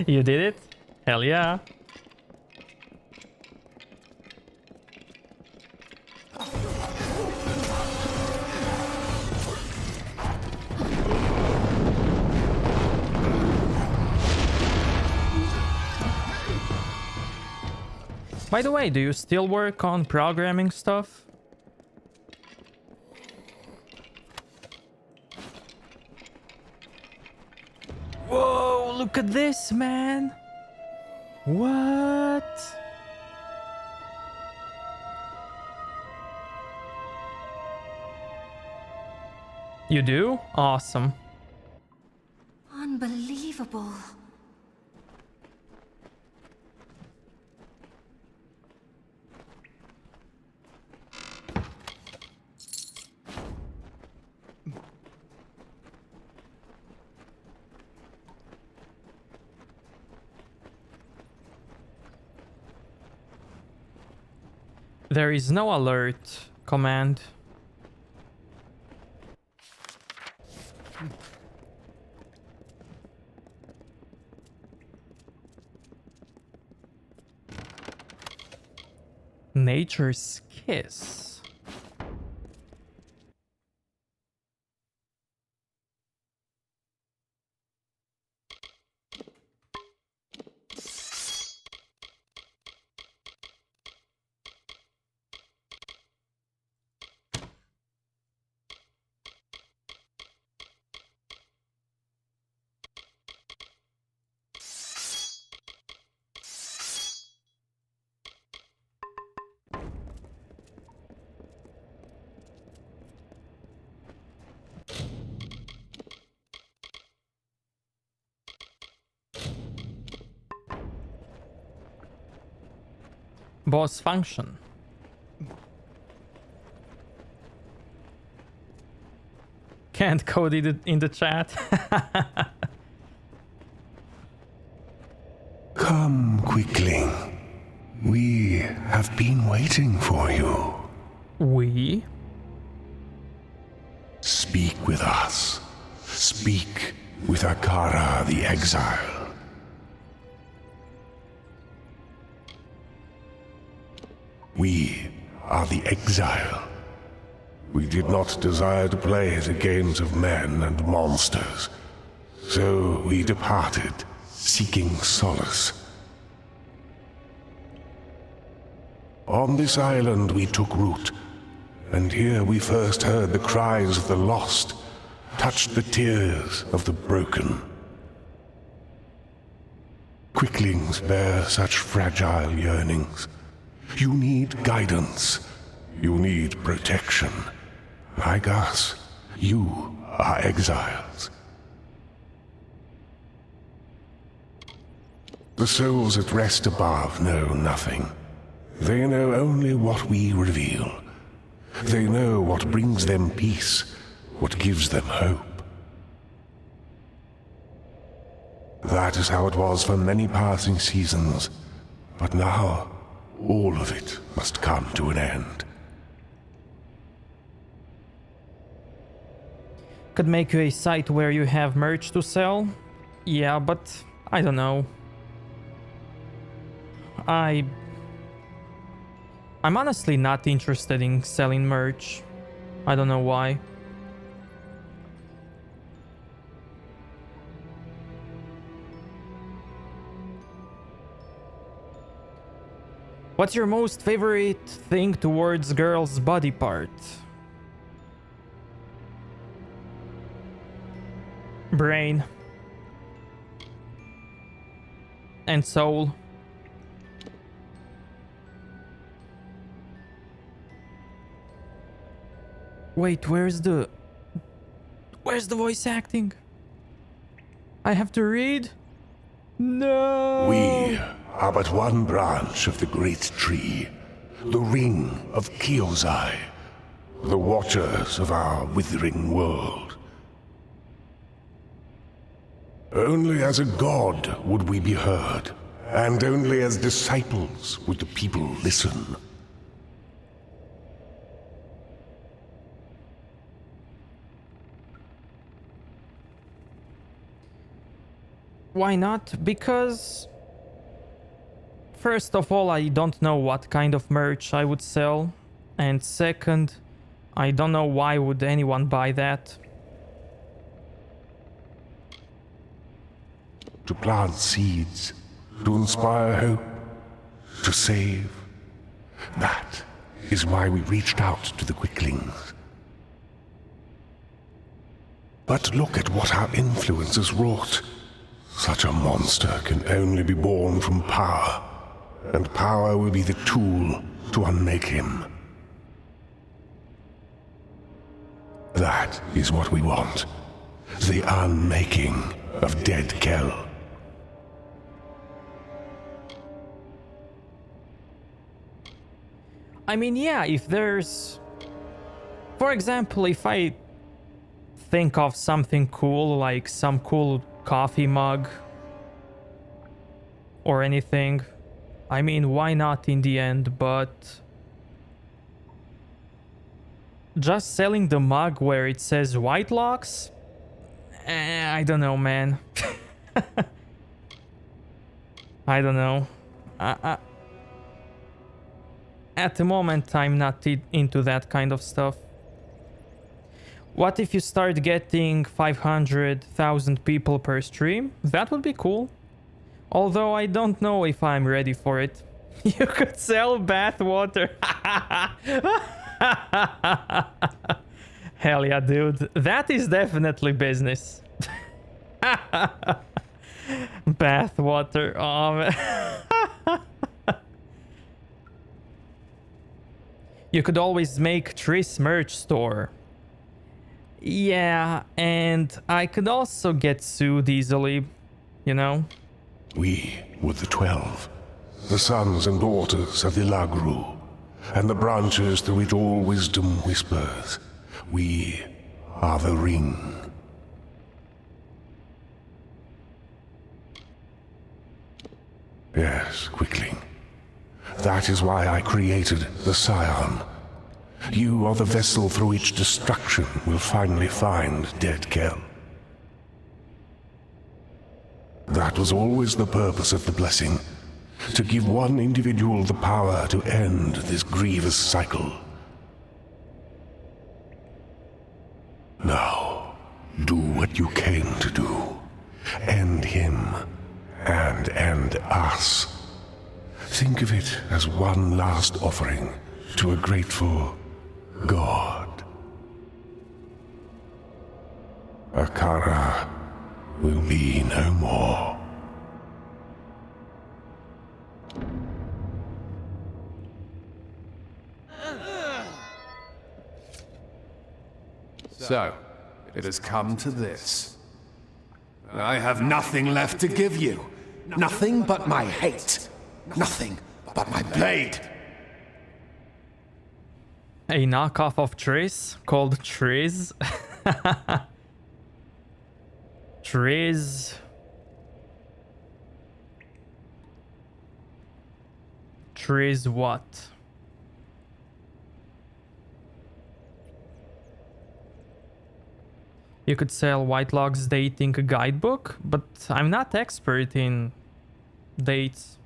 You did it? Hell yeah. By the way, do you still work on programming stuff? Whoa, look at this, man. What? You do? Awesome. Unbelievable. There is no alert command. Nature's kiss. Boss function. Can't code it in the chat. Come, Quickling. We have been waiting for you. We? Speak with us. Speak with Akara the Exile. We are the Exile. We did not desire to play the games of men and monsters, so we departed, seeking solace. On this island we took root, and here we first heard the cries of the lost, touched the tears of the broken. Quicklings bear such fragile yearnings. You need guidance. You need protection. Like us, you are exiles. The souls at rest above know nothing. They know only what we reveal. They know what brings them peace, what gives them hope. That is how it was for many passing seasons, but now all of it must come to an end. Could make you a site where you have merch to sell? Yeah, but I don't know. I'm honestly not interested in selling merch. I don't know why. What's your most favorite thing towards girl's body part? Brain. And soul. Wait, where's the voice acting? I have to read? No! We are but one branch of the great tree, the ring of Kyozai, the watchers of our withering world. Only as a god would we be heard, and only as disciples would the people listen. Why not? Because first of all, I don't know what kind of merch I would sell, and second, I don't know why would anyone buy that. To plant seeds, to inspire hope, to save. That is why we reached out to the Quicklings. But look at what our influence has wrought. Such a monster can only be born from power, and power will be the tool to unmake him. That is what we want. The unmaking of Dead Kell. I mean, yeah, if there's... For example, if I think of something cool, like some cool coffee mug or anything, I mean, why not in the end, but just selling the mug where it says White Locks? I don't know, man. I don't know. At the moment, I'm not into that kind of stuff. What if you start getting 500,000 people per stream? That would be cool. Although I don't know if I'm ready for it. You could sell bath water. Hell yeah, dude. That is definitely business. Bath water. Oh, man. You could always make Triss merch store. Yeah, and I could also get sued easily, you know? We were the 12, the sons and daughters of the Lagru, and the branches through which all wisdom whispers. We are the Ring. Yes, Quickling. That is why I created the Scion. You are the vessel through which destruction will finally find Dead Kell. That was always the purpose of the blessing, to give one individual the power to end this grievous cycle. Now, do what you came to do. End him, and end us. Think of it as one last offering to a grateful God. Akara will be no more. So, it has come to this. I have nothing left to give you. Nothing but my hate. Nothing but my blade. A knockoff of Triss called Triz. Triz. Triz what? You could sell Whitelock's dating guidebook, but I'm not expert in dates.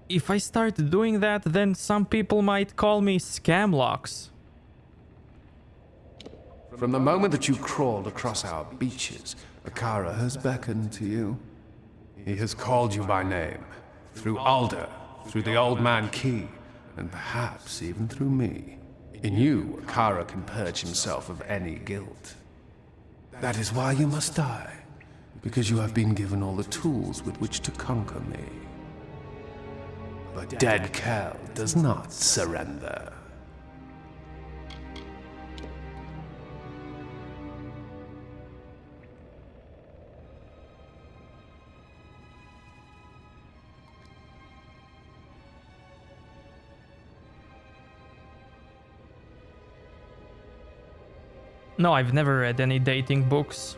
If I start doing that, then some people might call me Scamlocks. From the moment that you crawled across our beaches, Akara has beckoned to you. He has called you by name, through Alder, through the Old Man Key, and perhaps even through me. In you, Akara can purge himself of any guilt. That is why you must die, because you have been given all the tools with which to conquer me. But Dead Kell does not surrender. No, I've never read any dating books.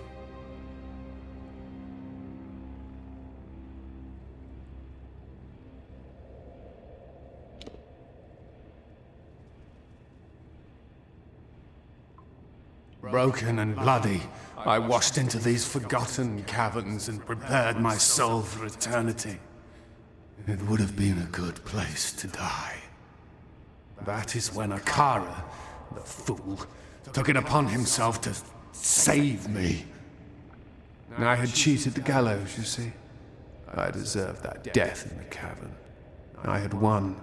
Broken and bloody, I washed into these forgotten caverns and prepared my soul for eternity. It would have been a good place to die. That is when Akara, the fool, took it upon himself to save me. I had cheated the gallows, you see. I deserved that death in the cavern. I had won.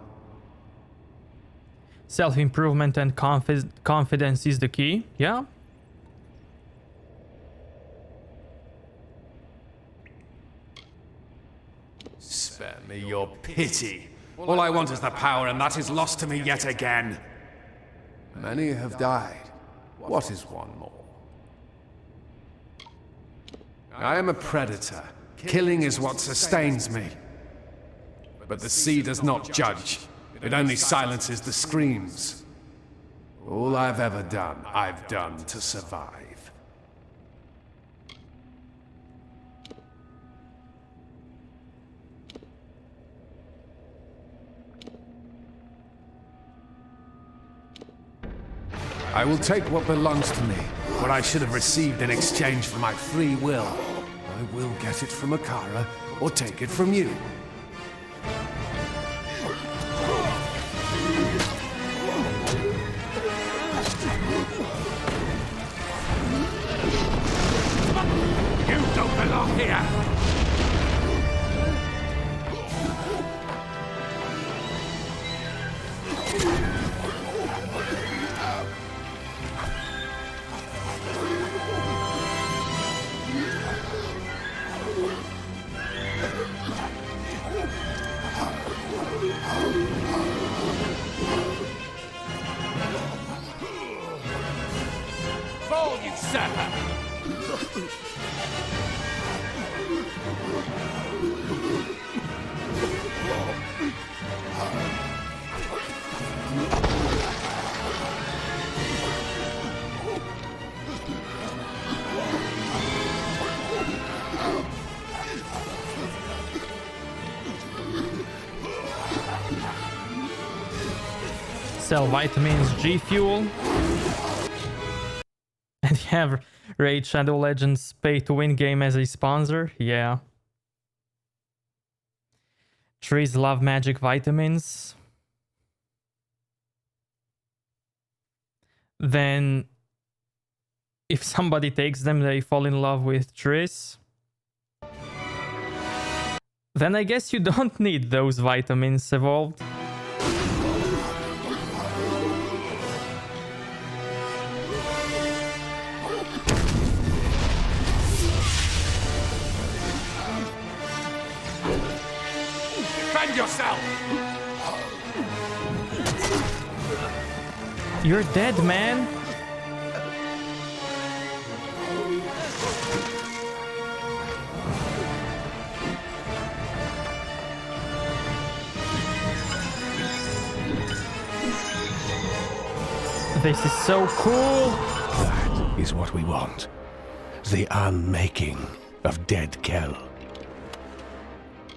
Self-improvement and confidence is the key, yeah? Spare me your pity. All I want is the power, and that is lost to me yet again. Many have died. What is one more? I am a predator. Killing is what sustains me. But the sea does not judge. It only silences the screams. All I've ever done, I've done to survive. I will take what belongs to me, what I should have received in exchange for my free will. I will get it from Akara, or take it from you. You don't belong here! Fall, you sapper! Sell vitamins, G Fuel. And you have Raid Shadow Legends pay to win game as a sponsor. Yeah. Trees love magic vitamins. Then if somebody takes them, they fall in love with trees. Then I guess you don't need those vitamins evolved. Defend yourself! You're dead, man. This is so cool. That is what we want. The unmaking of Dead Kell.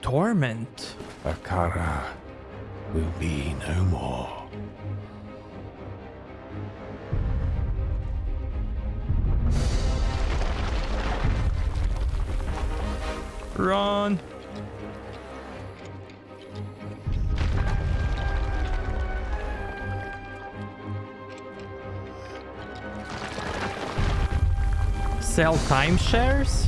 Torment. Akara will be no more. Run. Sell timeshares?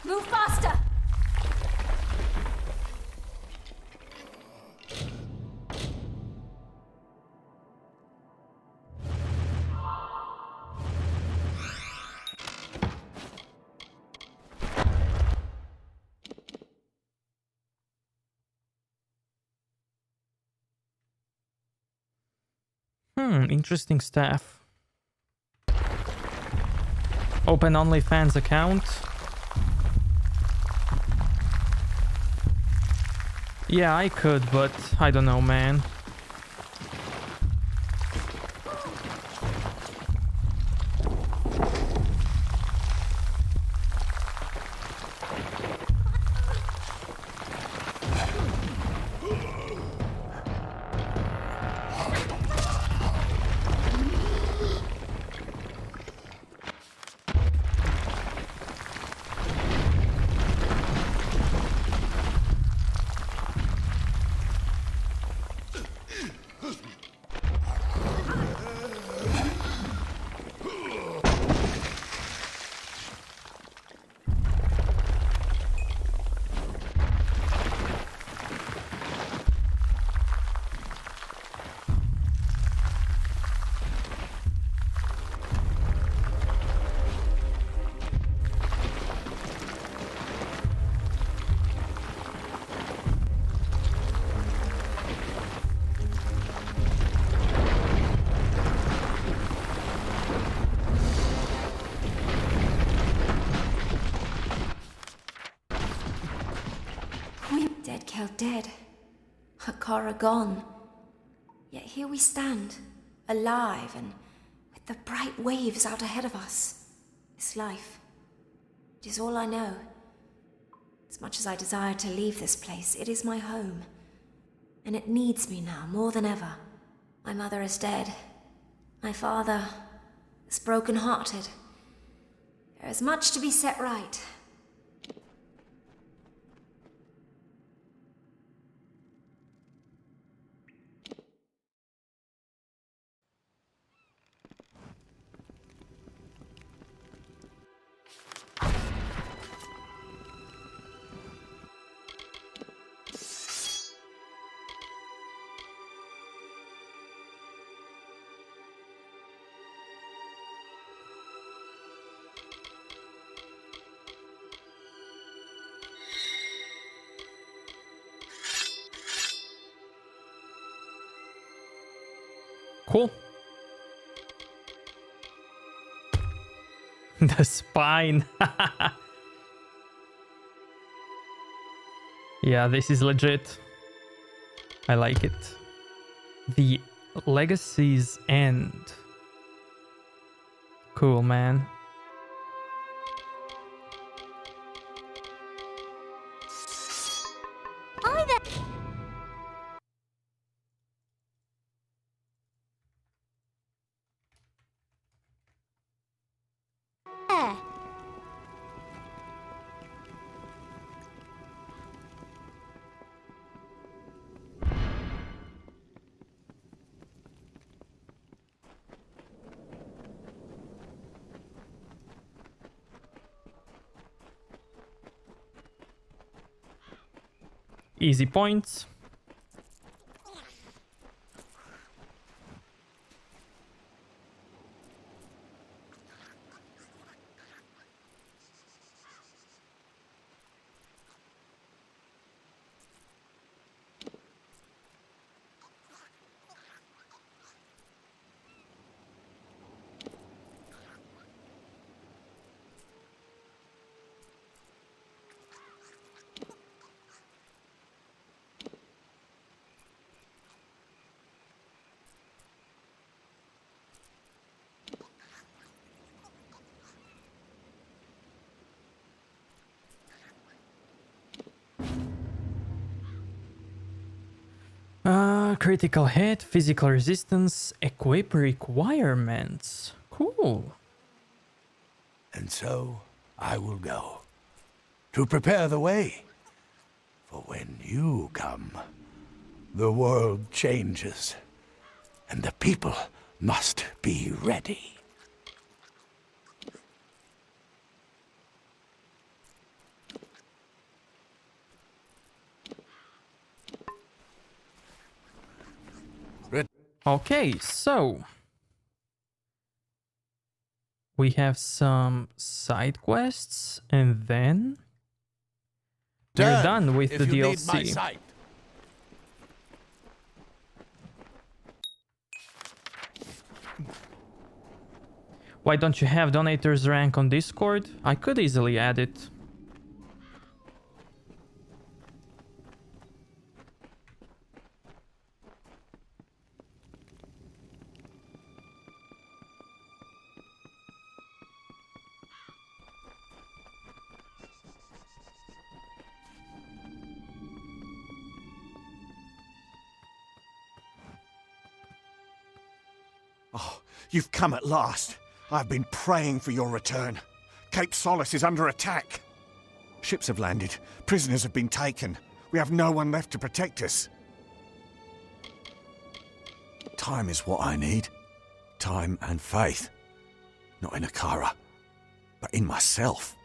Move faster! Interesting stuff. Open OnlyFans account. Yeah, I could, but I don't know, man. Akara gone. Yet here we stand, alive and with the bright waves out ahead of us. This life, it is all I know. As much as I desire to leave this place, it is my home. And it needs me now more than ever. My mother is dead. My father is broken-hearted. There is much to be set right. Cool. The spine. Yeah, this is legit. I like it. The Legacy's End. Cool, man. Hi there. Easy points. Critical hit, physical resistance, equip requirements. Cool. And so I will go, to prepare the way. For when you come, the world changes, and the people must be ready. Okay, so we have some side quests, and then we're done with the DLC. Why don't you have donators rank on Discord? I could easily add it. Oh, you've come at last. I've been praying for your return. Cape Solace is under attack. Ships have landed. Prisoners have been taken. We have no one left to protect us. Time is what I need. Time and faith. Not in Akara, but in myself.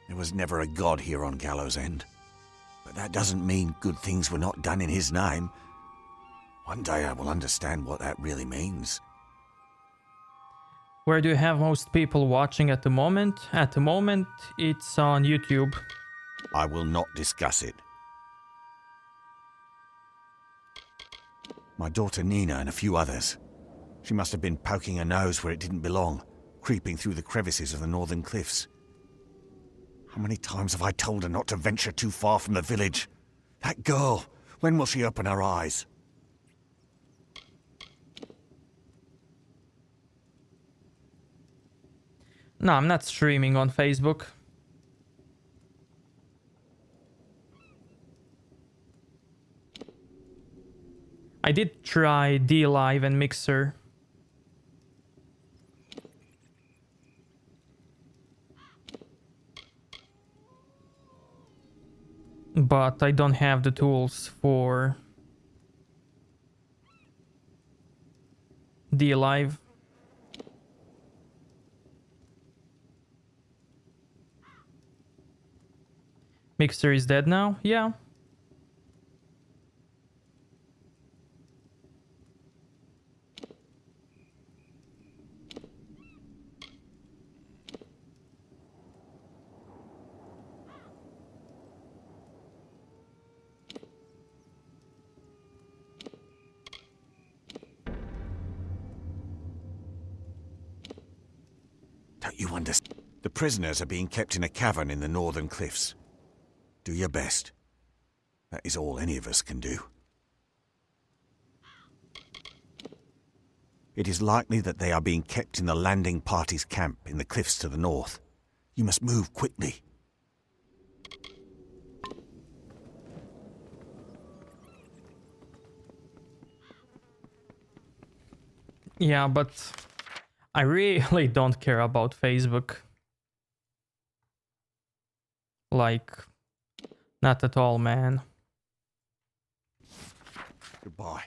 There was never a god here on Gallows End. But that doesn't mean good things were not done in his name. One day I will understand what that really means. Where do you have most people watching at the moment? At the moment, it's on YouTube. I will not discuss it. My daughter Nina and a few others. She must have been poking her nose where it didn't belong, creeping through the crevices of the northern cliffs. How many times have I told her not to venture too far from the village? That girl When will she open her eyes? No, I'm not streaming on Facebook. I did try D-Live and Mixer. But I don't have the tools for D-Live. Mixer is dead now? Yeah. Don't you understand? The prisoners are being kept in a cavern in the northern cliffs. Do your best. That is all any of us can do. It is likely that they are being kept in the landing party's camp in the cliffs to the north. You must move quickly. Yeah, but I really don't care about Facebook. Like, not at all, man. Goodbye.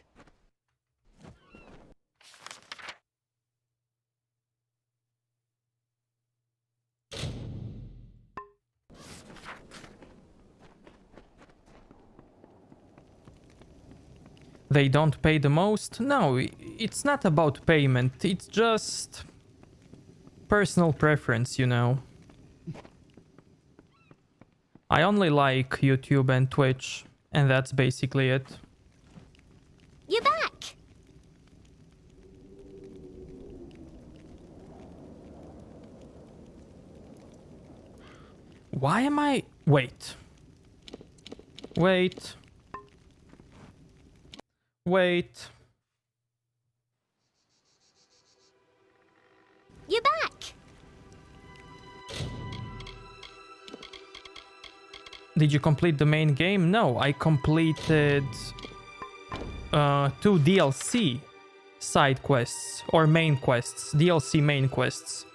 They don't pay the most? No, it's not about payment. It's just personal preference, you know. I only like YouTube and Twitch, and that's basically it. You're back! Why am I... Wait. Wait. Wait. You're back! Did you complete the main game? No, I completed 2 DLC side quests or main quests, DLC main quests.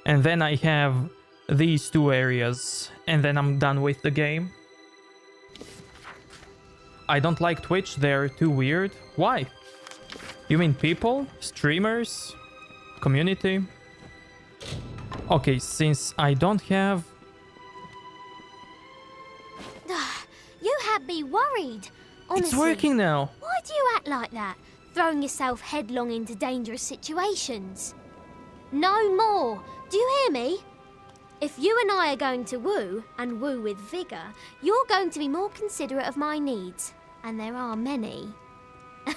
And then I have these 2 areas and then I'm done with the game. I don't like Twitch, they're too weird. Why? You mean people? Streamers? Community? Okay, since I don't have... You had me worried. Honestly, It's working now. Why do you act like that? Throwing yourself headlong into dangerous situations. No more. Do you hear me? If you and I are going to woo, and woo with vigour, you're going to be more considerate of my needs. And there are many.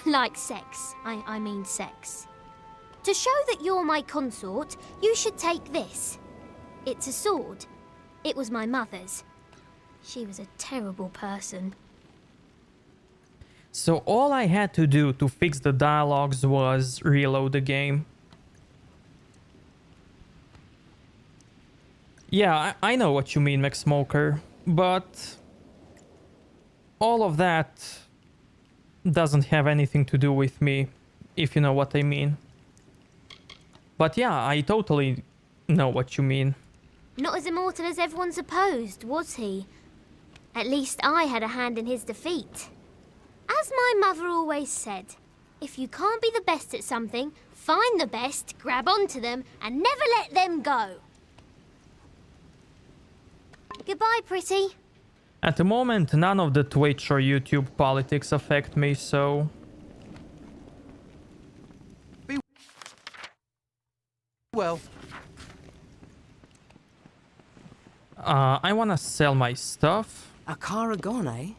Like sex. I mean sex. To show that you're my consort, you should take this. It's a sword. It was my mother's. She was a terrible person. So all I had to do to fix the dialogues was reload the game. Yeah, I know what you mean, Max Smoker, but all of that doesn't have anything to do with me, if you know what I mean. But yeah, I totally know what you mean. Not as immortal as everyone supposed, was he? At least I had a hand in his defeat. As my mother always said, if you can't be the best at something, find the best, grab onto them, and never let them go. Goodbye, pretty. At the moment, none of the Twitch or YouTube politics affect me, so... Well... I wanna sell my stuff. Akara gone, eh?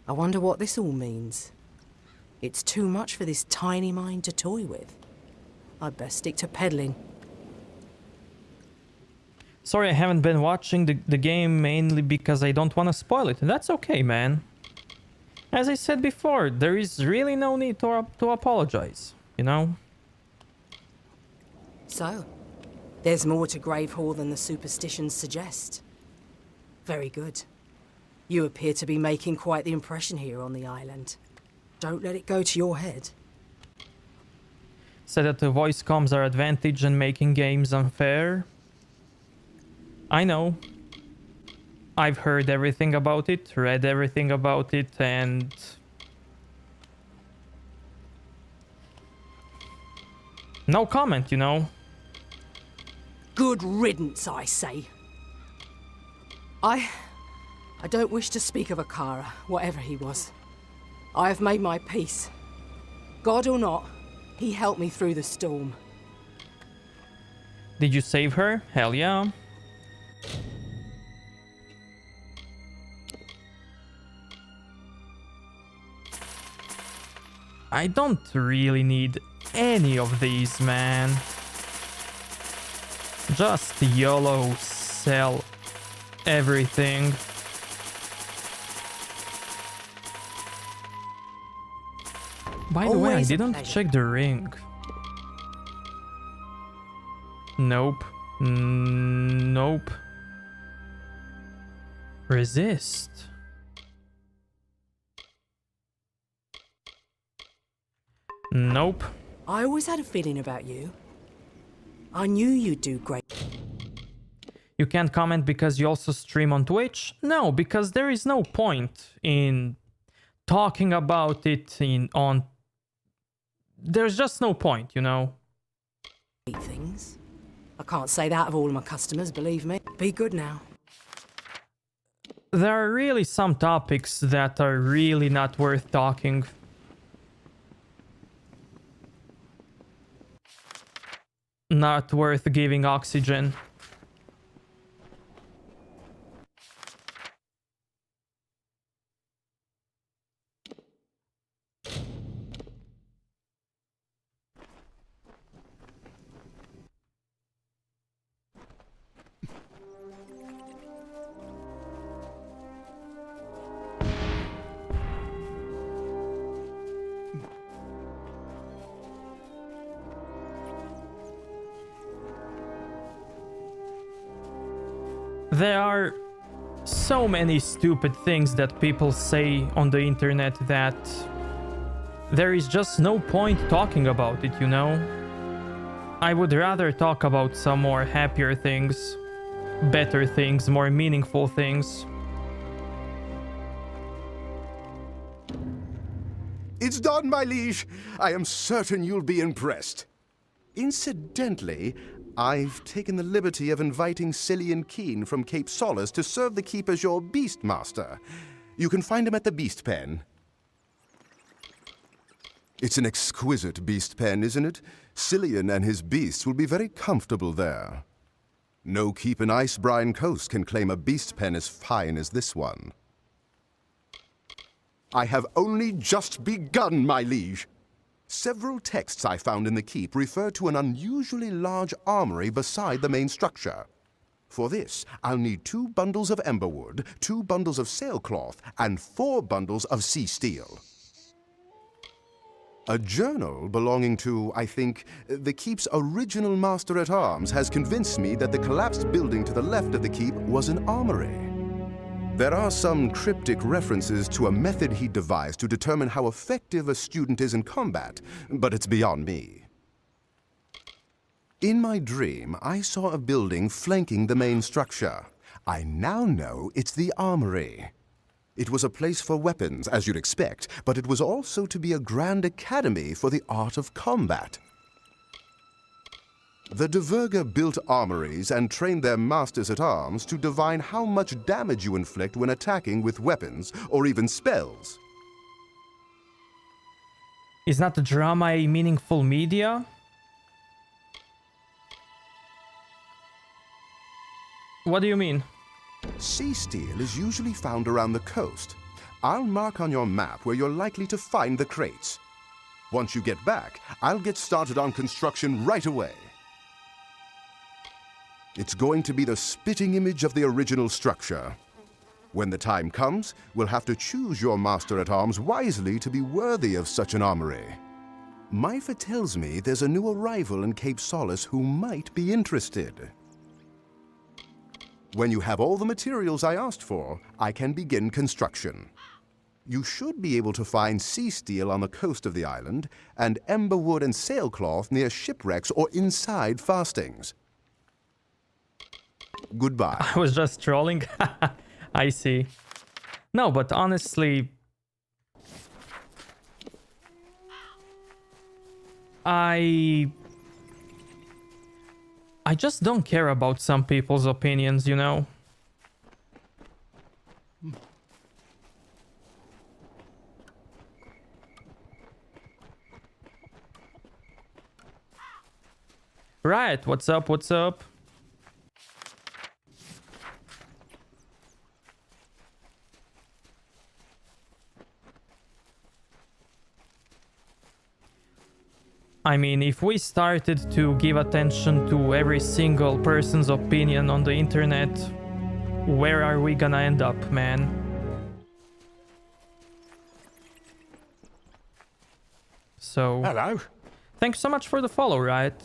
I wonder what this all means. It's too much for this tiny mind to toy with. I'd best stick to peddling. Sorry, I haven't been watching the game mainly because I don't want to spoil it. And that's okay, man. As I said before, there is really no need to apologize, you know? So, there's more to Gravehall than the superstitions suggest. Very good. You appear to be making quite the impression here on the island. Don't let it go to your head. Said that the voice comms are advantage in making games unfair. I know. I've heard everything about it, read everything about it, and... no comment, you know? Good riddance, I say. I don't wish to speak of Akara, whatever he was. I have made my peace. God or not, he helped me through the storm. Did you save her? Hell yeah. I don't really need any of these, man. Just YOLO sell everything. By the way, I didn't check the ring. Nope. Nope. Resist. Nope. I always had a feeling about you. I knew you'd do great. You can't comment because you also stream on Twitch? No, because there is no point in talking about it on... There's just no point, you know? Things. I can't say that of all of my customers, believe me. Be good now. There are really some topics that are really not worth talking. Not worth giving oxygen. There are so many stupid things that people say on the internet that there is just no point talking about it, you know? I would rather talk about some more happier things, better things, more meaningful things. It's done, my liege. I am certain you'll be impressed. Incidentally, I've taken the liberty of inviting Cillian Keen from Cape Solace to serve the keep as your beast master. You can find him at the beast pen. It's an exquisite beast pen, isn't it? Cillian and his beasts will be very comfortable there. No keep in Icebrine Coast can claim a beast pen as fine as this one. I have only just begun, my liege. Several texts I found in the keep refer to an unusually large armory beside the main structure. For this, I'll need 2 bundles of emberwood, 2 bundles of sailcloth, and 4 bundles of sea steel. A journal belonging to, I think, the keep's original master-at-arms has convinced me that the collapsed building to the left of the keep was an armory. There are some cryptic references to a method he devised to determine how effective a student is in combat, but it's beyond me. In my dream, I saw a building flanking the main structure. I now know it's the armory. It was a place for weapons, as you'd expect, but it was also to be a grand academy for the art of combat. The Diverga built armories and trained their masters-at-arms to divine how much damage you inflict when attacking with weapons or even spells. Is not the drama a meaningful media? What do you mean? Sea steel is usually found around the coast. I'll mark on your map where you're likely to find the crates. Once you get back, I'll get started on construction right away. It's going to be the spitting image of the original structure. When the time comes, we'll have to choose your master-at-arms wisely to be worthy of such an armory. Myfa tells me there's a new arrival in Cape Solace who might be interested. When you have all the materials I asked for, I can begin construction. You should be able to find sea steel on the coast of the island, and ember wood and sailcloth near shipwrecks or inside fastings. Goodbye. I was just trolling. I see. No, but honestly, I just don't care about some people's opinions, you know? Right, what's up, what's up? I mean, if we started to give attention to every single person's opinion on the internet, where are we gonna end up, man? So... Hello. Thanks so much for the follow, right?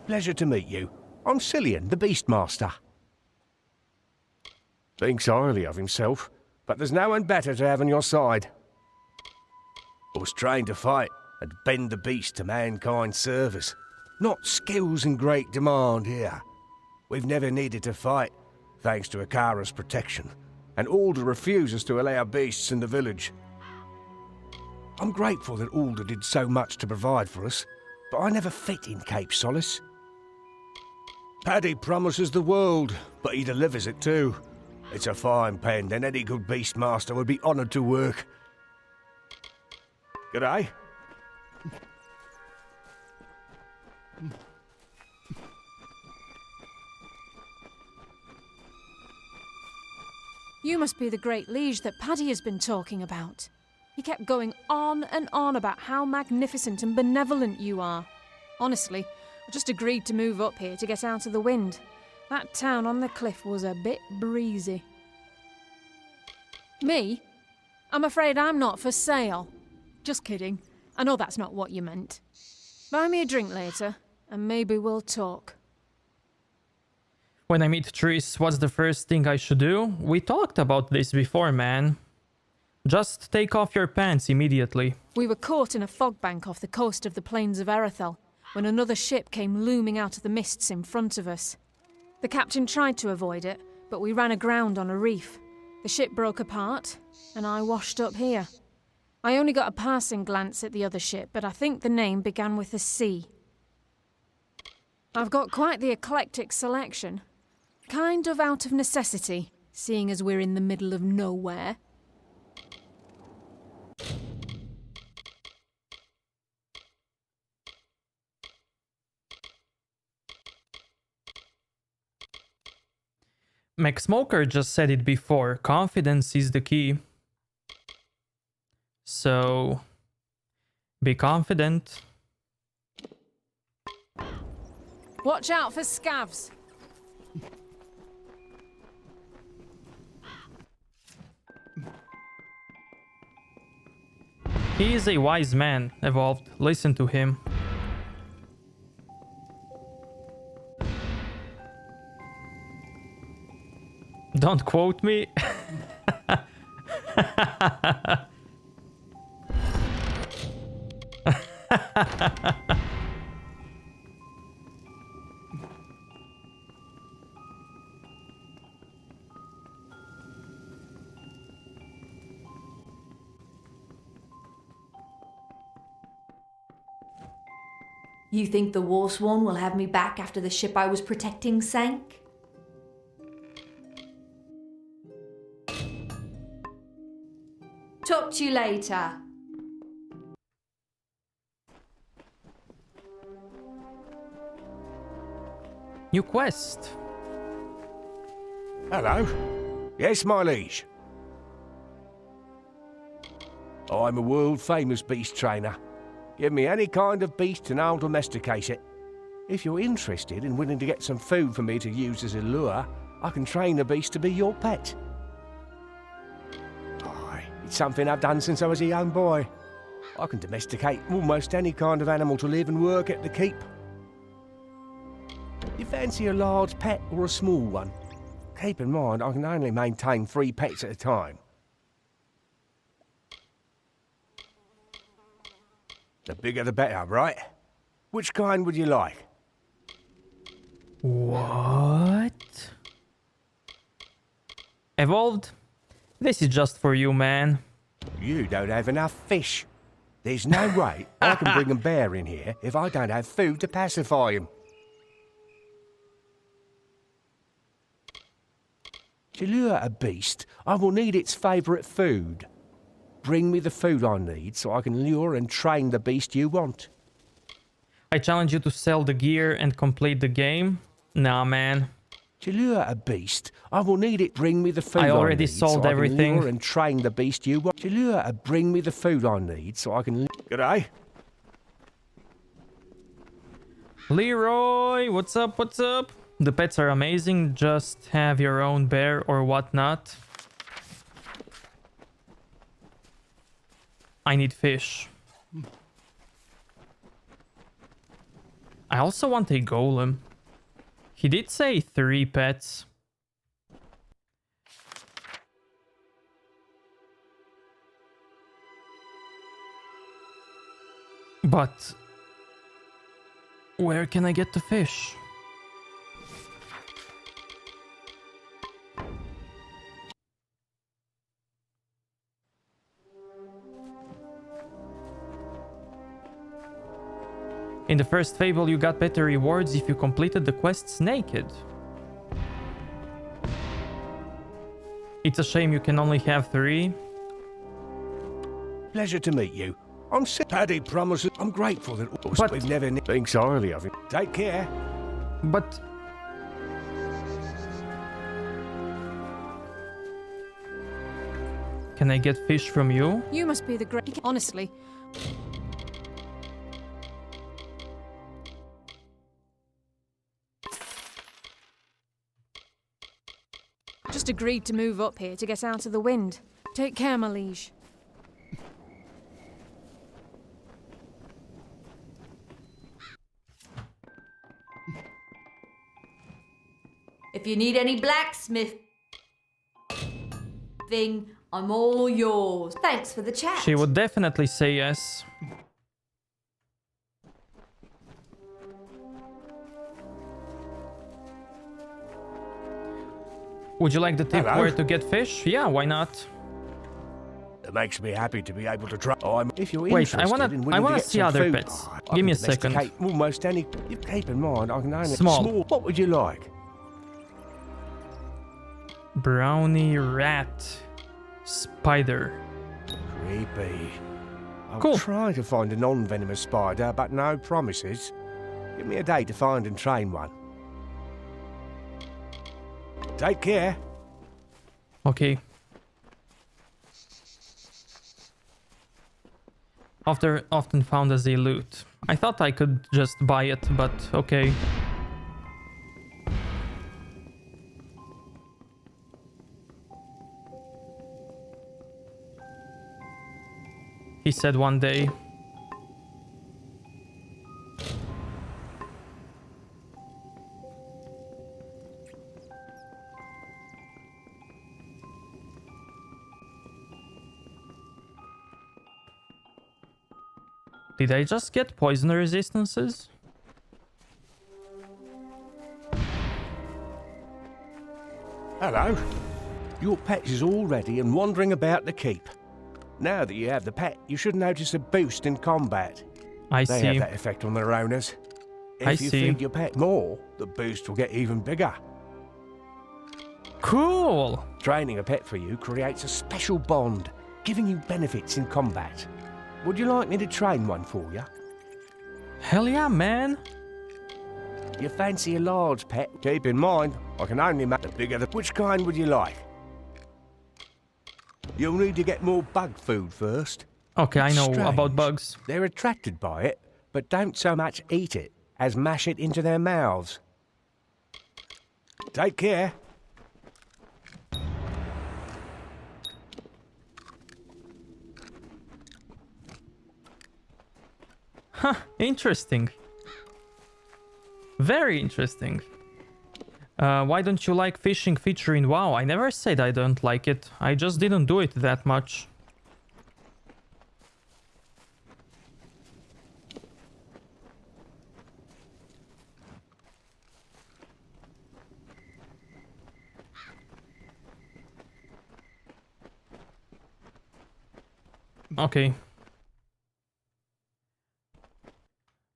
Pleasure to meet you. I'm Cillian, the Beastmaster. Thinks highly of himself, but there's no one better to have on your side. I was trained to fight and bend the beast to mankind's service. Not skills in great demand here. We've never needed to fight, thanks to Akara's protection, and Alder refuses to allow beasts in the village. I'm grateful that Alder did so much to provide for us, but I never fit in Cape Solace. Paddy promises the world, but he delivers it too. It's a fine pen, and any good beastmaster would be honoured to work. G'day. You must be the great liege that Paddy has been talking about. He kept going on and on about how magnificent and benevolent you are. Honestly, I just agreed to move up here to get out of the wind. That town on the cliff was a bit breezy. Me? I'm afraid I'm not for sale. Just kidding. I know that's not what you meant. Buy me a drink later, and maybe we'll talk. When I meet Triss, what's the first thing I should do? We talked about this before, man. Just take off your pants immediately. We were caught in a fog bank off the coast of the plains of Erethel, when another ship came looming out of the mists in front of us. The captain tried to avoid it, but we ran aground on a reef. The ship broke apart, and I washed up here. I only got a passing glance at the other ship, but I think the name began with a C. I've got quite the eclectic selection. Kind of out of necessity, seeing as we're in the middle of nowhere. McSmoker just said it before, confidence is the key. So, be confident. Watch out for scavs. He is a wise man, Evolved. Listen to him. Don't quote me. You think the Warsworn will have me back after the ship I was protecting sank? Talk to you later. New quest. Hello. Yes, my liege. I'm a world-famous beast trainer. Give me any kind of beast and I'll domesticate it. If you're interested and willing to get some food for me to use as a lure, I can train the beast to be your pet. It's something I've done since I was a young boy. I can domesticate almost any kind of animal to live and work at the keep. You fancy a large pet or a small one? Keep in mind, I can only maintain 3 pets at a time. The bigger the better, right? Which kind would you like? What? Evolved? This is just for you, man. You don't have enough fish. There's no way I can bring a bear in here if I don't have food to pacify him. To lure a beast, I will need its favourite food. Bring me the food I need so I can lure and train the beast you want. I challenge you to sell the gear and complete the game. Nah, man. To lure a beast, I will need it. Bring me the food I already need sold so everything. I can lure and train the beast you want. To lure a bring me the food I need so I can. G'day. Leroy, what's up? What's up? The pets are amazing. Just have your own bear or whatnot. I need fish. I also want a golem. He did say 3 pets. But where can I get the fish? In the first Fable, you got better rewards if you completed the quests naked. It's a shame you can only have 3. Pleasure to meet you. I'm sick. Paddy promises. I'm grateful that we've never thinks highly of him. Take care. But can I get fish from you? You must be the great. Honestly. Just agreed to move up here to get out of the wind. Take care, my liege. If you need any blacksmith thing, I'm all yours. Thanks for the chat. She would definitely say yes. Would you like the tip Hello? where to get fish? Yeah, why not? It makes me happy to be able to try. If you're Wait, I interested in wanna willing to get see some other food, pets. I Give me a can second. domesticate almost any. You keep in mind, I can only Small. What would you like? Brownie, rat, spider. Creepy. I'm Cool. trying to find a non-venomous spider, but no promises. Give me a day to find and train one. Take care. Okay. Often found as a loot. I thought I could just buy it, but okay. He said one day. Did I just get poison resistances? Hello. Your pet is all ready and wandering about the keep. Now that you have the pet, you should notice a boost in combat. I They see. have that effect on their owners. If I you see. feed your pet more, the boost will get even bigger. Cool! Training a pet for you creates a special bond, giving you benefits in combat. Would you like me to train one for you? Hell yeah, man! You fancy a large pet? Keep in mind, I can only make the bigger the... Which kind would you like? You'll need to get more bug food first. Okay, I know Strange. about bugs. They're attracted by it, but don't so much eat it as mash it into their mouths. Take care. Huh, interesting. Very interesting. Why don't you like fishing featuring WoW? I never said I don't like it. I just didn't do it that much. Okay.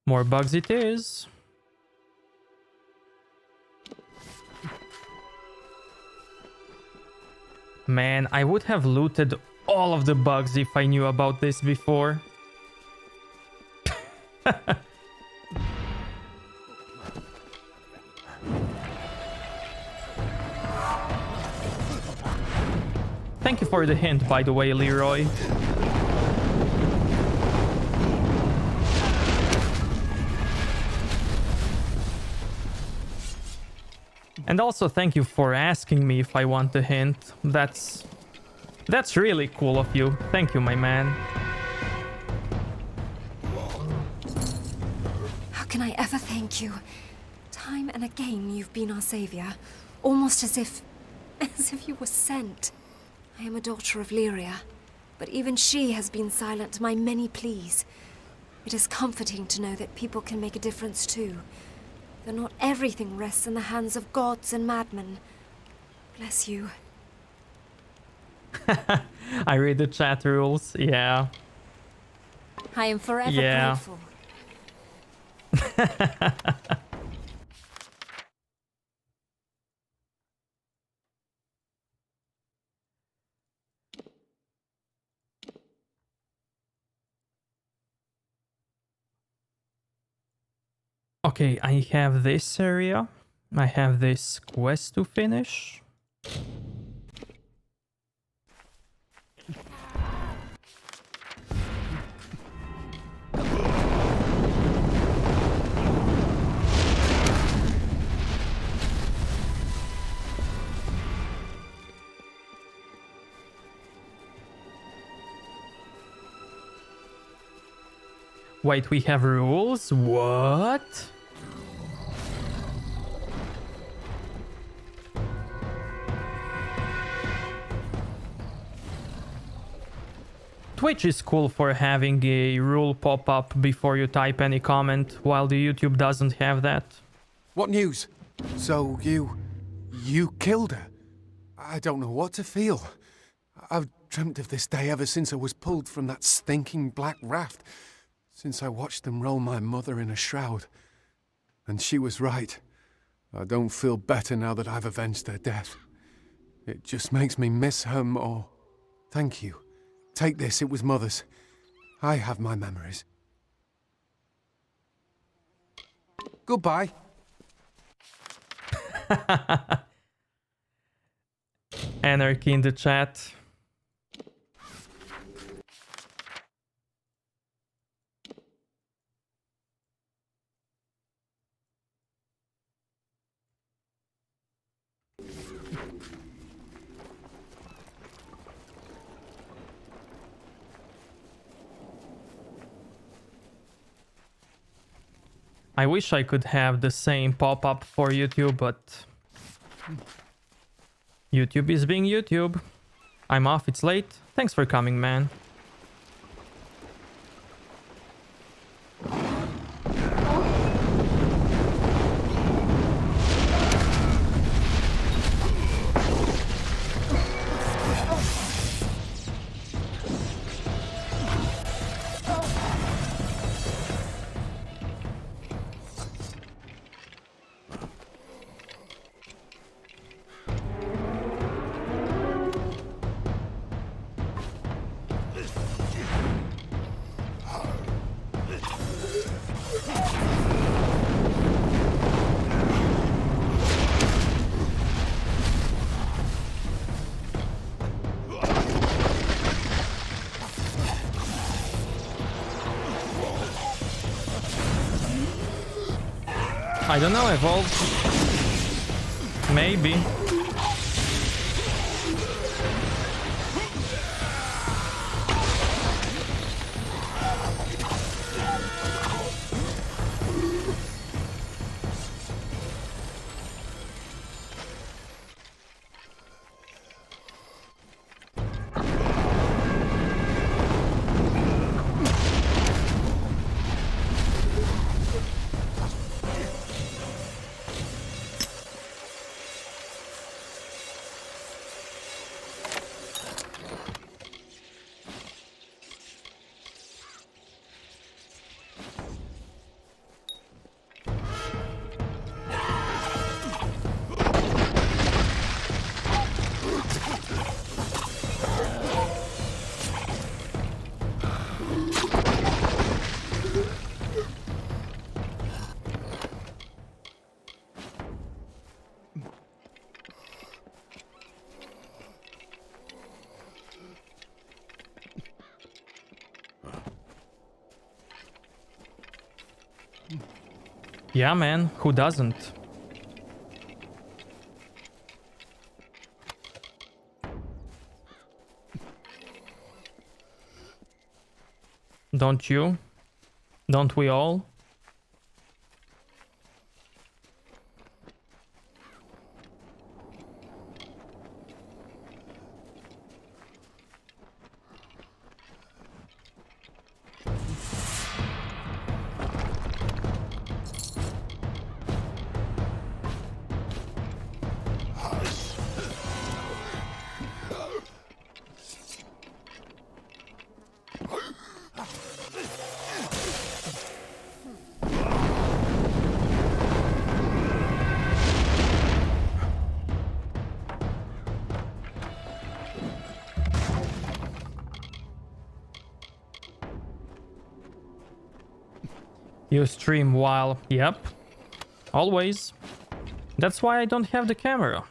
More bugs it is. Man, I would have looted all of the bugs if I knew about this before. Thank you for the hint, by the way, Leroy. And also thank you for asking me if I want the hint. That's really cool of you. Thank you, my man. How can I ever thank you? Time and again you've been our savior. Almost as if you were sent. I am a daughter of Lyria, but even she has been silent to my many pleas. It is comforting to know that people can make a difference too. That not everything rests in the hands of gods and madmen. Bless you. I read the chat rules, yeah. I am forever grateful. Okay, I have this area. I have this quest to finish. Wait, we have rules? What? Twitch is cool for having a rule pop up before you type any comment, while the YouTube doesn't have that. What news? So you killed her? I don't know what to feel. I've dreamt of this day ever since I was pulled from that stinking black raft. Since I watched them roll my mother in a shroud. And she was right. I don't feel better now that I've avenged her death. It just makes me miss her more. Thank you. Take this, it was Mother's. I have my memories. Goodbye. Anarchy in the chat. I wish I could have the same pop-up for YouTube, but YouTube is being YouTube. I'm off, it's late. Thanks for coming, man. I don't know, evolve. Maybe. Yeah, man, who doesn't? Don't you? Don't we all? You stream while... Yep. Always. That's why I don't have the camera.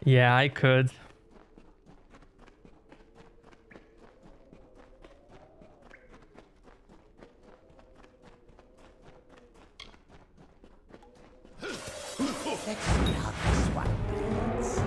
Yeah, I could. Let's see how this one begins.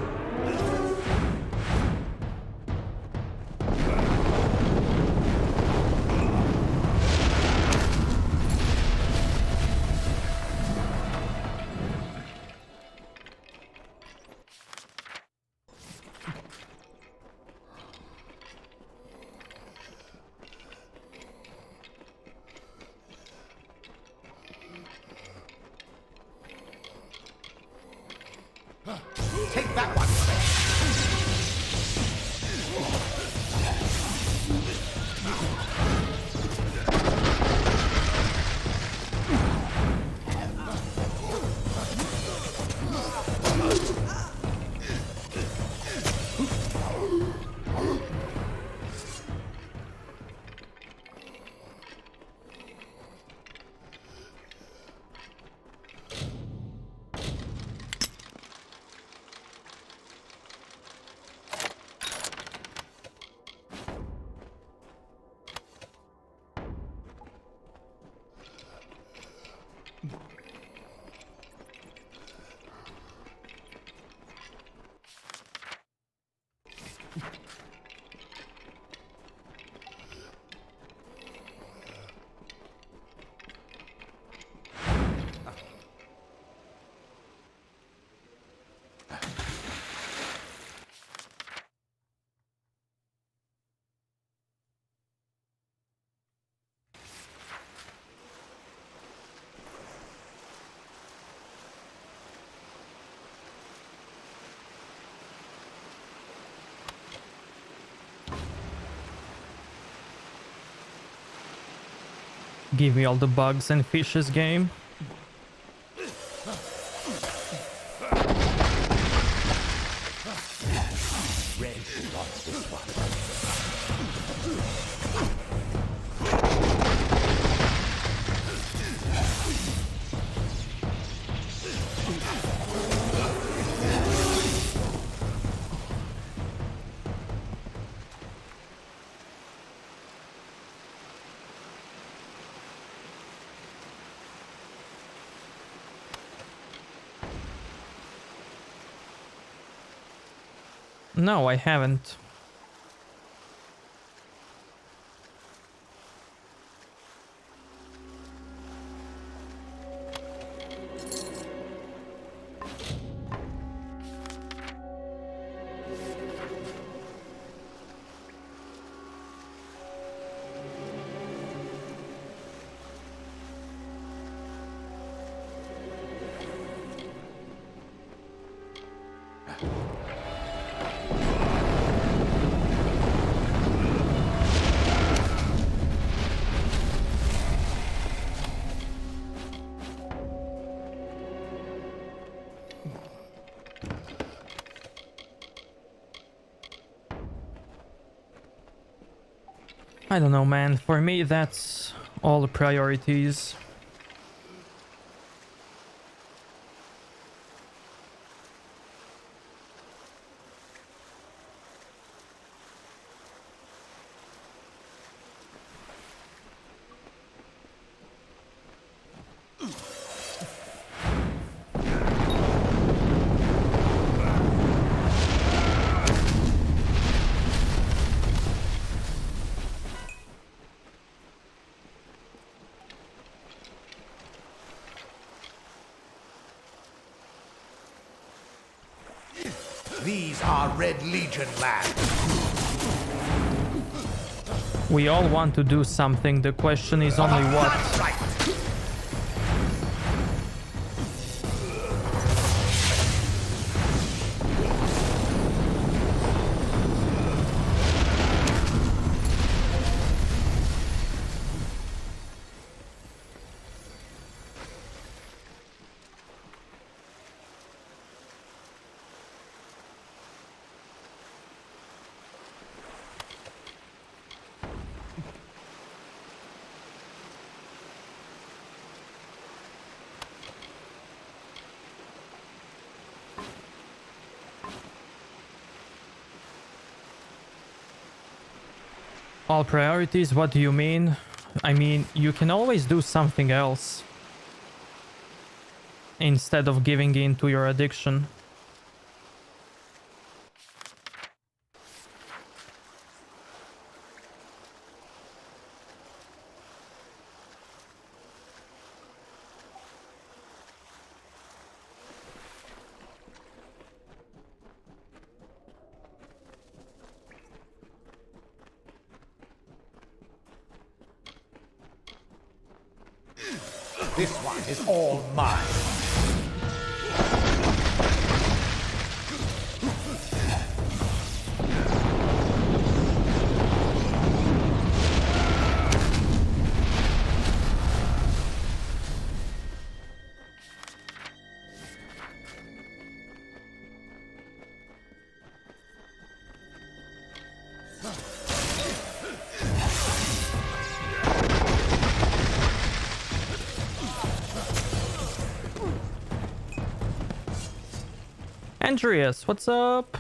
Take that one, Give me all the bugs and fishes, game. Red wants this one. No, I haven't. I don't know, man. For me, that's all the priorities. These are Red Legion lands. We all want to do something. The question is only what. That's right. All priorities, what do you mean? I mean, you can always do something else instead of giving in to your addiction. This one is all mine. Andreas, what's up?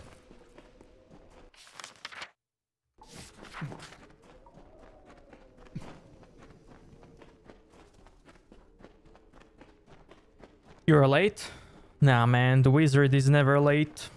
You're late? Nah, man, the wizard is never late.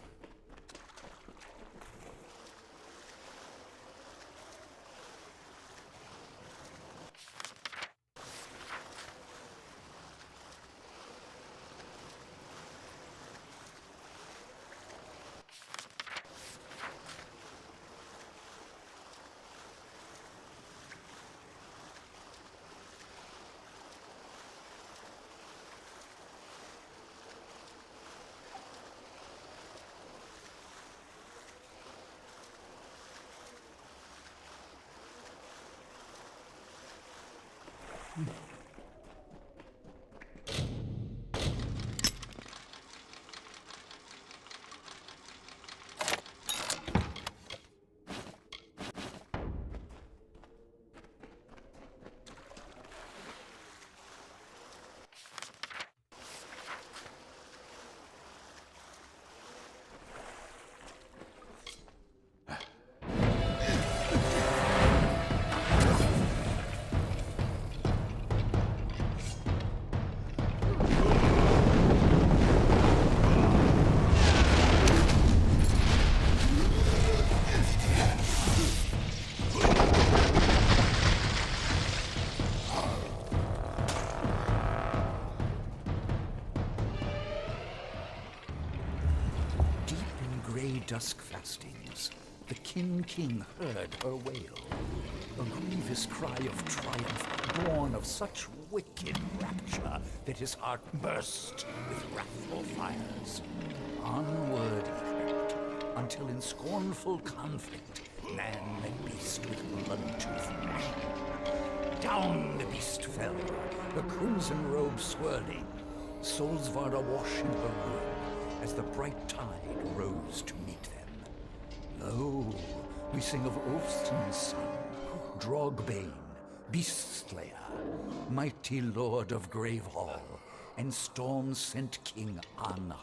Dusk fastings, the King heard her wail, a grievous cry of triumph, born of such wicked rapture that his heart burst with wrathful fires. Onward he crept, until in scornful conflict, man met beast with blood-tooth gnashing. Down the beast fell, the crimson robe swirling, Solsvard awash in her ruin, as the bright tide rose to meet them. Lo, we sing of Ulfson's son, Drogbane, Beast Slayer, mighty lord of Gravehall, and storm-sent King Anhar.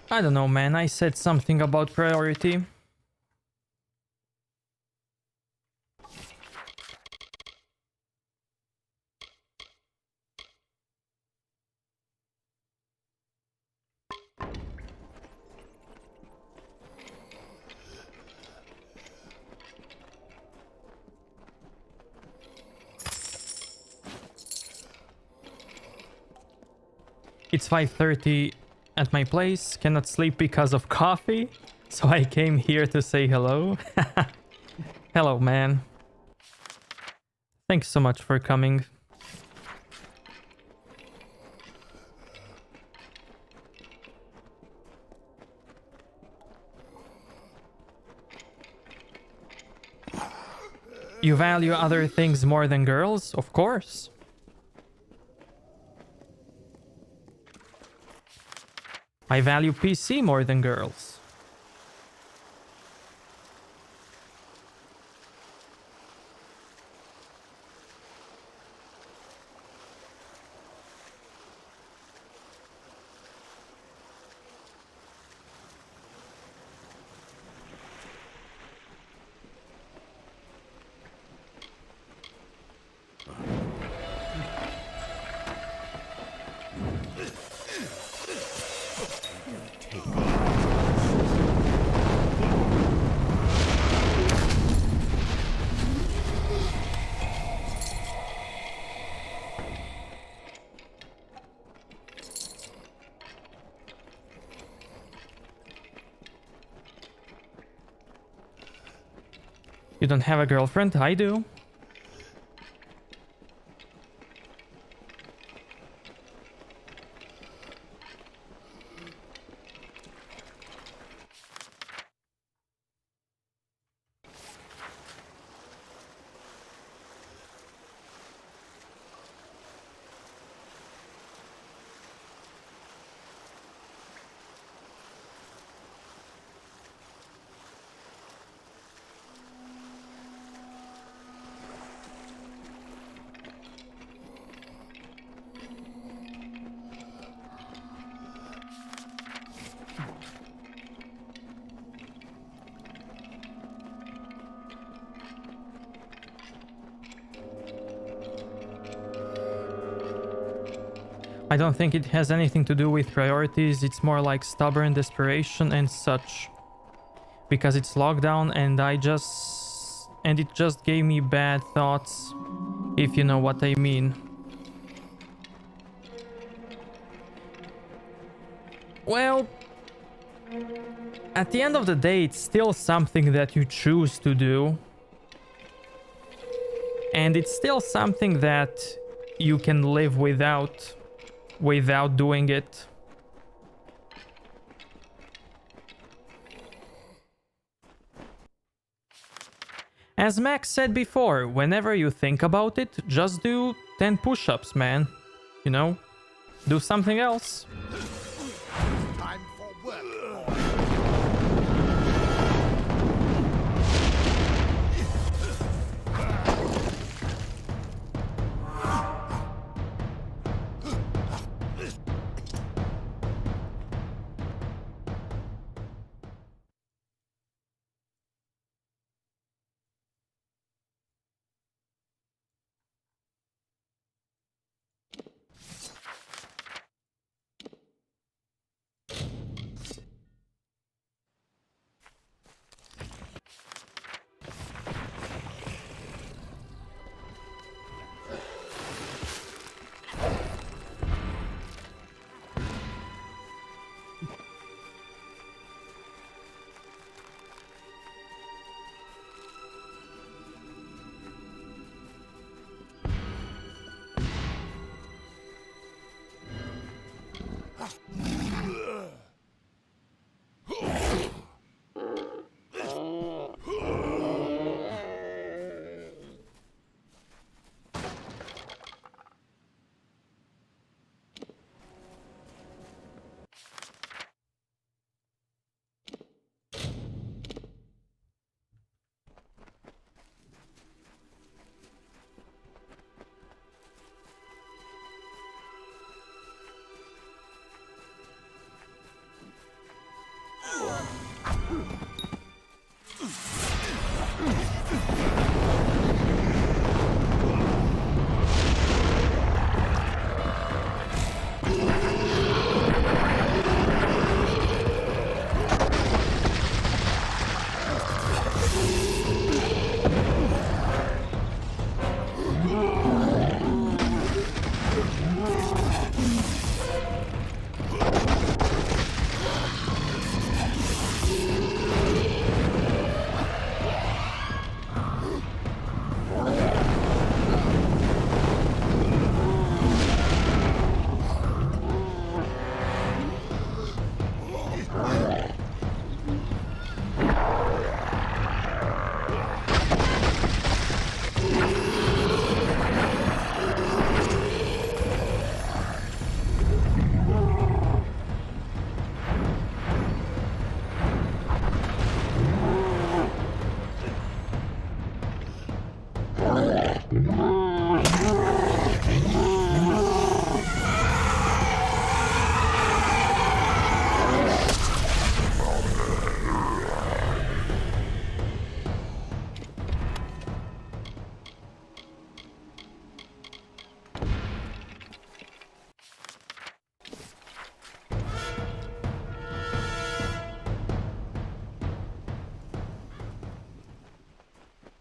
I don't know, man. I said something about priority. It's 5:30 at my place. Cannot sleep because of coffee. So I came here to say hello. Hello, man. Thanks so much for coming. You value other things more than girls? Of course. I value PC more than girls. You don't have a girlfriend? I do. I don't think it has anything to do with priorities, it's more like stubborn desperation and such. Because it's lockdown and it just gave me bad thoughts, if you know what I mean. Well, at the end of the day, it's still something that you choose to do. And it's still something that you can live without doing it. As Max said before, whenever you think about it, just do 10 push-ups, man. You know? Do something else. Time for work.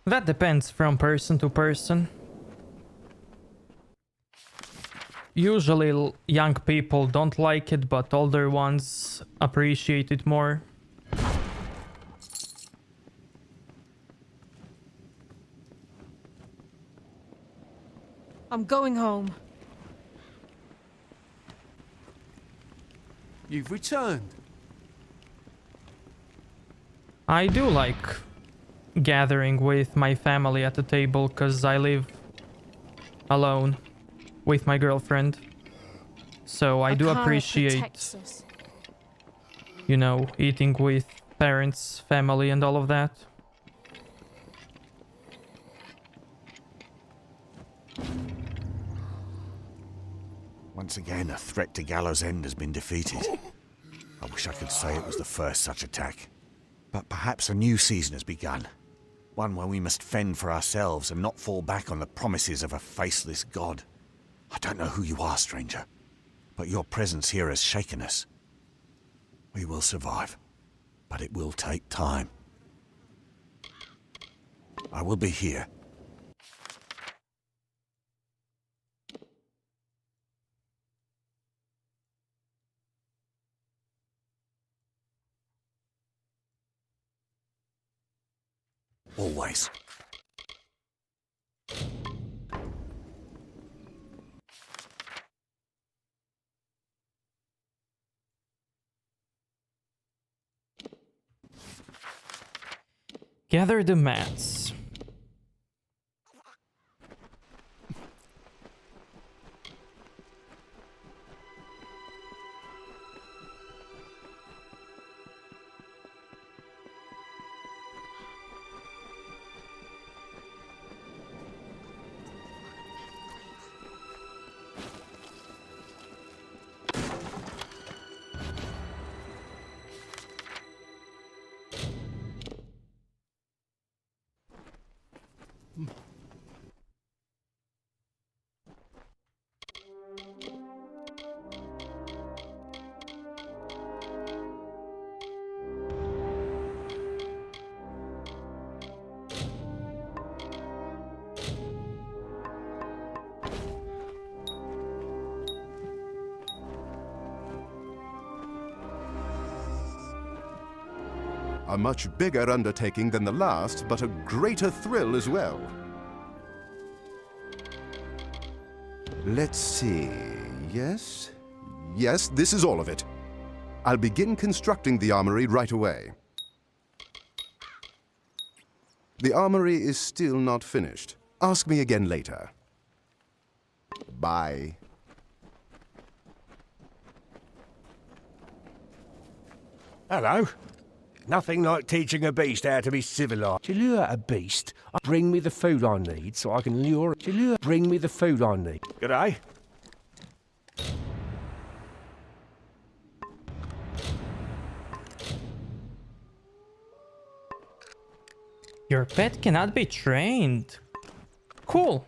That depends from person to person. Usually young people don't like it, but older ones appreciate it more. I'm going home. You've returned. I do like gathering with my family at the table because I live alone with my girlfriend. So I do appreciate, you know, eating with parents, family and all of that. Once again, a threat to Gallows End has been defeated. I wish I could say it was the first such attack. But perhaps a new season has begun. One where we must fend for ourselves and not fall back on the promises of a faceless god. I don't know who you are, stranger, but your presence here has shaken us. We will survive, but it will take time. I will be here. Always. Gather the mats. A much bigger undertaking than the last, but a greater thrill as well. Let's see. Yes? Yes, this is all of it. I'll begin constructing the armory right away. The armory is still not finished. Ask me again later. Bye. Hello. Nothing like teaching a beast how to be civilized. To lure a beast, bring me the food I need so I can lure it. Bring me the food I need. G'day. Your pet cannot be trained. Cool.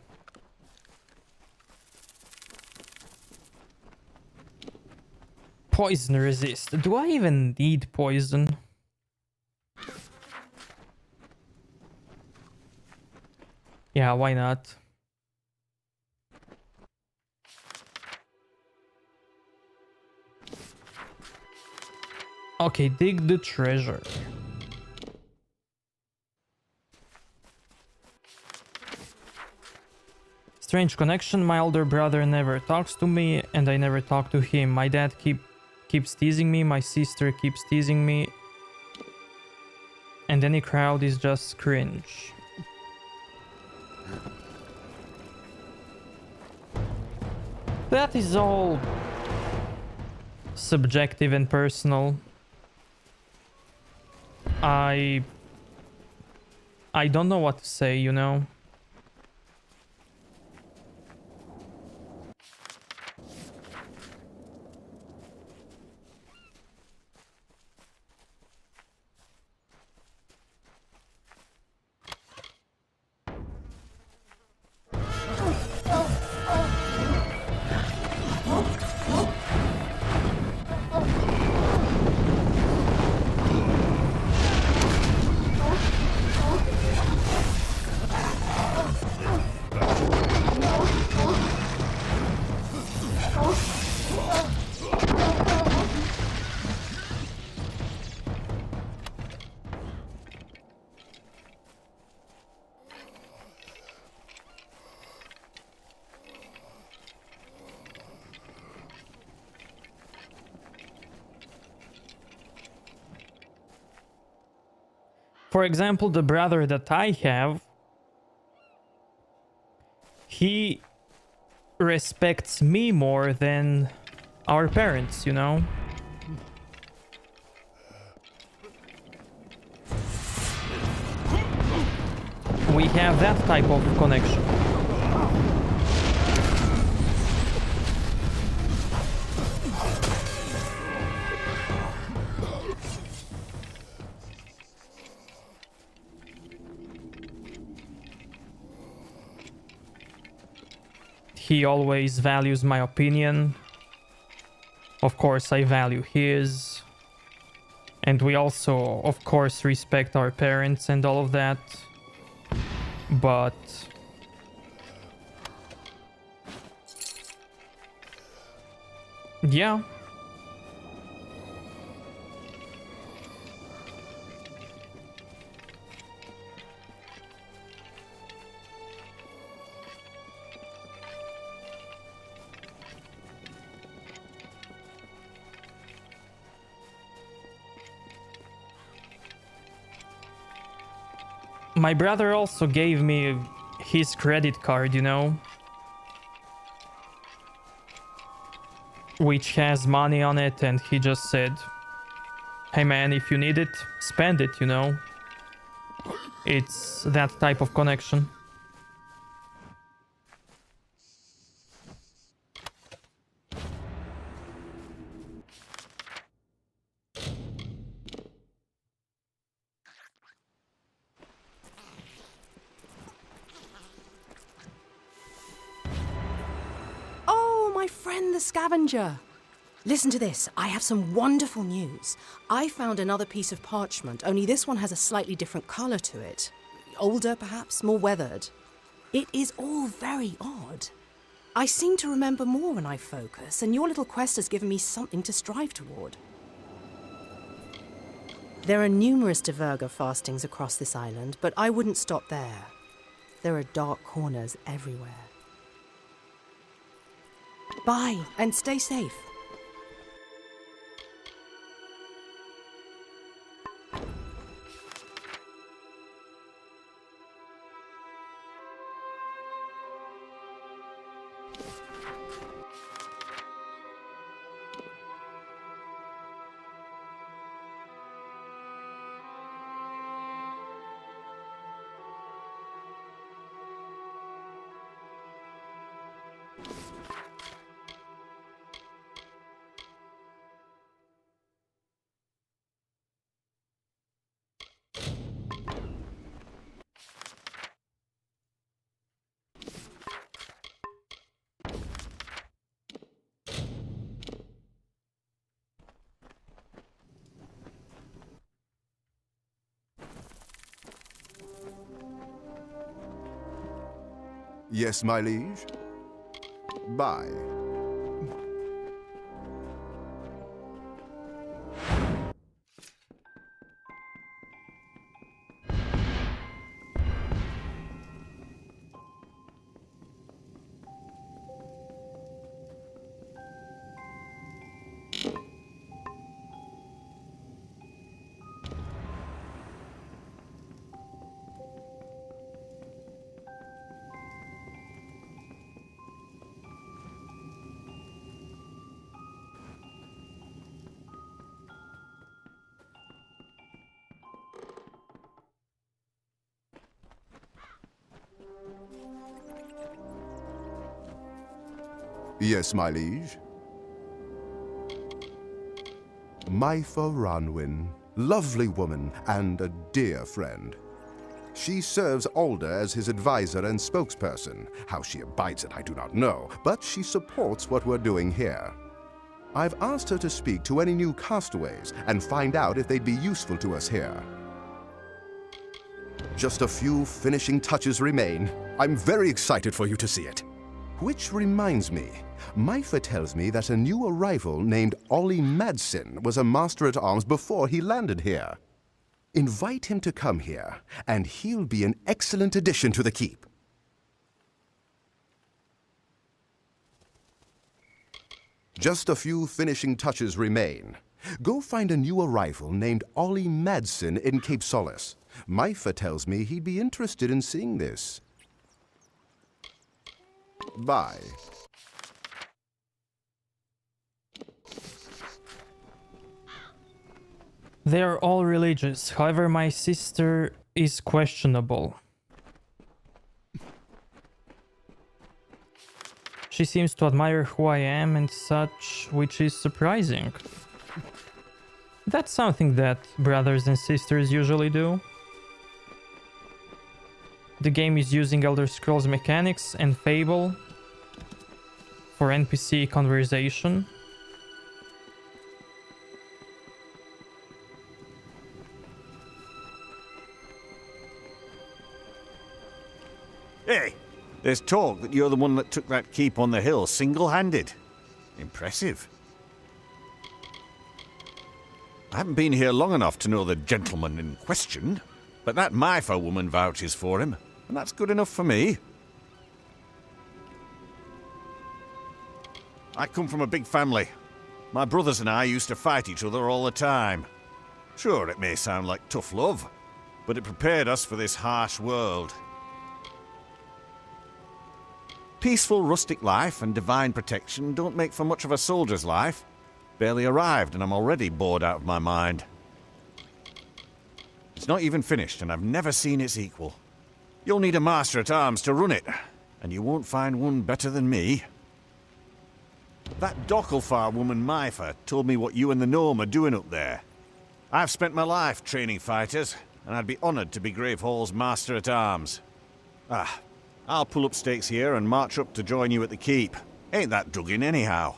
Poison resist. Do I even need poison? Yeah, why not? Okay, dig the treasure. Strange connection. My older brother never talks to me and I never talk to him. My dad keeps teasing me. My sister keeps teasing me. And any crowd is just cringe. That is all subjective and personal. I don't know what to say, you know. For example, the brother that I have, he respects me more than our parents, you know? We have that type of connection. He always values my opinion. Of course, I value his. And we also, of course, respect our parents and all of that. But yeah. My brother also gave me his credit card, you know, which has money on it, and he just said, hey man, if you need it, spend it, you know. It's that type of connection. My friend the scavenger. Listen to this. I have some wonderful news. I found another piece of parchment, only this one has a slightly different colour to it. Older, perhaps, more weathered. It is all very odd. I seem to remember more when I focus, and your little quest has given me something to strive toward. There are numerous Diverga fastings across this island, but I wouldn't stop there. There are dark corners everywhere. Bye, and stay safe. Yes, my liege? Bye. Yes, my liege. Myfa Ranwin, lovely woman and a dear friend. She serves Alder as his advisor and spokesperson. How she abides it, I do not know, but she supports what we're doing here. I've asked her to speak to any new castaways and find out if they'd be useful to us here. Just a few finishing touches remain. I'm very excited for you to see it. Which reminds me, Myfa tells me that a new arrival named Ollie Madsen was a master-at-arms before he landed here. Invite him to come here, and he'll be an excellent addition to the keep. Just a few finishing touches remain. Go find a new arrival named Ollie Madsen in Cape Solace. Myfa tells me he'd be interested in seeing this. Bye. They're all religious, however my sister is questionable. She seems to admire who I am and such, which is surprising. That's something that brothers and sisters usually do. The game is using Elder Scrolls mechanics and Fable for NPC conversation. Hey, there's talk that you're the one that took that keep on the hill single-handed. Impressive. I haven't been here long enough to know the gentleman in question, but that Myfa woman vouches for him, and that's good enough for me. I come from a big family. My brothers and I used to fight each other all the time. Sure, it may sound like tough love, but it prepared us for this harsh world. Peaceful rustic life and divine protection don't make for much of a soldier's life. Barely arrived and I'm already bored out of my mind. It's not even finished and I've never seen its equal. You'll need a master-at-arms to run it, and you won't find one better than me. That Docklefar woman Myfa told me what you and the gnome are doing up there. I've spent my life training fighters, and I'd be honoured to be Gravehall's master-at-arms. I'll pull up stakes here and march up to join you at the keep. Ain't that dug in anyhow.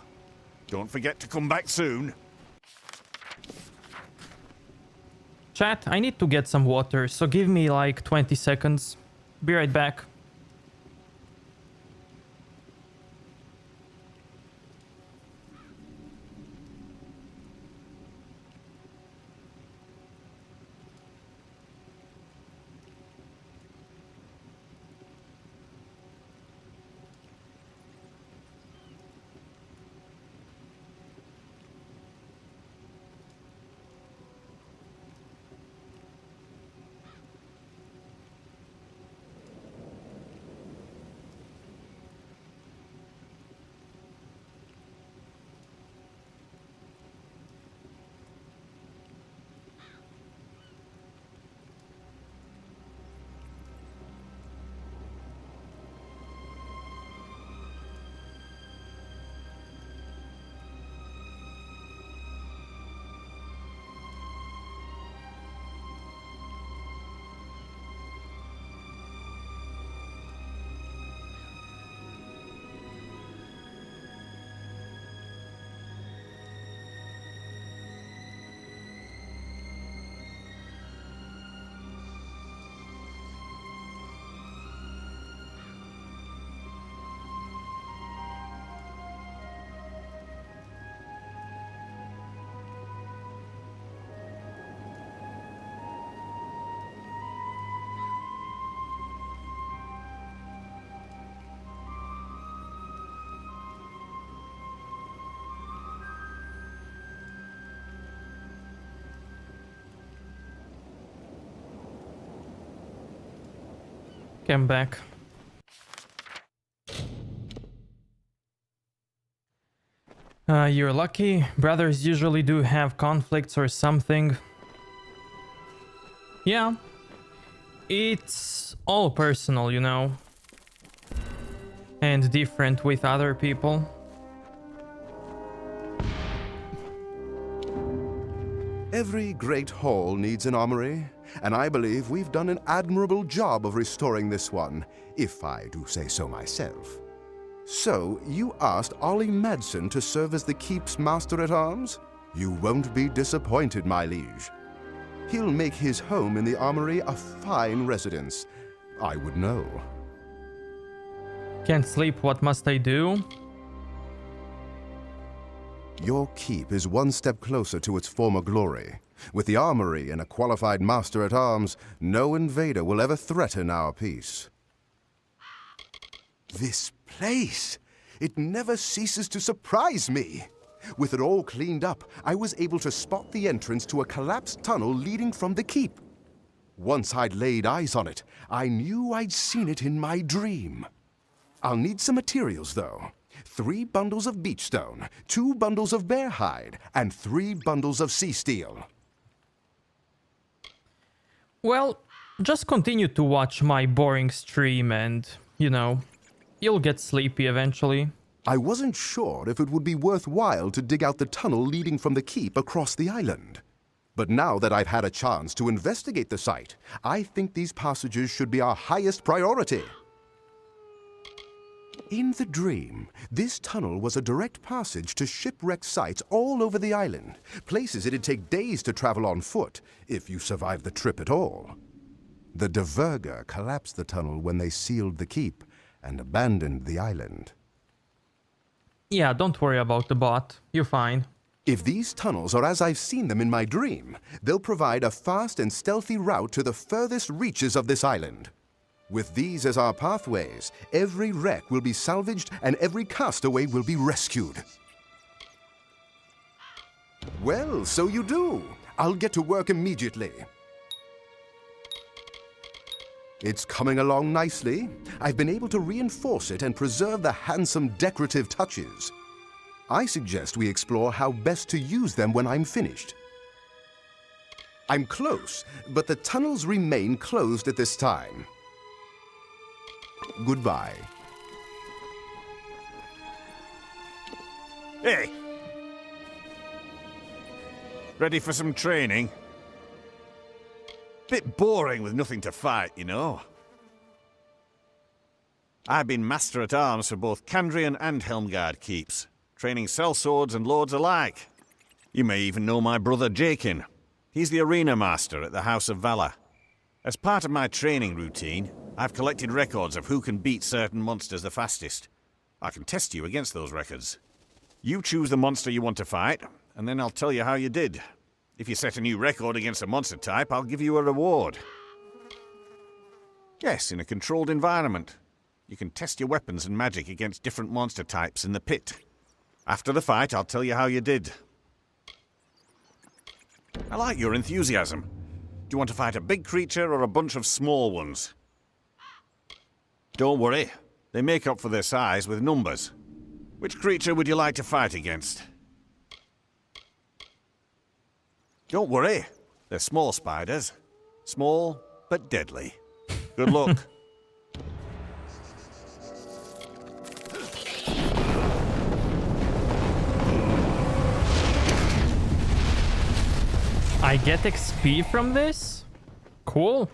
Don't forget to come back soon. Chat, I need to get some water, so give me like 20 seconds. Be right back. I'm back. You're lucky. Brothers usually do have conflicts or something. Yeah. It's all personal, you know. And different with other people. Every great hall needs an armory, and I believe we've done an admirable job of restoring this one, if I do say so myself. So, you asked Ollie Madsen to serve as the keep's master-at-arms? You won't be disappointed, my liege. He'll make his home in the armory a fine residence. I would know. Can't sleep, what must I do? Your keep is one step closer to its former glory. With the armory and a qualified master-at-arms, no invader will ever threaten our peace. This place! It never ceases to surprise me! With it all cleaned up, I was able to spot the entrance to a collapsed tunnel leading from the keep. Once I'd laid eyes on it, I knew I'd seen it in my dream. I'll need some materials, though. 3 bundles of beach stone, 2 bundles of bear hide, and 3 bundles of sea steel. Well, just continue to watch my boring stream and, you'll get sleepy eventually. I wasn't sure if it would be worthwhile to dig out the tunnel leading from the keep across the island. But now that I've had a chance to investigate the site, I think these passages should be our highest priority. In the dream, this tunnel was a direct passage to shipwreck sites all over the island, places it'd take days to travel on foot, if you survived the trip at all. The Diverger collapsed the tunnel when they sealed the keep and abandoned the island. Yeah, don't worry about the bot. You're fine. If these tunnels are as I've seen them in my dream, they'll provide a fast and stealthy route to the furthest reaches of this island. With these as our pathways, every wreck will be salvaged and every castaway will be rescued. Well, so you do. I'll get to work immediately. It's coming along nicely. I've been able to reinforce it and preserve the handsome decorative touches. I suggest we explore how best to use them when I'm finished. I'm close, but the tunnels remain closed at this time. Goodbye. Hey! Ready for some training? Bit boring with nothing to fight, I've been Master at Arms for both Candrian and Helmgard keeps, training sellswords and lords alike. You may even know my brother Jakin. He's the arena master at the House of Valor. As part of my training routine, I've collected records of who can beat certain monsters the fastest. I can test you against those records. You choose the monster you want to fight, and then I'll tell you how you did. If you set a new record against a monster type, I'll give you a reward. Yes, in a controlled environment. You can test your weapons and magic against different monster types in the pit. After the fight, I'll tell you how you did. I like your enthusiasm. Do you want to fight a big creature or a bunch of small ones? Don't worry. They make up for their size with numbers. Which creature would you like to fight against? Don't worry. They're small spiders. Small, but deadly. Good luck. I get XP from this? Cool.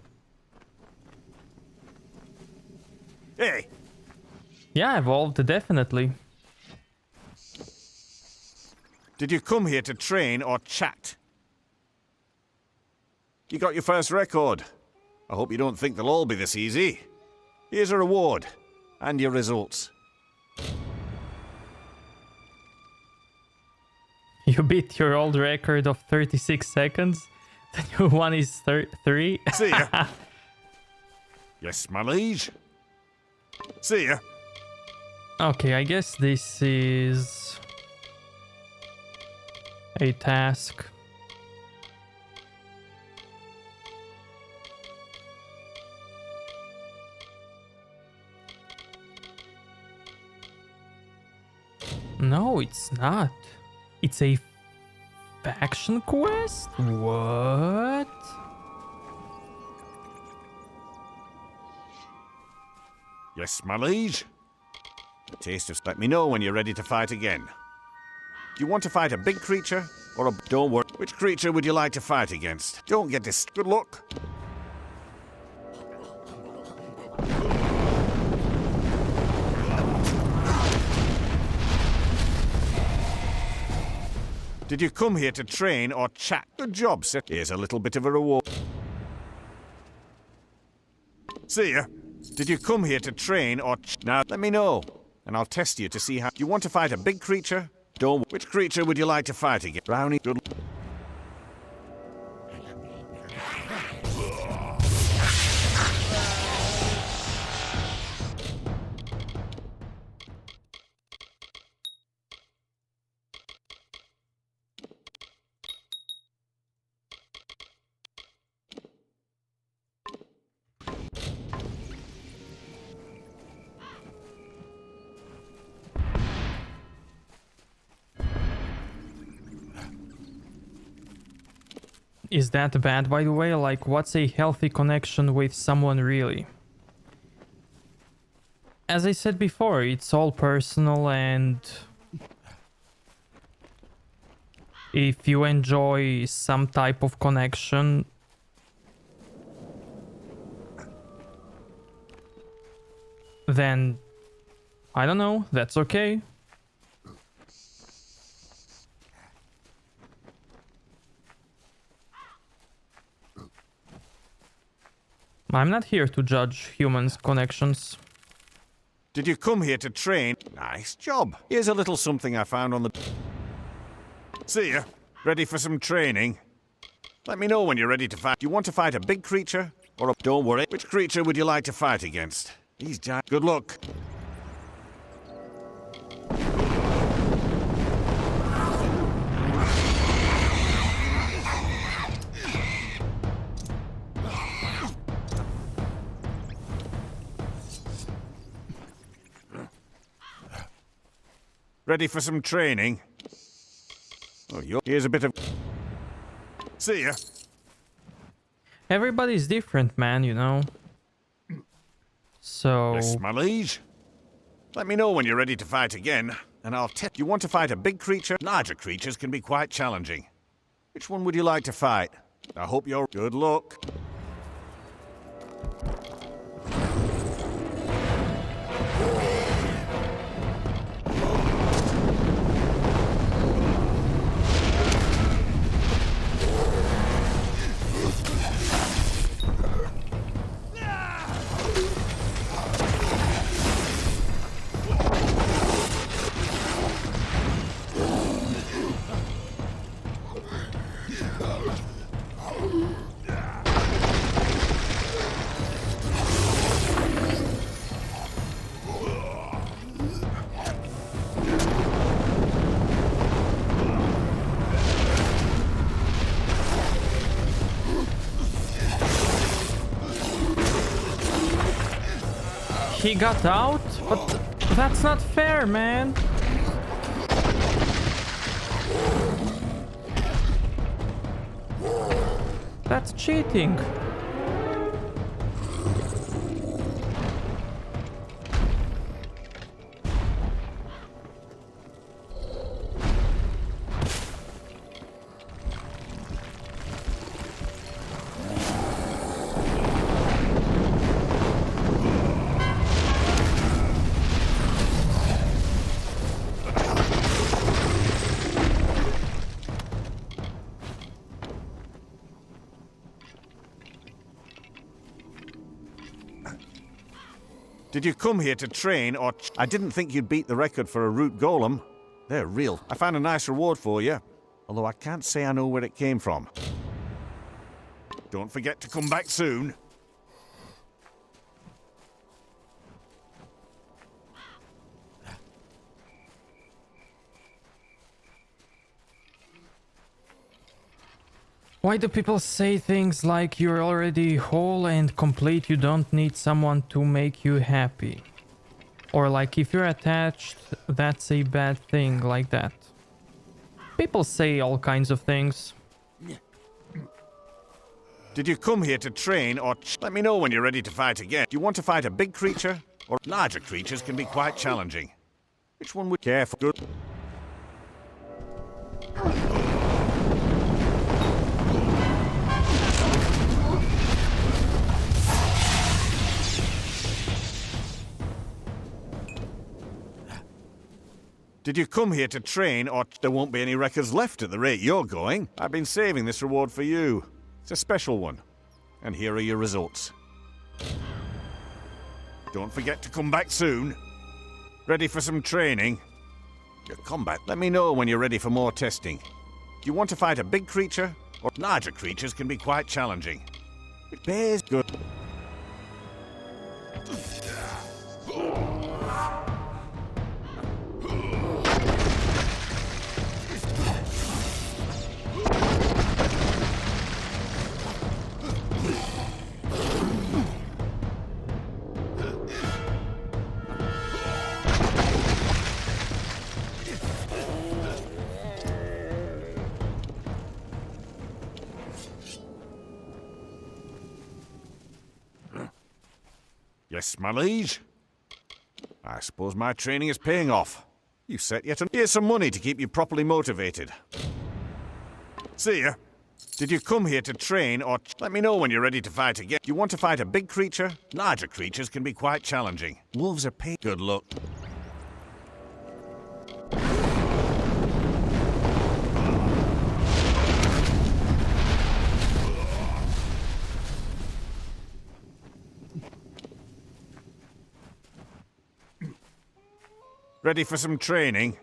Hey! Yeah, evolved, definitely. Did you come here to train or chat? You got your first record. I hope you don't think they'll all be this easy. Here's a reward, and your results. You beat your old record of 36 seconds. The new one is 3. See ya. Yes, my liege. See ya. Okay, I guess this is a task. No, it's not. It's a faction quest? What? Yes, my liege. Taste of... Let me know when you're ready to fight again. Do you want to fight a big creature or a... Don't worry. Which creature would you like to fight against? Don't get this... Good luck. Did you come here to train or chat? Good job, sir. Here's a little bit of a reward. See ya. Did you come here to train or Now, let me know, and I'll test you to see how... Do you want to fight a big creature? Don't... Which creature would you like to fight again? Brownie, good... is that bad, by the way? Like, what's a healthy connection with someone really? As I said before, it's all personal, and if you enjoy some type of connection, then I don't know, that's okay. I'm not here to judge humans' connections. Did you come here to train? Nice job. Here's a little something I found on the... See ya. Ready for some training? Let me know when you're ready to fight. Do you want to fight a big creature? Or a... Don't worry. Which creature would you like to fight against? These giants... Good luck. Ready for some training? Oh, here's a bit of... See ya. Everybody's different, man, you know. So... Yes, my liege. Let me know when you're ready to fight again, and I'll tell you. Want to fight a big creature? Larger creatures can be quite challenging. Which one would you like to fight? I hope you're... Good luck. He got out? But that's not fair, man. That's cheating. Did you come here to train, or... I didn't think you'd beat the record for a root golem. They're real. I found a nice reward for you, although I can't say I know where it came from. Don't forget to come back soon. Why do people say things like you're already whole and complete, you don't need someone to make you happy? Or like if you're attached, that's a bad thing, like that. People say all kinds of things. Did you come here to train, or... Let me know when you're ready to fight again. Do you want to fight a big creature? Or larger creatures can be quite challenging. Which one would... Careful. Good. Did you come here to train, or... There won't be any records left at the rate you're going. I've been saving this reward for you. It's a special one. And here are your results. Don't forget to come back soon. Ready for some training? Your combat. Let me know when you're ready for more testing. Do you want to fight a big creature? Or larger creatures can be quite challenging. Bears good. Yes, my liege. I suppose my training is paying off. You set yet and here's some money to keep you properly motivated. See ya. Did you come here to train or... Let me know when you're ready to fight again. You want to fight a big creature? Larger creatures can be quite challenging. Wolves are pain. Good luck. Ready for some training?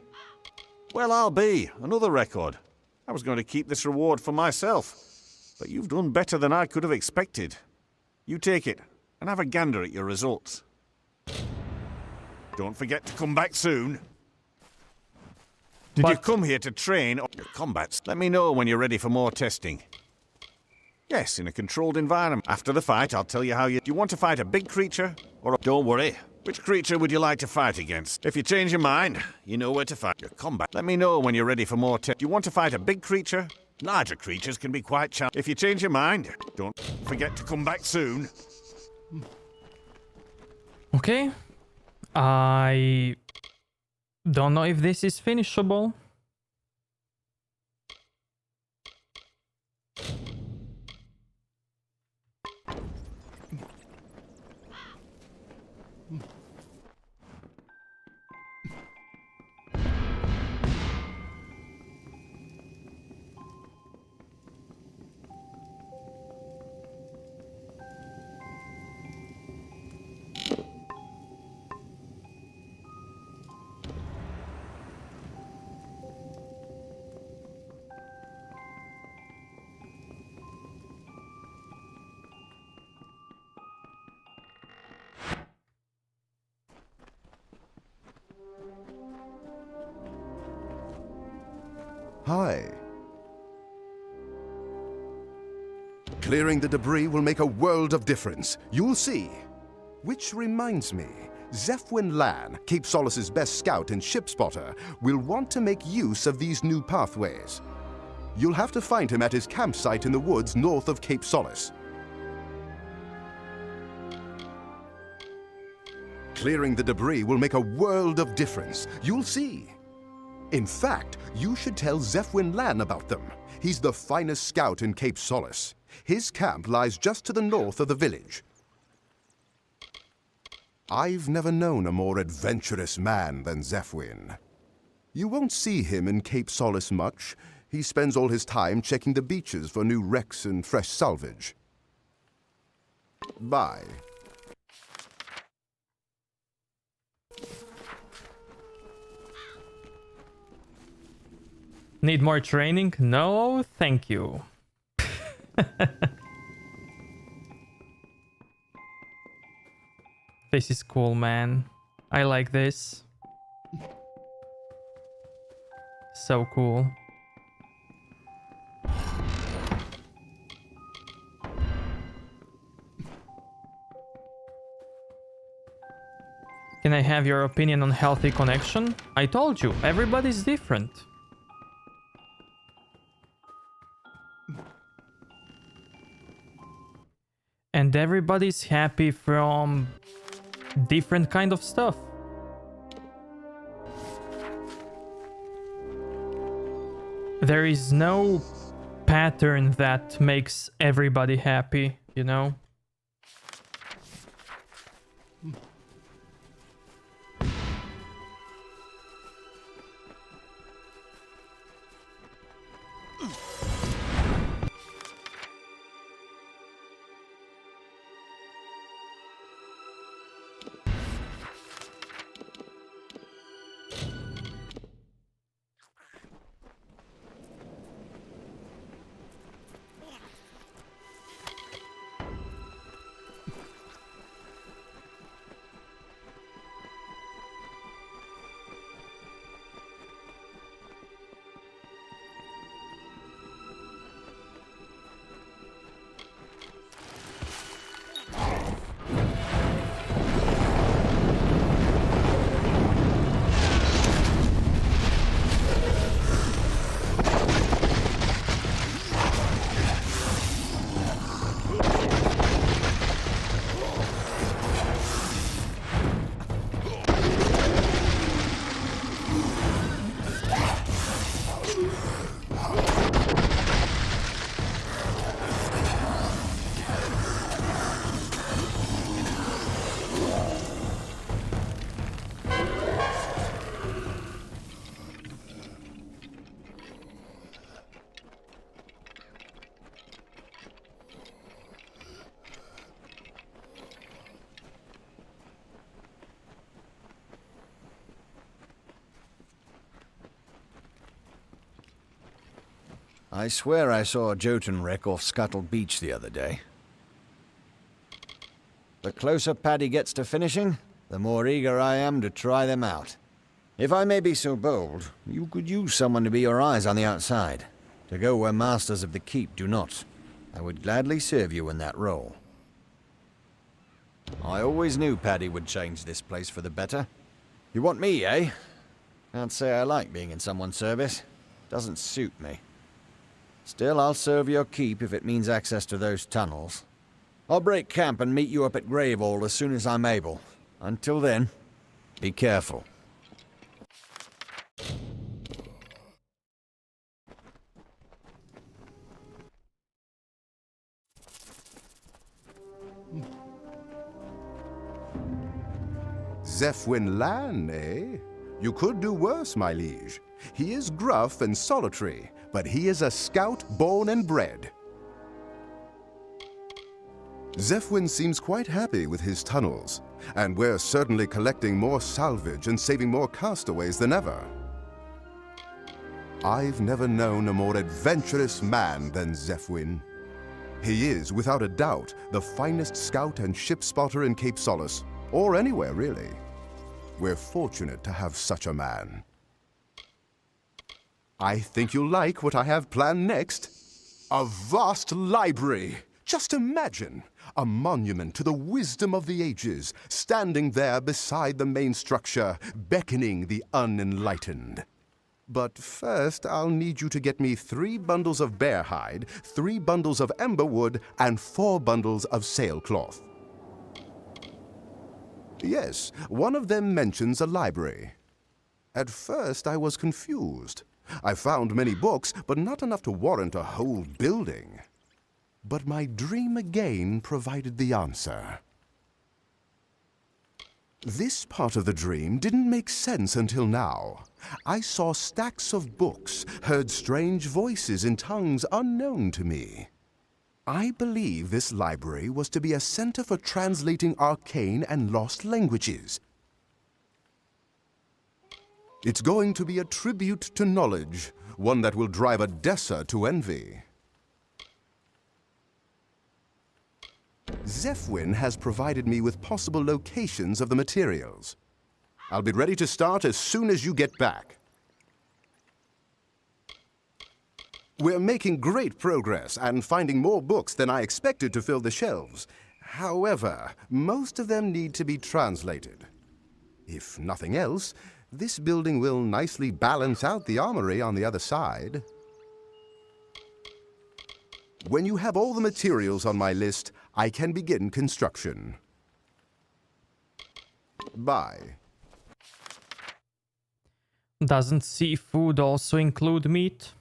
Well, I'll be. Another record. I was going to keep this reward for myself. But you've done better than I could have expected. You take it, and have a gander at your results. Don't forget to come back soon. Did you come here to train or your combats? Let me know when you're ready for more testing. Yes, in a controlled environment. After the fight, I'll tell you how you... Do you want to fight a big creature? Or don't worry. Which creature would you like to fight against? If you change your mind, you know where to fight your combat. Let me know when you're ready for more tests. Do you want to fight a big creature? Larger creatures can be quite challenging. If you change your mind, don't forget to come back soon. Okay. I don't know if this is finishable. Hi. Clearing the debris will make a world of difference. You'll see. Which reminds me, Zephwin Lan, Cape Solace's best scout and ship spotter, will want to make use of these new pathways. You'll have to find him at his campsite in the woods north of Cape Solace. Clearing the debris will make a world of difference. You'll see. In fact, you should tell Zephwin Lan about them. He's the finest scout in Cape Solace. His camp lies just to the north of the village. I've never known a more adventurous man than Zephwin. You won't see him in Cape Solace much. He spends all his time checking the beaches for new wrecks and fresh salvage. Bye. Need more training? No, thank you. This is cool, man. I like this. So cool. Can I have your opinion on healthy connection? I told you, everybody's different. And everybody's happy from different kind of stuff. There is no pattern that makes everybody happy, you know? I swear I saw a Jotun wreck off Scuttle Beach the other day. The closer Paddy gets to finishing, the more eager I am to try them out. If I may be so bold, you could use someone to be your eyes on the outside, to go where masters of the keep do not. I would gladly serve you in that role. I always knew Paddy would change this place for the better. You want me, eh? Can't say I like being in someone's service. Doesn't suit me. Still, I'll serve your keep if it means access to those tunnels. I'll break camp and meet you up at Gravehall as soon as I'm able. Until then, be careful. Zephwin Lan, eh? You could do worse, my liege. He is gruff and solitary, but he is a scout born and bred. Zephwin seems quite happy with his tunnels, and we're certainly collecting more salvage and saving more castaways than ever. I've never known a more adventurous man than Zephwin. He is, without a doubt, the finest scout and ship spotter in Cape Solace, or anywhere, really. We're fortunate to have such a man. I think you'll like what I have planned next. A vast library! Just imagine! A monument to the wisdom of the ages, standing there beside the main structure, beckoning the unenlightened. But first, I'll need you to get me 3 bundles of bear hide, 3 bundles of ember wood, and 4 bundles of sailcloth. Yes, one of them mentions a library. At first, I was confused. I found many books, but not enough to warrant a whole building. But my dream again provided the answer. This part of the dream didn't make sense until now. I saw stacks of books, heard strange voices in tongues unknown to me. I believe this library was to be a center for translating arcane and lost languages. It's going to be a tribute to knowledge, one that will drive a Dessa to envy. Zephwin has provided me with possible locations of the materials. I'll be ready to start as soon as you get back. We're making great progress and finding more books than I expected to fill the shelves. However, most of them need to be translated. If nothing else, this building will nicely balance out the armory on the other side. When you have all the materials on my list, I can begin construction. Bye. Doesn't seafood also include meat?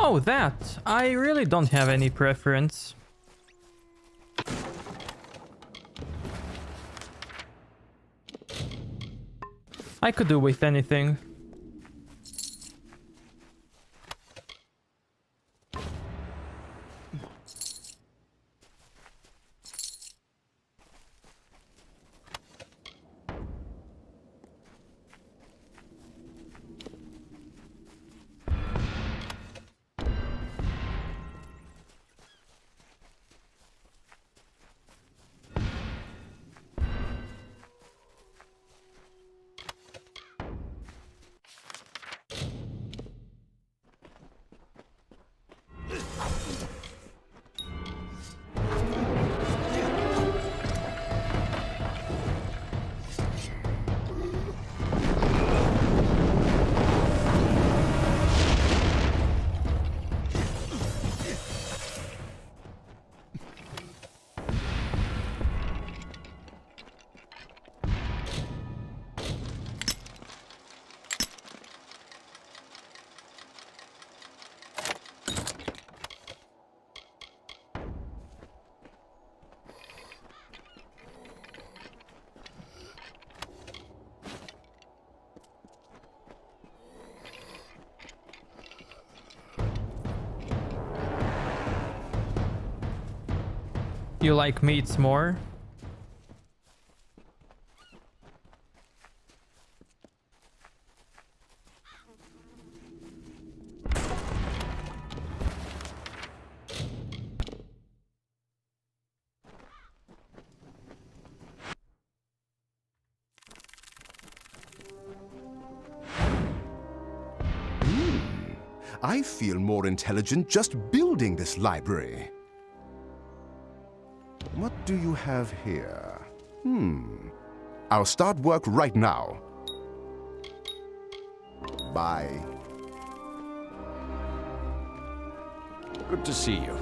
Oh, that. I really don't have any preference. I could do with anything. You like meats more? I feel more intelligent just building this library. What do you have here? I'll start work right now. Bye. Good to see you.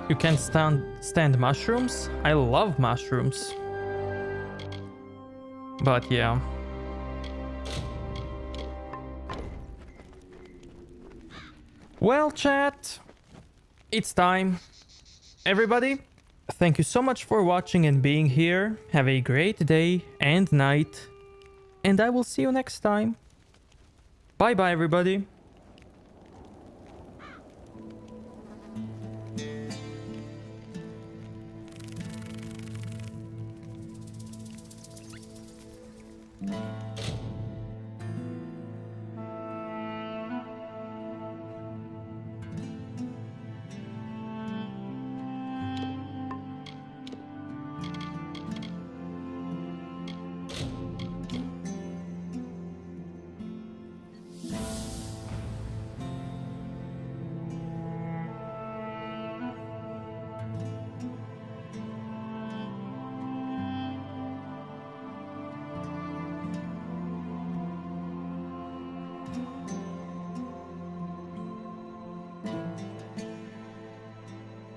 You can stand mushrooms? I love mushrooms. But yeah. Well, chat, it's time. Everybody, thank you so much for watching and being here. Have a great day and night. And I will see you next time. Bye bye, everybody.